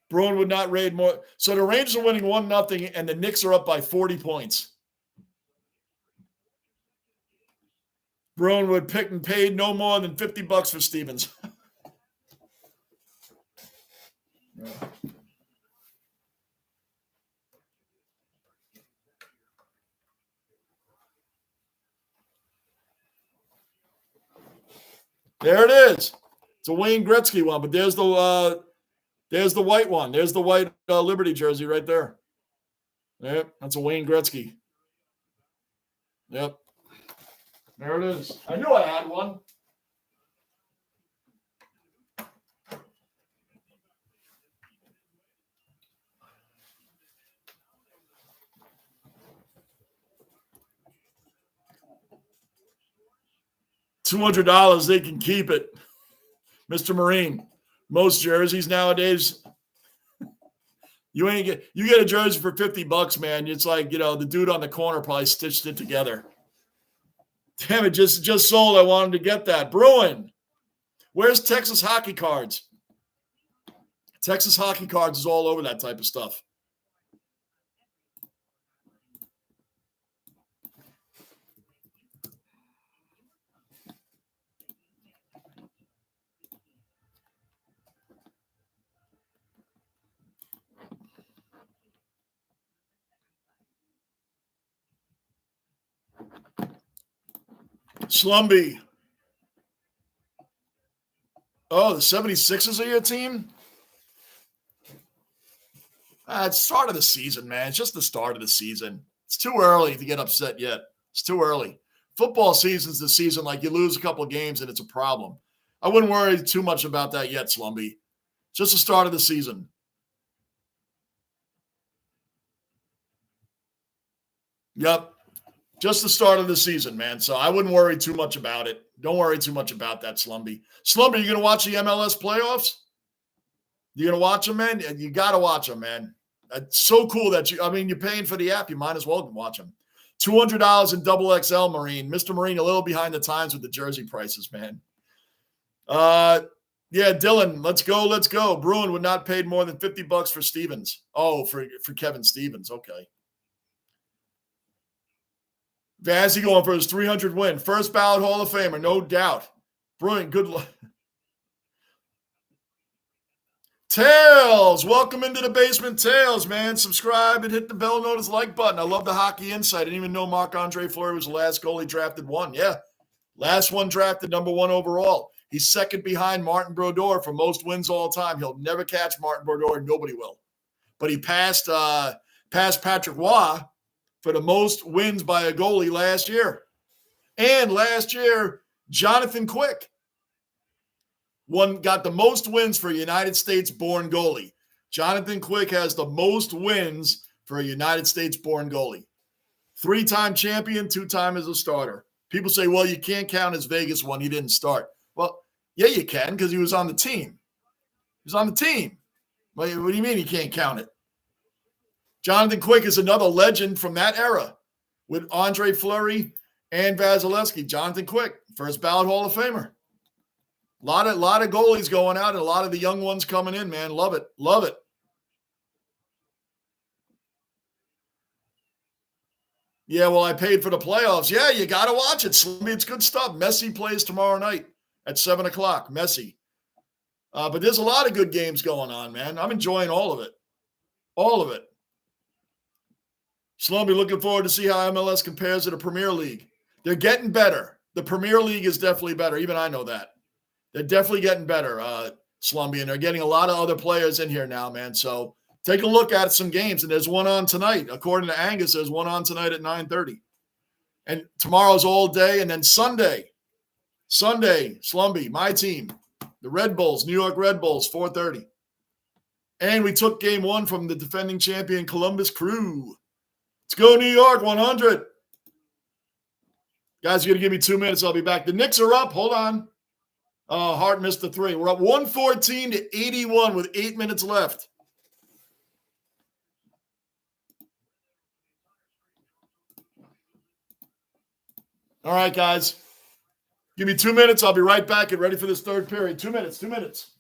Bruin would not raid more. So the Rangers are winning 1-0, and the Knicks are up by 40 points. Bruin would pick and paid no more than $50 for Stevens. There it is. It's a Wayne Gretzky one, but there's the white one. There's the white Liberty jersey right there. Yep, that's a Wayne Gretzky. Yep. There it is. I knew I had one. $200, they can keep it. Mr. Marine, most jerseys nowadays, you get a jersey for $50, man. It's like, you know, the dude on the corner probably stitched it together. Damn it, just sold. I wanted to get that. Bruin, where's Texas Hockey Cards? Texas Hockey Cards is all over that type of stuff. Slumby. Oh, the 76ers are your team? It's start of the season, man. It's just the start of the season. It's too early to get upset yet. It's too early. Football season's the season, like you lose a couple of games and it's a problem. I wouldn't worry too much about that yet, Slumby. Just the start of the season. Yep. Just the start of the season, man. So I wouldn't worry too much about it. Don't worry too much about that, Slumby. Slumby, you going to watch the MLS playoffs? You going to watch them, man? You got to watch them, man. It's so cool that you're paying for the app. You might as well watch them. $200 in double XL Marine. Mr. Marine, a little behind the times with the jersey prices, man. Yeah, Dylan, let's go. Let's go. Bruin would not paid more than $50 for Stevens. Oh, for Kevin Stevens. Okay. Vazzy going for his 300 win. First ballot Hall of Famer, no doubt. Brilliant. Good luck. Tails, welcome into the basement. Tails, man. Subscribe and hit the bell notice like button. I love the hockey insight. I didn't even know Marc-Andre Fleury was the last goalie drafted one. Yeah, last one drafted number 1 overall. He's second behind Martin Brodeur for most wins all time. He'll never catch Martin Brodeur. Nobody will. But he passed Patrick Roy for the most wins by a goalie last year. And last year, Jonathan Quick got the most wins for a United States-born goalie. Jonathan Quick has the most wins for a United States-born goalie. 3-time champion, 2-time as a starter. People say, well, you can't count his Vegas one. He didn't start. Well, yeah, you can because he was on the team. He was on the team. What do you mean you can't count it? Jonathan Quick is another legend from that era with Andre Fleury and Vasilevsky. Jonathan Quick, first ballot Hall of Famer. A lot of goalies going out and a lot of the young ones coming in, man. Love it. Love it. Yeah, well, I paid for the playoffs. Yeah, you got to watch it. It's good stuff. Messi plays tomorrow night at 7 o'clock. Messi. But there's a lot of good games going on, man. I'm enjoying all of it. All of it. Slumby, looking forward to see how MLS compares to the Premier League. They're getting better. The Premier League is definitely better. Even I know that. They're definitely getting better, Slumby, and they're getting a lot of other players in here now, man. So take a look at some games, and there's one on tonight. According to Angus, there's one on tonight at 9:30. And tomorrow's all day, and then Sunday, Slumby, my team, the Red Bulls, New York Red Bulls, 4:30. And we took game 1 from the defending champion Columbus Crew. Let's go New York, 100. Guys, you're going to give me 2 minutes. I'll be back. The Knicks are up. Hold on. Oh, Hart missed the 3. We're up 114-81 with 8 minutes left. All right, guys. Give me 2 minutes. I'll be right back and ready for this third period. 2 minutes. 2 minutes.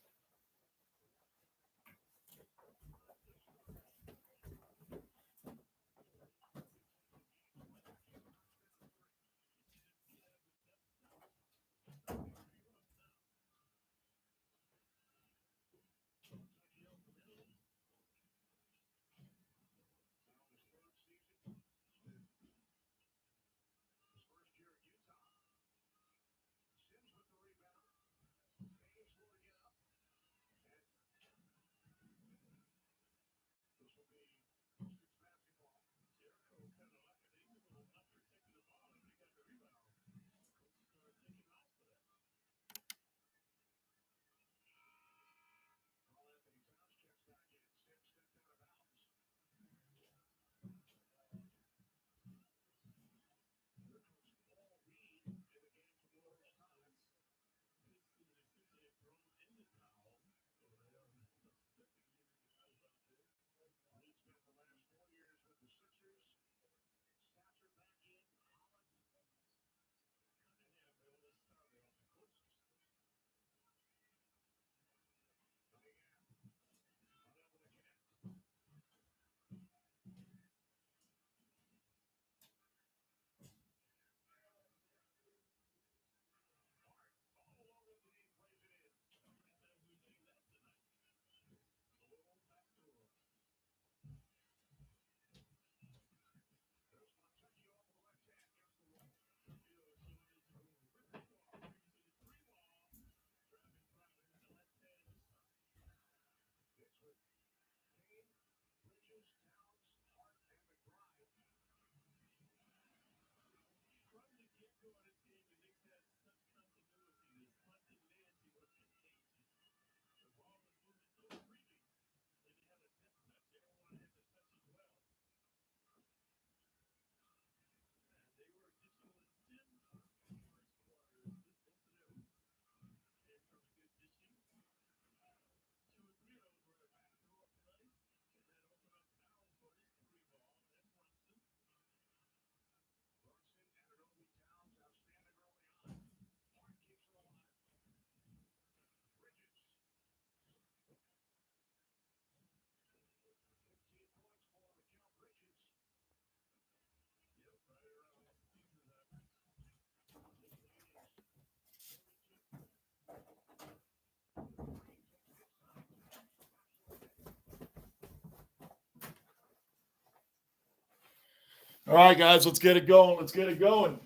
All right, guys, let's get it going. Let's get it going.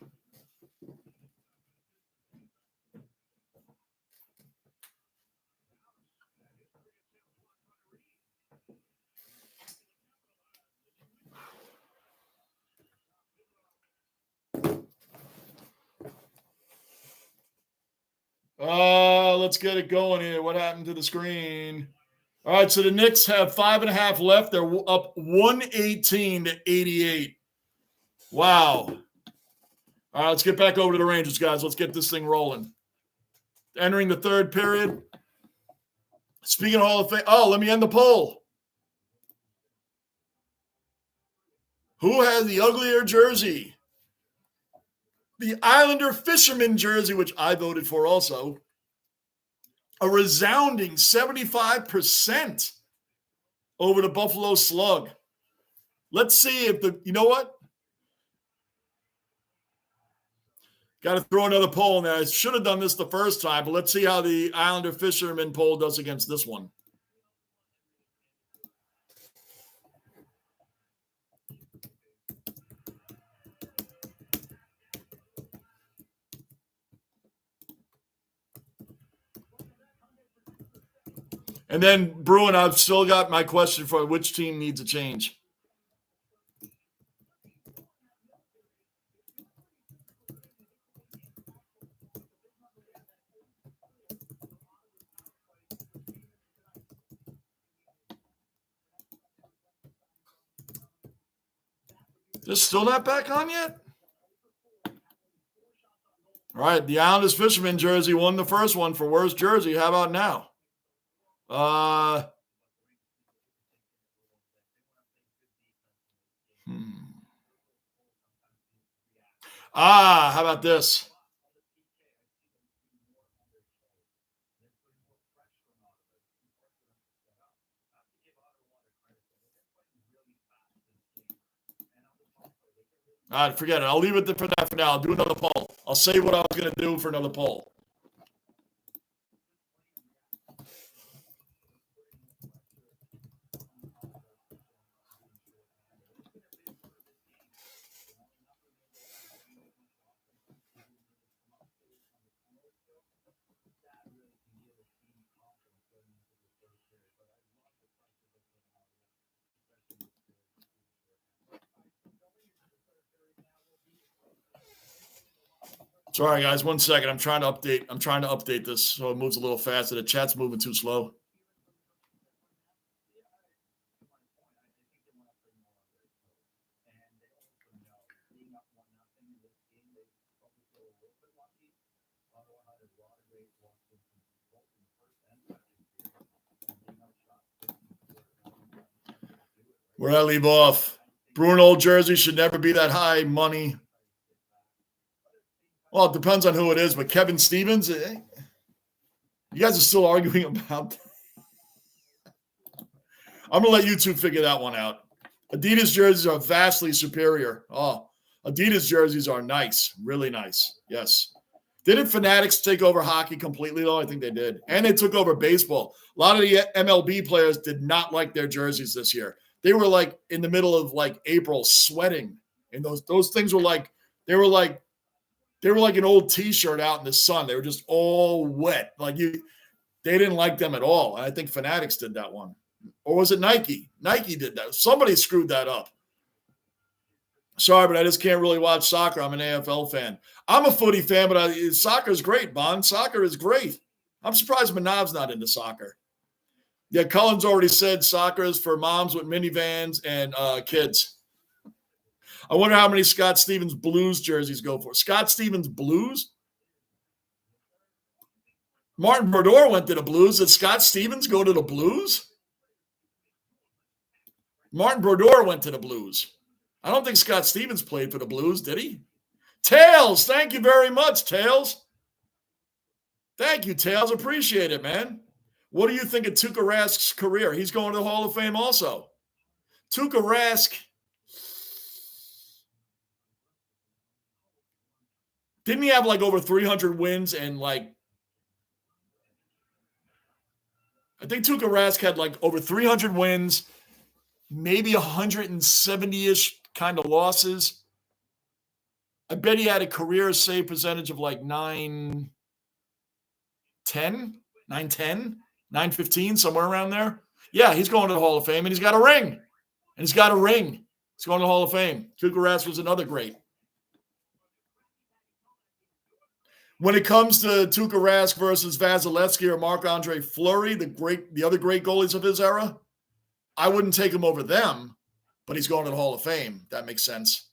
Let's get it going here. What happened to the screen? All right, so the Knicks have 5.5 left. They're up 118 to 88. Wow. All right, let's get back over to the Rangers, guys. Let's get this thing rolling. Entering the third period. Speaking of Hall of Fame, let me end the poll. Who has the uglier jersey? The Islander Fisherman jersey, which I voted for also. A resounding 75% over the Buffalo Slug. Let's see if you know what? Got to throw another poll in there. I should have done this the first time, but let's see how the Islander Fisherman poll does against this one. And then, Bruin, I've still got my question for which team needs a change. They're still not back on yet? All right, the Islanders Fisherman jersey won the first one for worst jersey. How about now? How about this? All right, forget it. I'll leave it for that for now. I'll do another poll. I'll say what I was going to do for another poll. Sorry, guys. 1 second. I'm trying to update this so it moves a little faster. The chat's moving too slow. Where I leave off, Bruin old jersey should never be that high money. Well, it depends on who it is, but Kevin Stevens, you guys are still arguing about. I'm going to let you two figure that one out. Adidas jerseys are vastly superior. Oh, Adidas jerseys are nice, really nice. Yes. Didn't Fanatics take over hockey completely, though? I think they did. And they took over baseball. A lot of the MLB players did not like their jerseys this year. They were like in the middle of like April sweating. And those things were like an old T-shirt out in the sun. They were just all wet. They didn't like them at all. And I think Fanatics did that one. Or was it Nike? Nike did that. Somebody screwed that up. Sorry, but I just can't really watch soccer. I'm an AFL fan. I'm a footy fan, but soccer is great, Bond. Soccer is great. I'm surprised Manav's not into soccer. Yeah, Cullen's already said soccer is for moms with minivans and kids. I wonder how many Scott Stevens Blues jerseys go for. Scott Stevens Blues? Martin Brodeur went to the Blues. Did Scott Stevens go to the Blues? Martin Brodeur went to the Blues. I don't think Scott Stevens played for the Blues, did he? Tails, thank you very much, Tails. Thank you, Tails. Appreciate it, man. What do you think of Tuukka Rask's career? He's going to the Hall of Fame also. Tuukka Rask, didn't he have like over 300 wins and I think Tuukka Rask had like over 300 wins, maybe 170-ish kind of losses. I bet he had a career save percentage of like 915, somewhere around there. Yeah, he's going to the Hall of Fame, and he's got a ring. He's going to the Hall of Fame. Tuukka Rask was another great. When it comes to Tuukka Rask versus Vasilevsky or Marc-Andre Fleury, the other great goalies of his era, I wouldn't take him over them, but he's going to the Hall of Fame. That makes sense.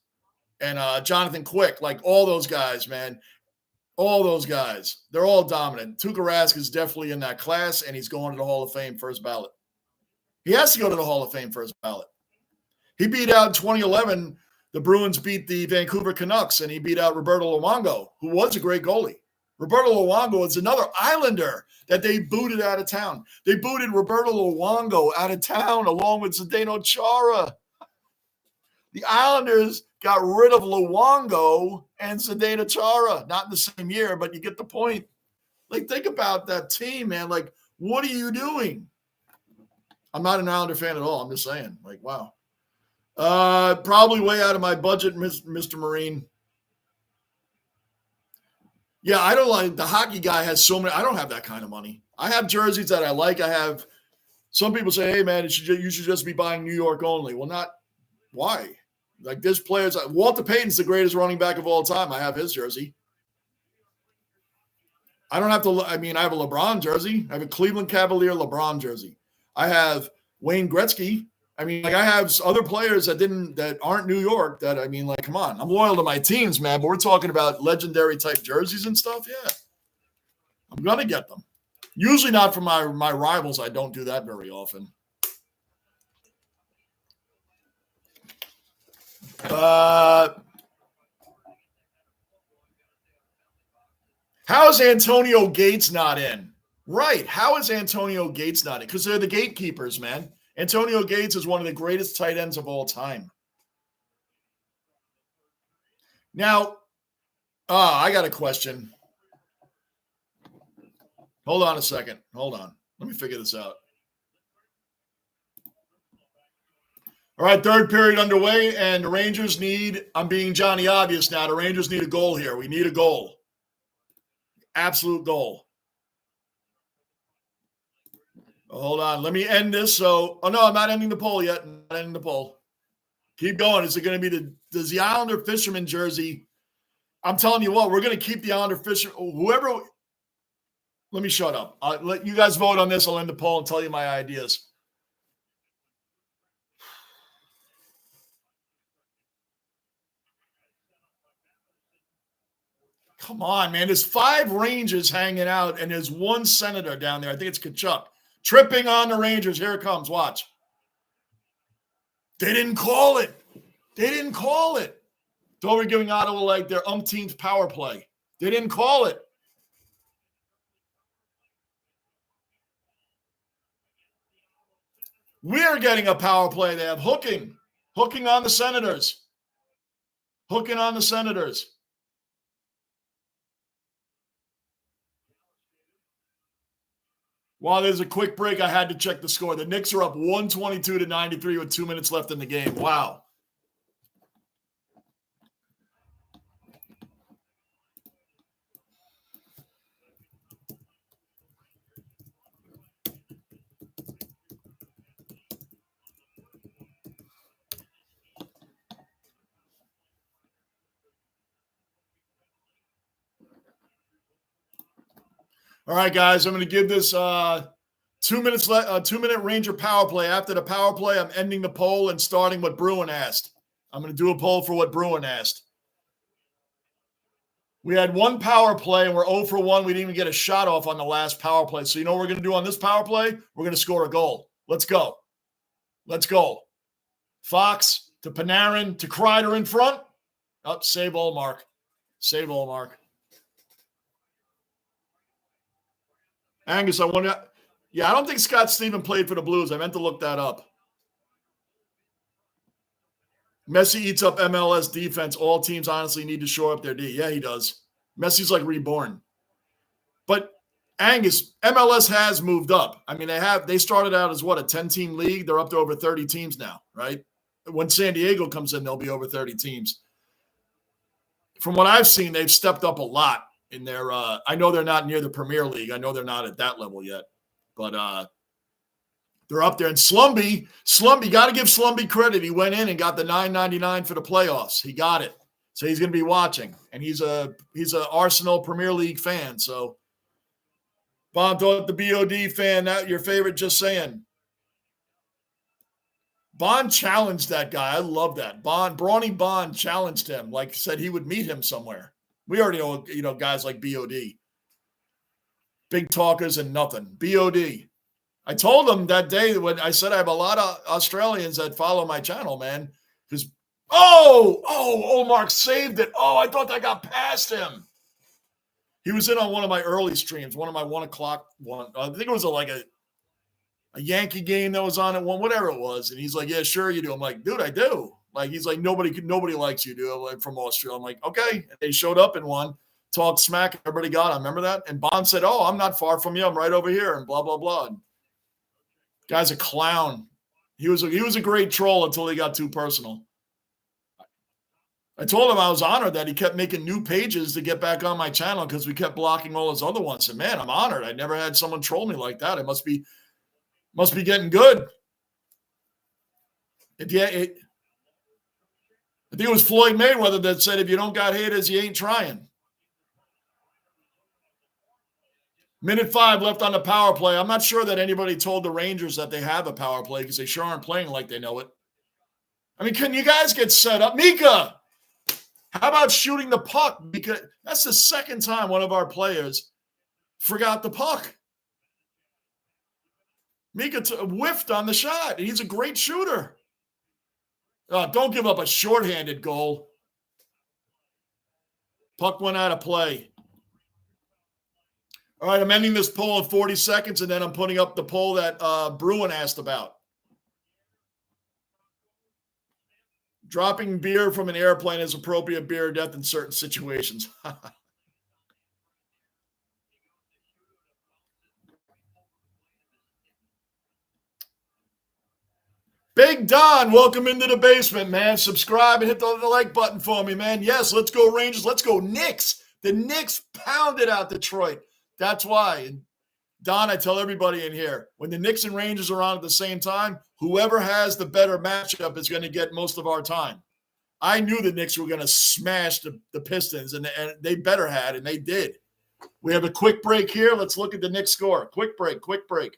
And Jonathan Quick, like all those guys, man. All those guys. They're all dominant. Tuukka Rask is definitely in that class, and he's going to the Hall of Fame first ballot. He has to go to the Hall of Fame first ballot. He beat out in 2011. The Bruins beat the Vancouver Canucks, and he beat out Roberto Luongo, who was a great goalie. Roberto Luongo is another Islander that they booted out of town. They booted Roberto Luongo out of town along with Zdeno Chara. The Islanders got rid of Luongo and Zdeno Chara. Not in the same year, but you get the point. Like, think about that team, man. Like, what are you doing? I'm not an Islander fan at all. I'm just saying. Like, wow. Probably way out of my budget, Mr. Marine. Yeah, I don't like the hockey guy has so many. I don't have that kind of money. I have jerseys that I like. I have some people say, hey, man, you should just be buying New York only. Well, not why? Like, there's players. Walter Payton's the greatest running back of all time. I have his jersey. I don't have to. I mean, I have a LeBron jersey. I have a Cleveland Cavalier LeBron jersey. I have Wayne Gretzky. I mean, like, I have other players that aren't New York that, I mean, like, come on. I'm loyal to my teams, man, but we're talking about legendary type jerseys and stuff. Yeah. I'm going to get them. Usually not from my rivals. I don't do that very often. How is Antonio Gates not in? Right. How is Antonio Gates not in? Because they're the gatekeepers, man. Antonio Gates is one of the greatest tight ends of all time. Now, I got a question. Hold on a second. Hold on. Let me figure this out. All right, third period underway, and the Rangers need, I'm being Johnny Obvious now, the Rangers need a goal here. We need a goal. Absolute goal. Oh, hold on. Let me end this. So, oh, no, I'm not ending the poll yet. I'm not ending the poll. Keep going. Is it going to be does the Islander Fisherman jersey? I'm telling you what, we're going to keep the Islander Fisherman. Whoever, let me shut up. I'll let you guys vote on this. I'll end the poll and tell you my ideas. Come on, man. There's 5 Rangers hanging out, and there's 1 Senator down there. I think it's Kachuk. Tripping on the Rangers. Here it comes. Watch. They didn't call it. They didn't call it. Thought we're giving Ottawa like their umpteenth power play. They didn't call it. We're getting a power play. They have hooking. Hooking on the Senators. Hooking on the Senators. While there's a quick break, I had to check the score. The Knicks are up 122-93 with 2 minutes left in the game. Wow. All right, guys, I'm going to give this 2 minutes left. 2-minute Ranger power play. After the power play, I'm ending the poll and starting what Bruin asked. I'm going to do a poll for what Bruin asked. We had 1 power play, and we're 0 for 1. We didn't even get a shot off on the last power play. So you know what we're going to do on this power play? We're going to score a goal. Let's go. Let's go. Fox to Panarin to Kreider in front. Oh, save all, Mark. Save all, Mark. Angus, I wonder. Yeah, I don't think Scott Stephen played for the Blues. I meant to look that up. Messi eats up MLS defense. All teams honestly need to shore up their D. Yeah, he does. Messi's like reborn. But Angus, MLS has moved up. I mean, they started out as what, a 10-team league? They're up to over 30 teams now, right? When San Diego comes in, they'll be over 30 teams. From what I've seen, they've stepped up a lot in their I know they're not near the Premier League. I know they're not at that level yet. But they're up there. And Slumby, got to give Slumby credit. He went in and got the $9.99 for the playoffs. He got it. So he's going to be watching. And he's a Arsenal Premier League fan. So Bob, thought the BOD fan, that your favorite, just saying. Bond challenged that guy. I love that. Brawny Bond challenged him, like said he would meet him somewhere. We already know, guys like BOD. Big talkers and nothing. BOD. I told him that day when I said I have a lot of Australians that follow my channel, man. Because, Mark saved it. Oh, I thought that got past him. He was in on one of my early streams, one of my 1 o'clock one. I think it was a Yankee game that was on at 1, whatever it was. And he's like, yeah, sure you do. I'm like, dude, I do. Like, he's like, nobody likes you, dude. Like, from Australia. I'm like, okay. And they showed up in one, talked smack. Everybody got it. Remember that? And Bond said, oh, I'm not far from you. I'm right over here. And blah, blah, blah. And guy's a clown. He was a great troll until he got too personal. I told him I was honored that he kept making new pages to get back on my channel because we kept blocking all his other ones. And man, I'm honored. I never had someone troll me like that. It must be getting good. I think it was Floyd Mayweather that said, if you don't got haters, you ain't trying. Minute 5 left on the power play. I'm not sure that anybody told the Rangers that they have a power play because they sure aren't playing like they know it. I mean, can you guys get set up? Mika, how about shooting the puck? Because that's the second time one of our players forgot the puck. Mika whiffed on the shot. He's a great shooter. Don't give up a shorthanded goal. Puck went out of play. All right, I'm ending this poll in 40 seconds, and then I'm putting up the poll that Bruin asked about. Dropping beer from an airplane is appropriate beer or death in certain situations. Big Don, welcome into the basement, man. Subscribe and hit the like button for me, man. Yes, let's go Rangers. Let's go Knicks. The Knicks pounded out Detroit. That's why. And Don, I tell everybody in here, when the Knicks and Rangers are on at the same time, whoever has the better matchup is going to get most of our time. I knew the Knicks were going to smash the Pistons, and they better had, and they did. We have a quick break here. Let's look at the Knicks score. Quick break.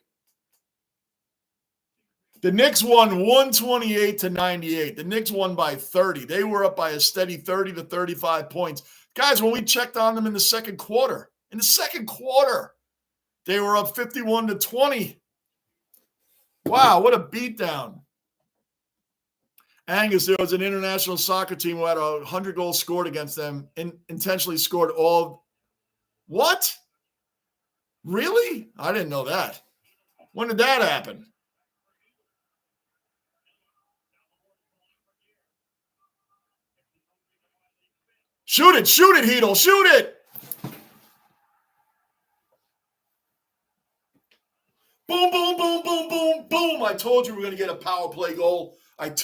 The Knicks won 128-98. The Knicks won by 30. They were up by a steady 30 to 35 points. Guys, when we checked on them in the second quarter, they were up 51-20. Wow, what a beatdown. Angus, there was an international soccer team who had 100 goals scored against them and intentionally scored all. What? Really? I didn't know that. When did that happen? Shoot it, Heedle, shoot it. Boom, boom, boom, boom, boom, boom. I told you we were going to get a power play goal. And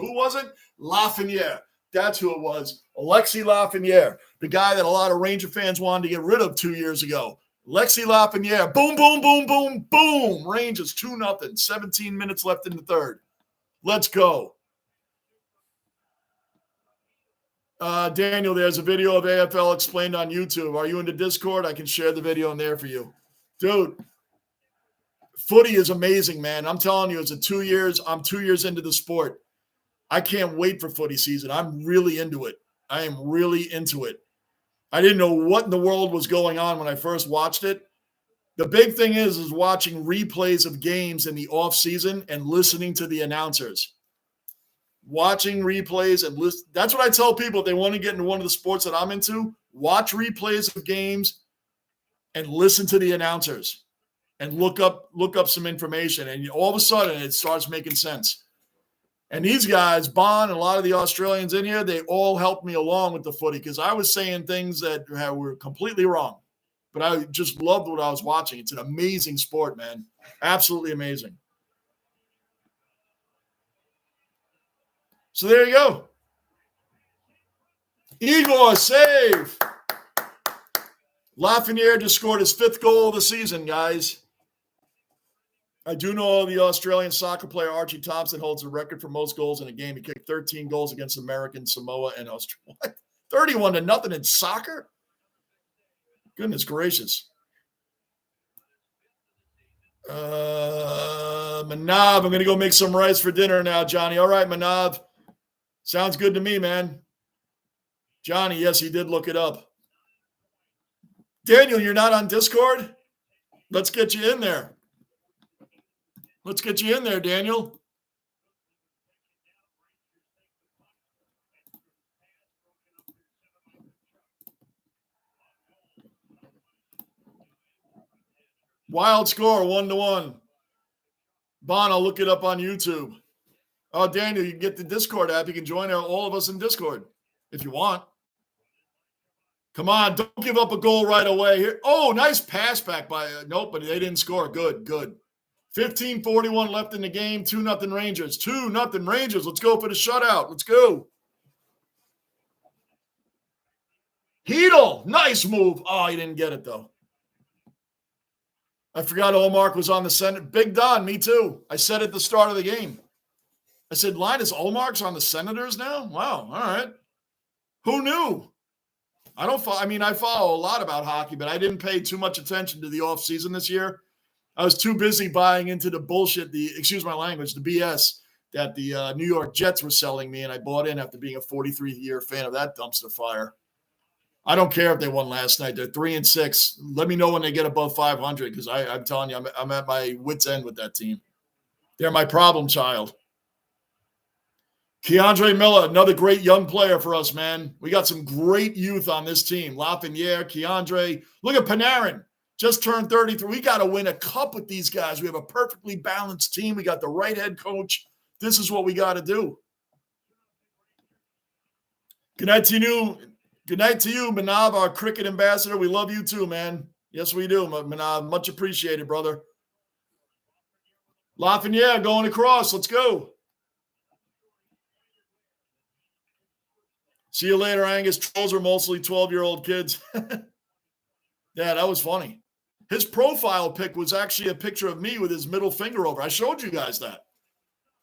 who was it? Lafreniere. That's who it was. Alexis Lafreniere, the guy that a lot of Ranger fans wanted to get rid of 2 years ago. Alexis Lafreniere. Boom, boom, boom, boom, boom. Rangers 2-0. 17 minutes left in the third. Let's go. Daniel, there's a video of AFL explained on YouTube. Are you in the Discord? I can share the video in there for you. Dude, footy is amazing, man. I'm telling you, I'm 2 years into the sport. I can't wait for footy season. I'm really into it. I am really into it. I didn't know what in the world was going on when I first watched it. The big thing is watching replays of games in the off season and listening to the announcers. Watching replays and listen. That's what I tell people if they want to get into one of the sports that I'm into. Watch replays of games and listen to the announcers and look up some information. And all of a sudden it starts making sense. And these guys, Bond, and a lot of the Australians in here, they all helped me along with the footy because I was saying things that were completely wrong. but I just loved what I was watching. It's an amazing sport, man. Absolutely amazing. So there you go. Igor, save. Lafreniere just scored his 5th goal of the season, guys. I do know the Australian soccer player Archie Thompson holds the record for most goals in a game. He kicked 13 goals against American Samoa and Australia. 31-0 in soccer? Goodness gracious. Manav, I'm going to go make some rice for dinner now, Johnny. All right, Manav. Sounds good to me, man. Johnny, yes, he did look it up. Daniel, you're not on Discord? Let's get you in there. Let's get you in there, Daniel. Wild score, 1-1. Bon, I'll look it up on YouTube. Oh, Daniel, you can get the Discord app. You can join all of us in Discord if you want. Come on, don't give up a goal right away here. Oh, nice pass back by nope, but they didn't score. Good. 15:41 left in the game. 2-0 Rangers. 2-0 Rangers. Let's go for the shutout. Let's go. Hedel, nice move. Oh, he didn't get it, though. I forgot Olmark was on the center. Big Don, me too. I said at the start of the game. I said, Linus Olmark's on the Senators now? Wow, all right. Who knew? I follow a lot about hockey, but I didn't pay too much attention to the offseason this year. I was too busy buying into the bullshit, excuse my language, the BS that the New York Jets were selling me, and I bought in after being a 43-year fan of that dumpster fire. I don't care if they won last night. They're 3-6. Let me know when they get above 500 because I'm telling you, I'm at my wit's end with that team. They're my problem child. Keandre Miller, another great young player for us, man. We got some great youth on this team. Lafreniere, Keandre. Look at Panarin. Just turned 33. We got to win a cup with these guys. We have a perfectly balanced team. We got the right head coach. This is what we got to do. Good night to you. Good night to you, Manav, our cricket ambassador. We love you too, man. Yes, we do, Manav. Much appreciated, brother. Lafreniere going across. Let's go. See you later, Angus. Trolls are mostly 12-year-old kids. Yeah, that was funny. His profile pic was actually a picture of me with his middle finger over. I showed you guys that.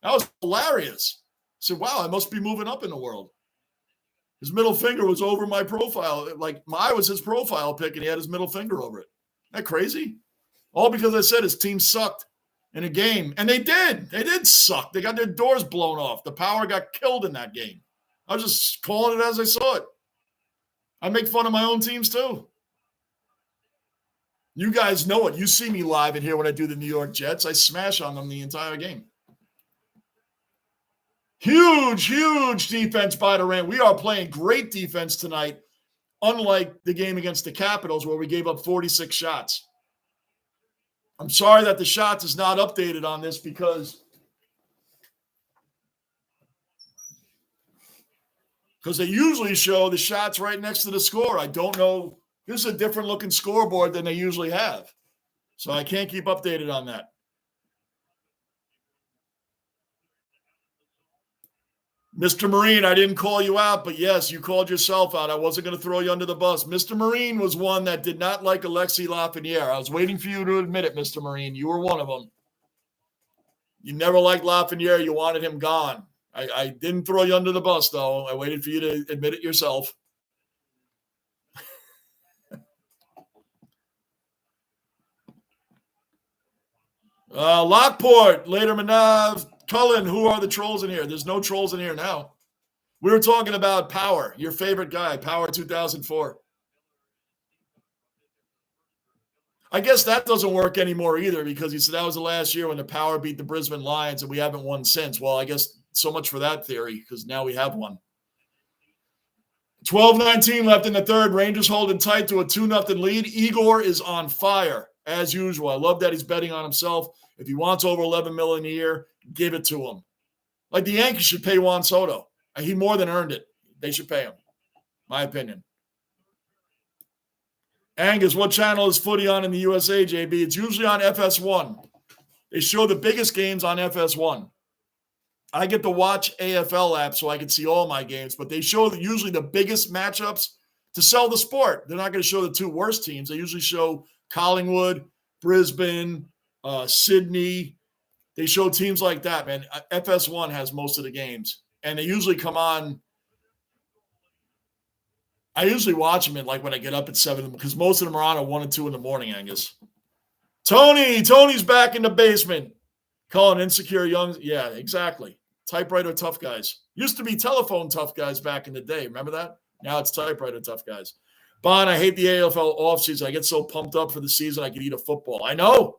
That was hilarious. I said, wow, I must be moving up in the world. His middle finger was over my profile. Like, I was his profile pic, and he had his middle finger over it. Isn't that crazy? All because I said his team sucked in a game. And they did. They did suck. They got their doors blown off. The Power got killed in that game. I was just calling it as I saw it. I make fun of my own teams, too. You guys know it. You see me live in here when I do the New York Jets. I smash on them the entire game. Huge defense by the Rams. We are playing great defense tonight, unlike the game against the Capitals where we gave up 46 shots. I'm sorry that the shots is not updated on this because they usually show the shots right next to the score. I don't know. This is a different looking scoreboard than they usually have. So I can't keep updated on that. Mr. Marine, I didn't call you out, but yes, you called yourself out. I wasn't going to throw you under the bus. Mr. Marine was one that did not like Alexis Lafreniere. I was waiting for you to admit it, Mr. Marine. You were one of them. You never liked Lafreniere. You wanted him gone. I didn't throw you under the bus, though. I waited for you to admit it yourself. Lockport, later Manav, Cullen, who are the trolls in here? There's no trolls in here now. We were talking about Power, your favorite guy, Power 2004. I guess that doesn't work anymore either because he said that was the last year when the Power beat the Brisbane Lions and we haven't won since. Well, I guess so much for that theory because now we have one. 12-19 left in the third. Rangers holding tight to a 2-0 lead. Igor is on fire, as usual. I love that he's betting on himself. If he wants over $11 million a year, give it to him. Like the Yankees should pay Juan Soto. He more than earned it. They should pay him. My opinion. Angus, what channel is footy on in the USA, JB? It's usually on FS1. They show the biggest games on FS1. I get to watch AFL app so I can see all my games, but they show usually the biggest matchups to sell the sport. They're not going to show the two worst teams. They usually show Collingwood, Brisbane, Sydney. They show teams like that, man. FS1 has most of the games, and they usually come on. I usually watch them when I get up at 7 because most of them are on at 1 and 2 in the morning, Angus. Tony's back in the basement. Calling insecure young. Yeah, exactly. Typewriter tough guys. Used to be telephone tough guys back in the day. Remember that? Now it's typewriter tough guys. Bon, I hate the AFL offseason. I get so pumped up for the season I could eat a football. I know.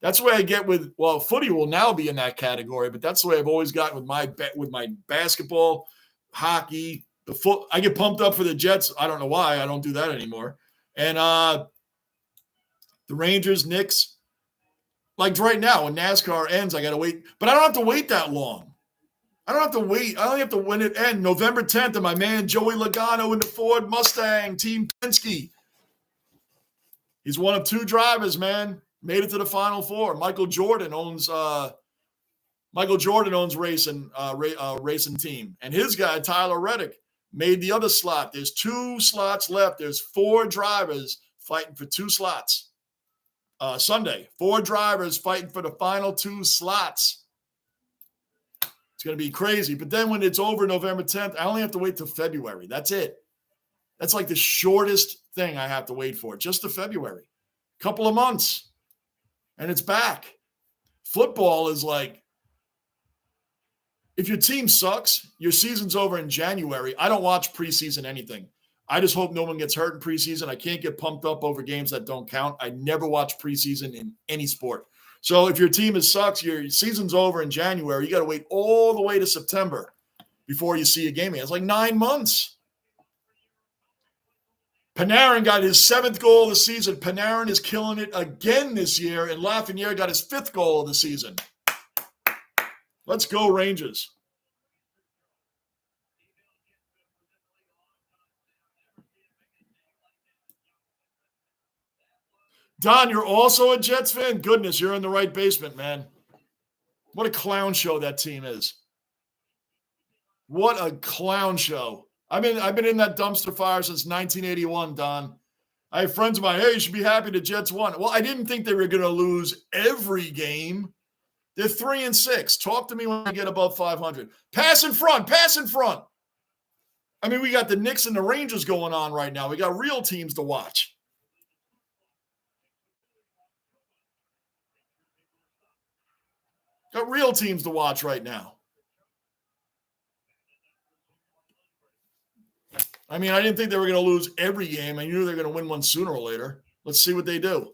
That's the way I get with, footy will now be in that category, but that's the way I've always gotten with my basketball, hockey, I get pumped up for the Jets. I don't know why. I don't do that anymore. And the Rangers, Knicks. Like right now, when NASCAR ends, I got to wait. But I don't have to wait that long. I don't have to wait. I only have to when it ends. November 10th, and my man Joey Logano in the Ford Mustang, Team Penske. He's one of 2 drivers, man. Made it to the Final Four. Michael Jordan owns racing team. And his guy, Tyler Reddick, made the other slot. There's 2 slots left. There's 4 drivers fighting for 2 slots. Sunday, 4 drivers fighting for the final 2 slots. It's going to be crazy. But then when it's over November 10th, I only have to wait till February. That's it. That's like the shortest thing I have to wait for, just to February. Couple of months, and it's back. Football is like, if your team sucks, your season's over in January. I don't watch preseason anything. I just hope no one gets hurt in preseason. I can't get pumped up over games that don't count. I never watch preseason in any sport. So if your team sucks, your season's over in January. You got to wait all the way to September before you see a game. It's like 9 months. Panarin got his 7th goal of the season. Panarin is killing it again this year, and Lafreniere got his 5th goal of the season. Let's go, Rangers. Don, you're also a Jets fan? Goodness, you're in the right basement, man. What a clown show that team is. What a clown show. I've been in that dumpster fire since 1981, Don. I have friends of mine, hey, you should be happy the Jets won. Well, I didn't think they were going to lose every game. They're 3-6. Talk to me when I get above 500. Pass in front. I mean, we got the Knicks and the Rangers going on right now. We got real teams to watch. Got real teams to watch right now. I mean, I didn't think they were going to lose every game. I knew they were going to win one sooner or later. Let's see what they do.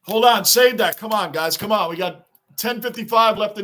Hold on. Save that. Come on, guys. Come on. We got 10:55 left in